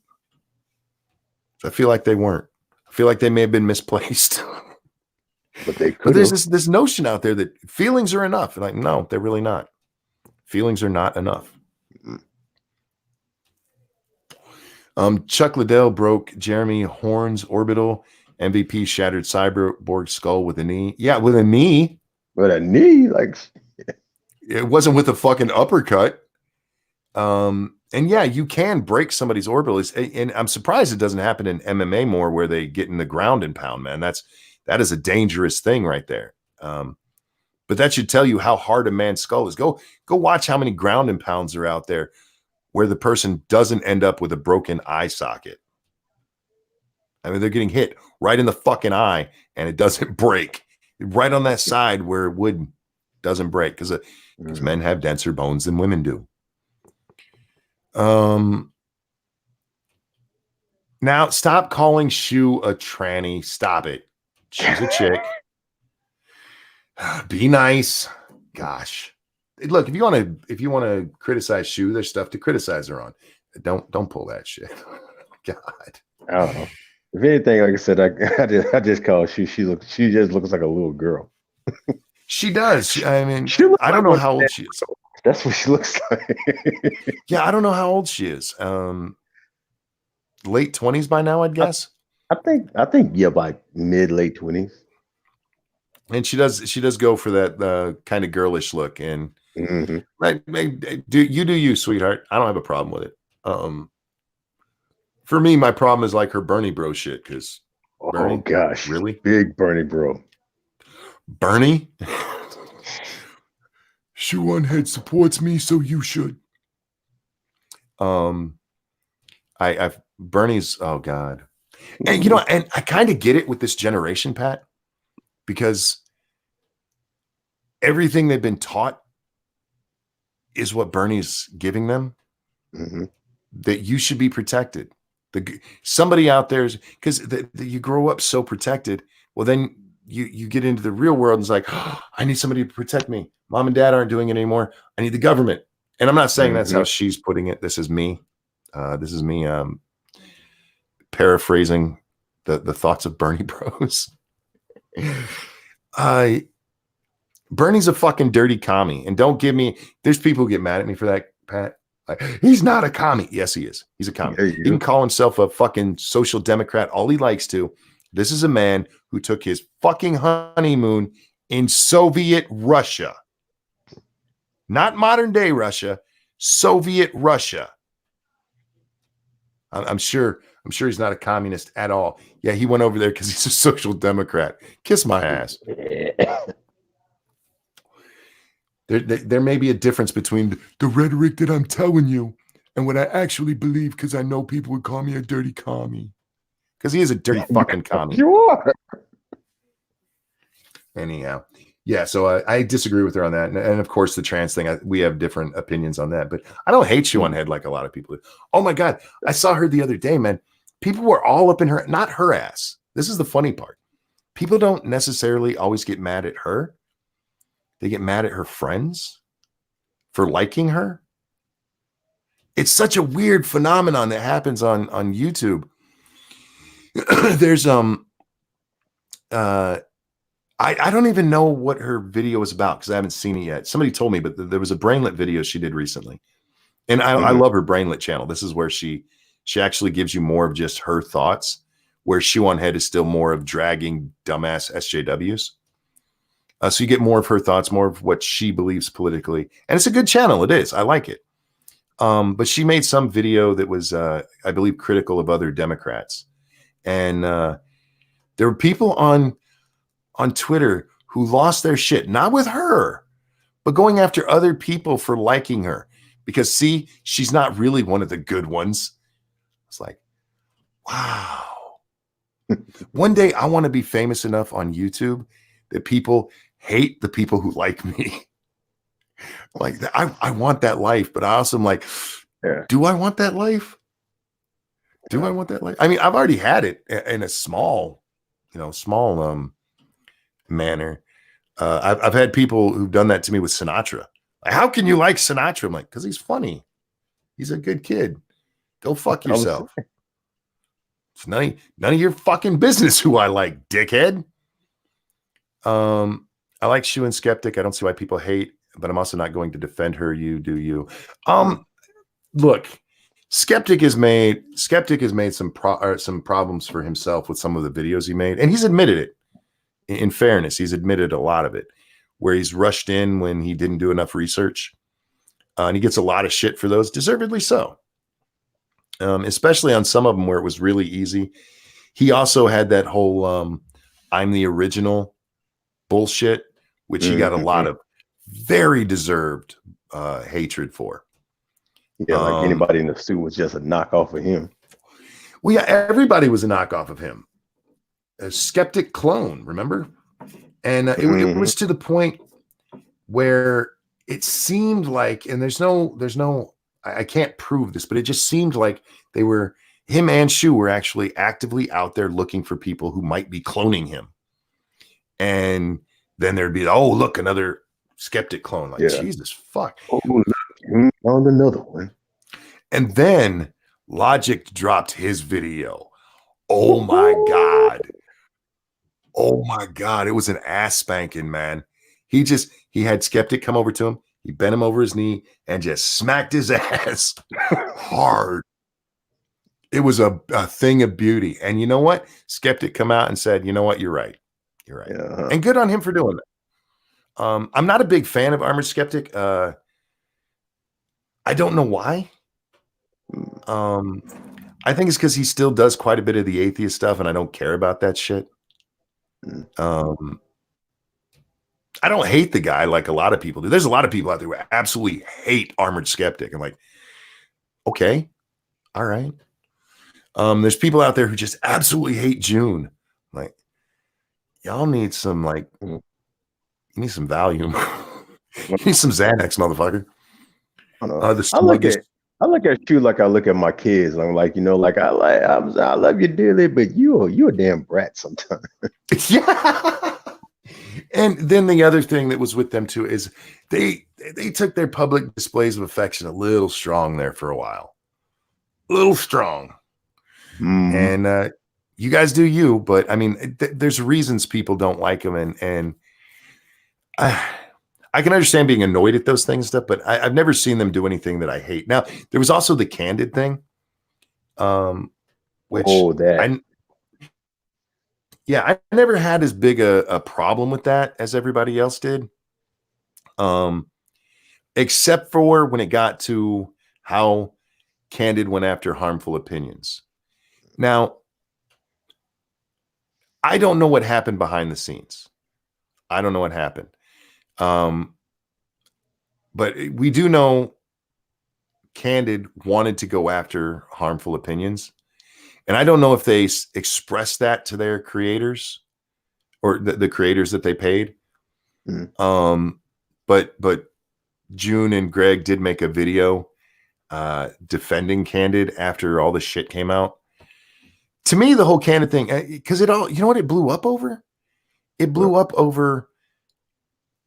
A: I feel like they weren't. I feel like they may have been misplaced.
B: But they could.
A: But there's this notion out there that feelings are enough. Like, no, they're really not. Feelings are not enough. Chuck Liddell broke Jeremy Horn's orbital. MVP shattered Cyborg skull with a knee. Yeah, with a knee.
B: With a knee, like
A: it wasn't with a fucking uppercut. And yeah, you can break somebody's orbital. And I'm surprised it doesn't happen in MMA more, where they get in the ground and pound, man. That is a dangerous thing right there. But that should tell you how hard a man's skull is. Go watch how many ground and pounds are out there where the person doesn't end up with a broken eye socket. I mean, they're getting hit right in the fucking eye and it doesn't break. Right on that side where wood doesn't break because men have denser bones than women do. Now stop calling Shu a tranny. Stop it. She's a chick. Be nice. Gosh. Look, if you want to criticize Shu, there's stuff to criticize her on. Don't pull that shit. God.
B: I don't know. If anything, like I said, I just call Shu. She just looks like a little girl.
A: She does. I mean, I don't know how old she is.
B: That's what she looks like.
A: Yeah, I don't know how old she is. Late 20s by now, I'd guess.
B: I think yeah, by mid-late 20s.
A: And she does go for that kind of girlish look. And do you, sweetheart. I don't have a problem with it. For me, my problem is like her Bernie bro shit. Because
B: oh gosh,
A: really
B: big Bernie bro.
A: Bernie. Shoe on head supports me, so you should. I've Bernie's. Oh God, and and I kind of get it with this generation, Pat, because everything they've been taught is what Bernie's giving them. That you should be protected. Somebody out there is because you grow up so protected. Well, then you get into the real world and it's like, oh, I need somebody to protect me. Mom and dad aren't doing it anymore. I need the government. And I'm not saying that's how she's putting it. This is me. Paraphrasing the thoughts of Bernie Bros. Bernie's a fucking dirty commie. And don't give me, there's people who get mad at me for that, Pat. Like, he's not a commie. Yes, he is. He's a commie. He can call himself a fucking social democrat all he likes to. This is a man who took his fucking honeymoon in Soviet Russia. Not modern day Russia, Soviet Russia. I'm sure he's not a communist at all. Yeah, he went over there because he's a social democrat. Kiss my ass. There may be a difference between the rhetoric that I'm telling you and what I actually believe, because I know people would call me a dirty commie. Because he is a dirty fucking commie.
B: You are.
A: Anyhow. Yeah, so I disagree with her on that. And of course, the trans thing, we have different opinions on that. But I don't hate Shoe on Head like a lot of people do. Oh my God. I saw her the other day, man. People were all up in her, not her ass. This is the funny part. People don't necessarily always get mad at her. They get mad at her friends for liking her. It's such a weird phenomenon that happens on YouTube. There's I don't even know what her video was about because I haven't seen it yet. Somebody told me, but there was a brainlet video she did recently. And I love her brainlet channel. This is where she actually gives you more of just her thoughts, where Shoe on Head is still more of dragging dumbass SJWs. So you get more of her thoughts, more of what she believes politically. And it's a good channel. It is. I like it. But she made some video that was, I believe, critical of other Democrats. And there were people on Twitter who lost their shit, not with her, but going after other people for liking her because, see, she's not really one of the good ones. It's like, wow. One day I want to be famous enough on YouTube that people hate the people who like me. Like, I want that life, but I also am like, do I want that life? Do I want that life? I mean, I've already had it in a small manner. I've had people who've done that to me with Sinatra. Like, how can you like Sinatra? I'm like, because he's funny. He's a good kid. Go fuck yourself. It's none of your fucking business who I like, dickhead. I like Shu and Skeptic. I don't see why people hate, but I'm also not going to defend her. You do you. Look, Skeptic has made some problems for himself with some of the videos he made, and he's admitted it. In fairness, he's admitted a lot of it, where he's rushed in when he didn't do enough research, and he gets a lot of shit for those, deservedly so. Especially on some of them where it was really easy. He also had that whole I'm the original bullshit, which he got a lot of very deserved hatred for.
B: Yeah, like anybody in the suit was just a knockoff of him.
A: Well, yeah, everybody was a knockoff of him. A Skeptic clone, remember? And it was to the point where it seemed like, and there's no, I can't prove this, but it just seemed like him and Shu were actually actively out there looking for people who might be cloning him. And then there'd be, oh, look, another Skeptic clone. Like, Jesus, fuck.
B: Oh, look, found another one.
A: And then Logic dropped his video. Oh my God. Oh my God. It was an ass spanking, man. He had Skeptic come over to him. He bent him over his knee and just smacked his ass hard. It was a thing of beauty. And you know what? Skeptic come out and said, you know what? You're right. You're right. Yeah. And good on him for doing that. I'm not a big fan of Armored Skeptic. I don't know why. I think it's because he still does quite a bit of the atheist stuff, and I don't care about that shit. I don't hate the guy like a lot of people do. There's a lot of people out there who absolutely hate Armored Skeptic. I'm like, okay, all right. There's people out there who just absolutely hate June. I'm like, y'all need some you need some Valium. You need some Xanax, motherfucker.
B: I look at you like I look at my kids. I'm like, I love you dearly, but you a damn brat sometimes.
A: Yeah. And then the other thing that was with them too is they took their public displays of affection a little strong there for a while. A little strong. And you guys do you, but I mean, there's reasons people don't like them, and I can understand being annoyed at those things and stuff, but I've never seen them do anything that I hate. Now, there was also the Candid thing, which I never had as big a problem with that as everybody else did, except for when it got to how Candid went after harmful opinions. Now, I don't know what happened behind the scenes. I don't know what happened. But we do know Candid wanted to go after harmful opinions. And I don't know if they expressed that to their creators or the creators that they paid. But June and Greg did make a video defending Candid after all the shit came out. To me, the whole Candid thing, because you know what it blew up over? It blew up over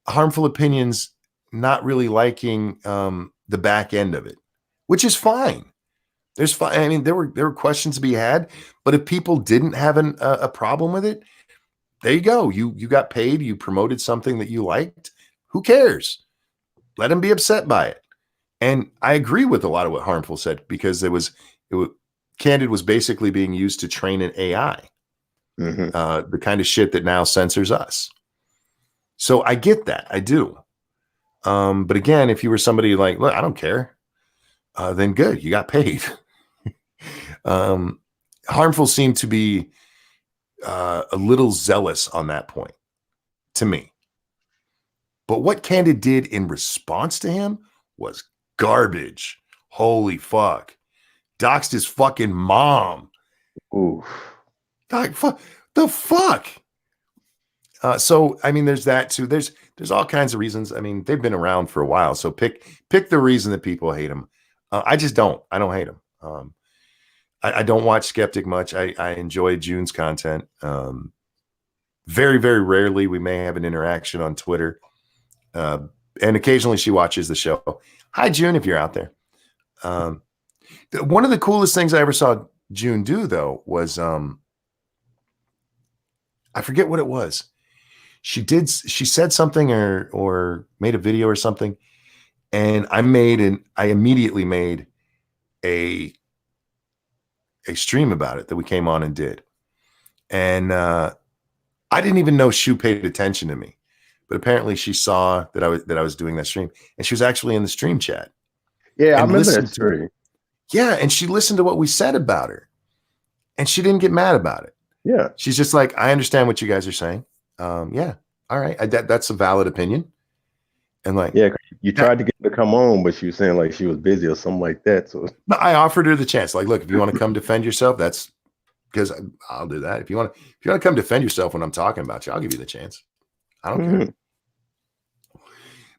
A: harmful opinions not really liking the back end of it, which is fine. I mean, there were questions to be had, but if people didn't have a problem with it, there you go. You got paid. You promoted something that you liked. Who cares? Let them be upset by it. And I agree with a lot of what Harmful said, because Candid was basically being used to train an AI, the kind of shit that now censors us. So I get that. I do. But again, if you were somebody like, look, I don't care, then good, you got paid. Harmful seemed to be a little zealous on that point to me. But what Candid did in response to him was garbage. Holy fuck. Doxed his fucking mom.
B: Ooh.
A: Like, the fuck? So, I mean, there's that too. There's all kinds of reasons. I mean, they've been around for a while. So pick the reason that people hate them. I just don't. I don't hate them. I don't watch Skeptic much. I enjoy June's content. Very, very rarely we may have an interaction on Twitter. And occasionally she watches the show. Hi, June, if you're out there. One of the coolest things I ever saw June do, though, was I forget what it was. She said something or made a video or something, and I immediately made a stream about it that we came on and did. And I didn't even know Shu paid attention to me, but apparently she saw that I was doing that stream, and she was actually in the stream chat.
B: Yeah, I remember that story.
A: Yeah, and she listened to what we said about her, and she didn't get mad about it.
B: Yeah,
A: she's just like, I understand what you guys are saying. Yeah, all right, that's a valid opinion. And like,
B: yeah, you tried to get her to come on, but she was saying like she was busy or something like that. So
A: I offered her the chance. Like, look, if you want to come defend yourself, that's because I'll do that. If you want to come defend yourself when I'm talking about you, I'll give you the chance. I don't care.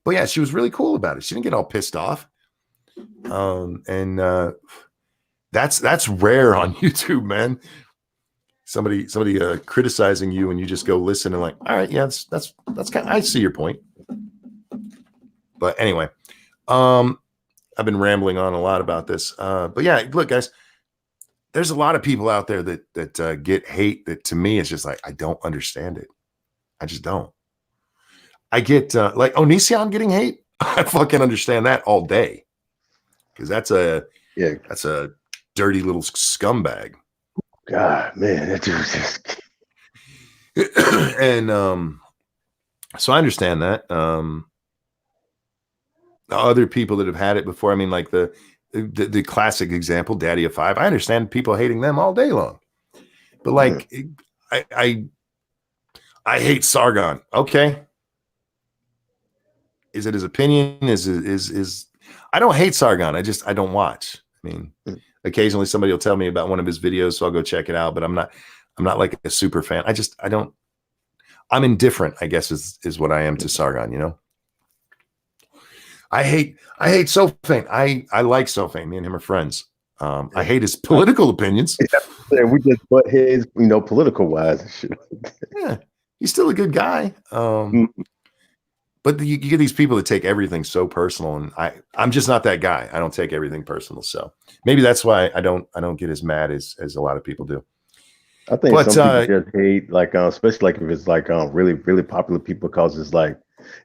A: But yeah, she was really cool about it. She didn't get all pissed off. And that's rare on YouTube, man. Somebody criticizing you and you just go listen and like, all right, yeah, that's kind of, I see your point. But anyway, I've been rambling on a lot about this. But yeah, look, guys, there's a lot of people out there that get hate that to me is just like, I don't understand it. I just don't. I get like Onision getting hate. I fucking understand that all day. Because that's a dirty little scumbag.
B: God, man, that dude just
A: and so I understand that. Other people that have had it before, I mean, like the classic example, Daddy of Five. I understand people hating them all day long, but like I hate Sargon. Okay, is it his opinion? Is I don't hate Sargon. I don't watch. I mean, occasionally somebody will tell me about one of his videos, so I'll go check it out. But I'm not like a super fan. I'm indifferent, I guess is what I am to Sargon. You know, I hate Sofane. I like Sofane. Me and him are friends. I hate his political opinions.
B: Yeah, we just butt heads, political wise and shit.
A: Yeah, he's still a good guy. But you get these people that take everything so personal, and I'm just not that guy. I don't take everything personal, so maybe that's why I don't get as mad as a lot of people do.
B: I think some people just hate, like especially like if it's like really really popular people, because it's like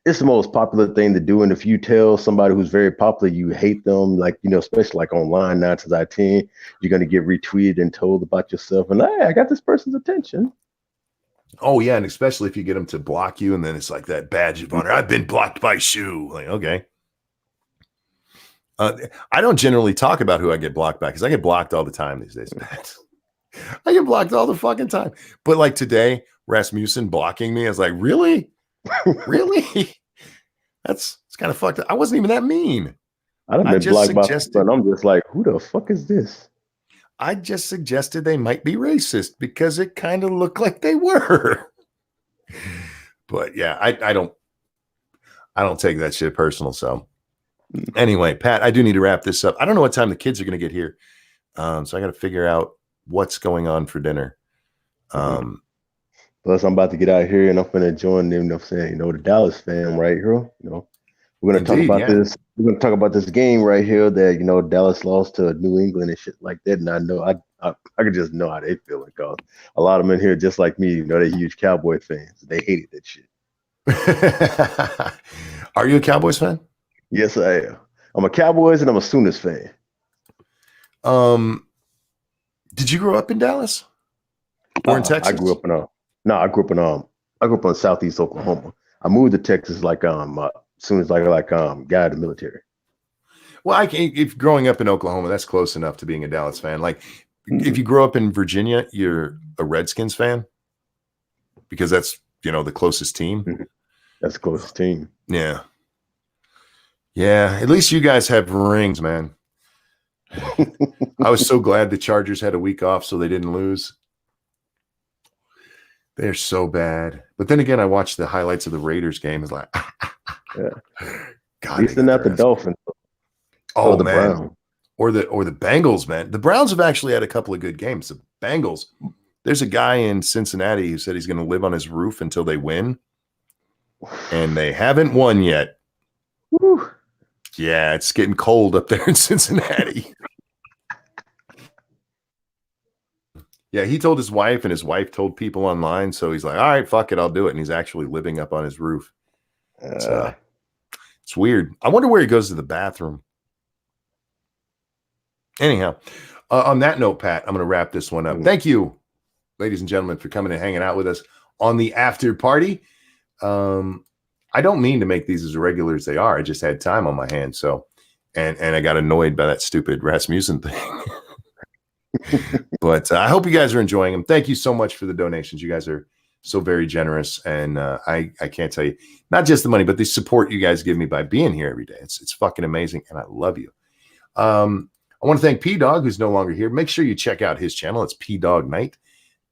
B: it's the most popular thing to do, and if you tell somebody who's very popular you hate them, like especially like online 9 times out of 10, you're gonna get retweeted and told about yourself, and hey, I got this person's attention.
A: Oh yeah, and especially if you get them to block you, and then it's like that badge of honor. I've been blocked by Shu. Like, okay. I don't generally talk about who I get blocked by because I get blocked all the time these days. I get blocked all the fucking time. But like today, Rasmussen blocking me, I was like, really? Really? It's kind of fucked up. I wasn't even that mean.
B: I done been blocked by people, and I'm just like, who the fuck is this?
A: I just suggested they might be racist because it kind of looked like they were. But yeah, I don't take that shit personal. So anyway, Pat, I do need to wrap this up. I don't know what time the kids are going to get here. So I got to figure out what's going on for dinner.
B: Plus I'm about to get out here and I'm going to join them, the Dallas fan right here. We're going to talk about this. We're going to talk about this game right here that, Dallas lost to New England and shit like that. And I know I could just know how they feel, because a lot of them in here, just like me, they're huge Cowboy fans. They hated that shit.
A: Are you a Cowboys fan?
B: Yes, I am. I'm a Cowboys and I'm a Sooners fan.
A: Did you grow up in Dallas or in Texas?
B: I grew up in Southeast Oklahoma. I moved to Texas soon as I got out of the military.
A: Well, if growing up in Oklahoma, that's close enough to being a Dallas fan. Like if you grow up in Virginia, you're a Redskins fan because that's, the closest team.
B: That's the closest team.
A: Yeah. Yeah. At least you guys have rings, man. I was so glad the Chargers had a week off so they didn't lose. They're so bad. But then again, I watched the highlights of the Raiders game. It's like,
B: Yeah.
A: God,
B: At least they're not the Dolphins.
A: Oh,
B: the
A: man.
B: Browns.
A: Or the Bengals, man. The Browns have actually had a couple of good games. The Bengals, there's a guy in Cincinnati who said he's going to live on his roof until they win. And they haven't won yet.
B: Woo.
A: Yeah, it's getting cold up there in Cincinnati. Yeah, he told his wife, and his wife told people online. So he's like, all right, fuck it, I'll do it. And he's actually living up on his roof. It's weird. I wonder where he goes to the bathroom. Anyhow, on that note, Pat, I'm going to wrap this one up. Thank you, ladies and gentlemen, for coming and hanging out with us on the after party. I don't mean to make these as regular as they are. I just had time on my hands. So, and I got annoyed by that stupid Rasmussen thing. But I hope you guys are enjoying them. Thank you so much for the donations. You guys are so very generous. And I can't tell you, not just the money, but the support you guys give me by being here every day. It's fucking amazing. And I love you. I want to thank P-Dog, who's no longer here. Make sure you check out his channel. It's P-Dog Night.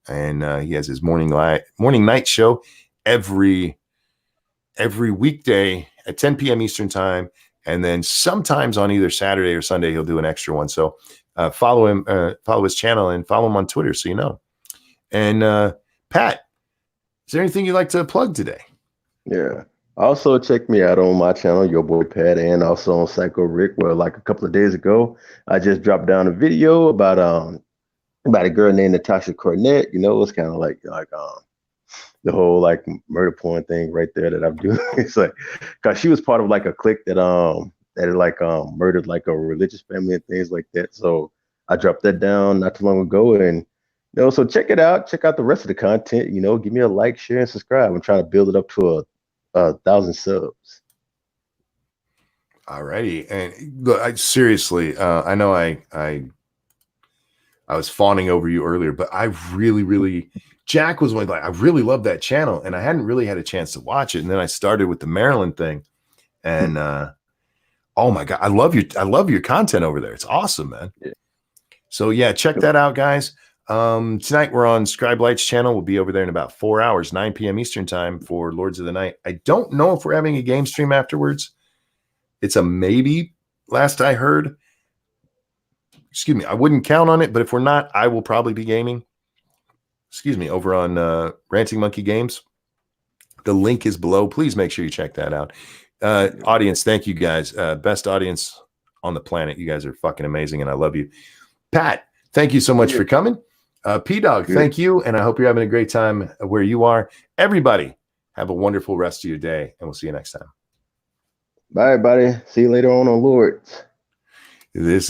A: And he has his morning night show every weekday at 10 p.m. Eastern time. And then sometimes on either Saturday or Sunday, he'll do an extra one. So follow him, follow his channel, and follow him on Twitter so you know. And Pat, is there anything you'd like to plug today?
B: Yeah. Also, check me out on my channel, Your Boy Pat, and also on Psycho Rick, where like a couple of days ago, I just dropped down a video about a girl named Natasha Cornett. It's kind of like the whole like murder porn thing right there that I'm doing. It's like, cause she was part of like a clique that murdered like a religious family and things like that. So I dropped that down not too long ago, and so check it out. Check out the rest of the content. Give me a like, share, and subscribe. I'm trying to build it up to 1,000 subs.
A: All righty. And look, seriously, I know I was fawning over you earlier, but I really, Jack was like, I really love that channel, and I hadn't really had a chance to watch it. And then I started with the Maryland thing, and oh my God, I love your content over there. It's awesome, man. Yeah. So yeah, check that out, guys. Tonight we're on Scribe Light's channel. We'll be over there in about 4 hours, 9 p.m. Eastern time for Lords of the Night. I don't know if we're having a game stream afterwards. It's a maybe, last I heard. Excuse me, I wouldn't count on it, but if we're not, I will probably be gaming. Excuse me, over on Ranting Monkey Games. The link is below. Please make sure you check that out. Audience, thank you guys. Best audience on the planet. You guys are fucking amazing, and I love you. Pat, thank you so much for coming. P-Dog, thank you, and I hope you're having a great time where you are. Everybody, have a wonderful rest of your day, and we'll see you next time.
B: Bye, everybody. See you later on Lords.
A: This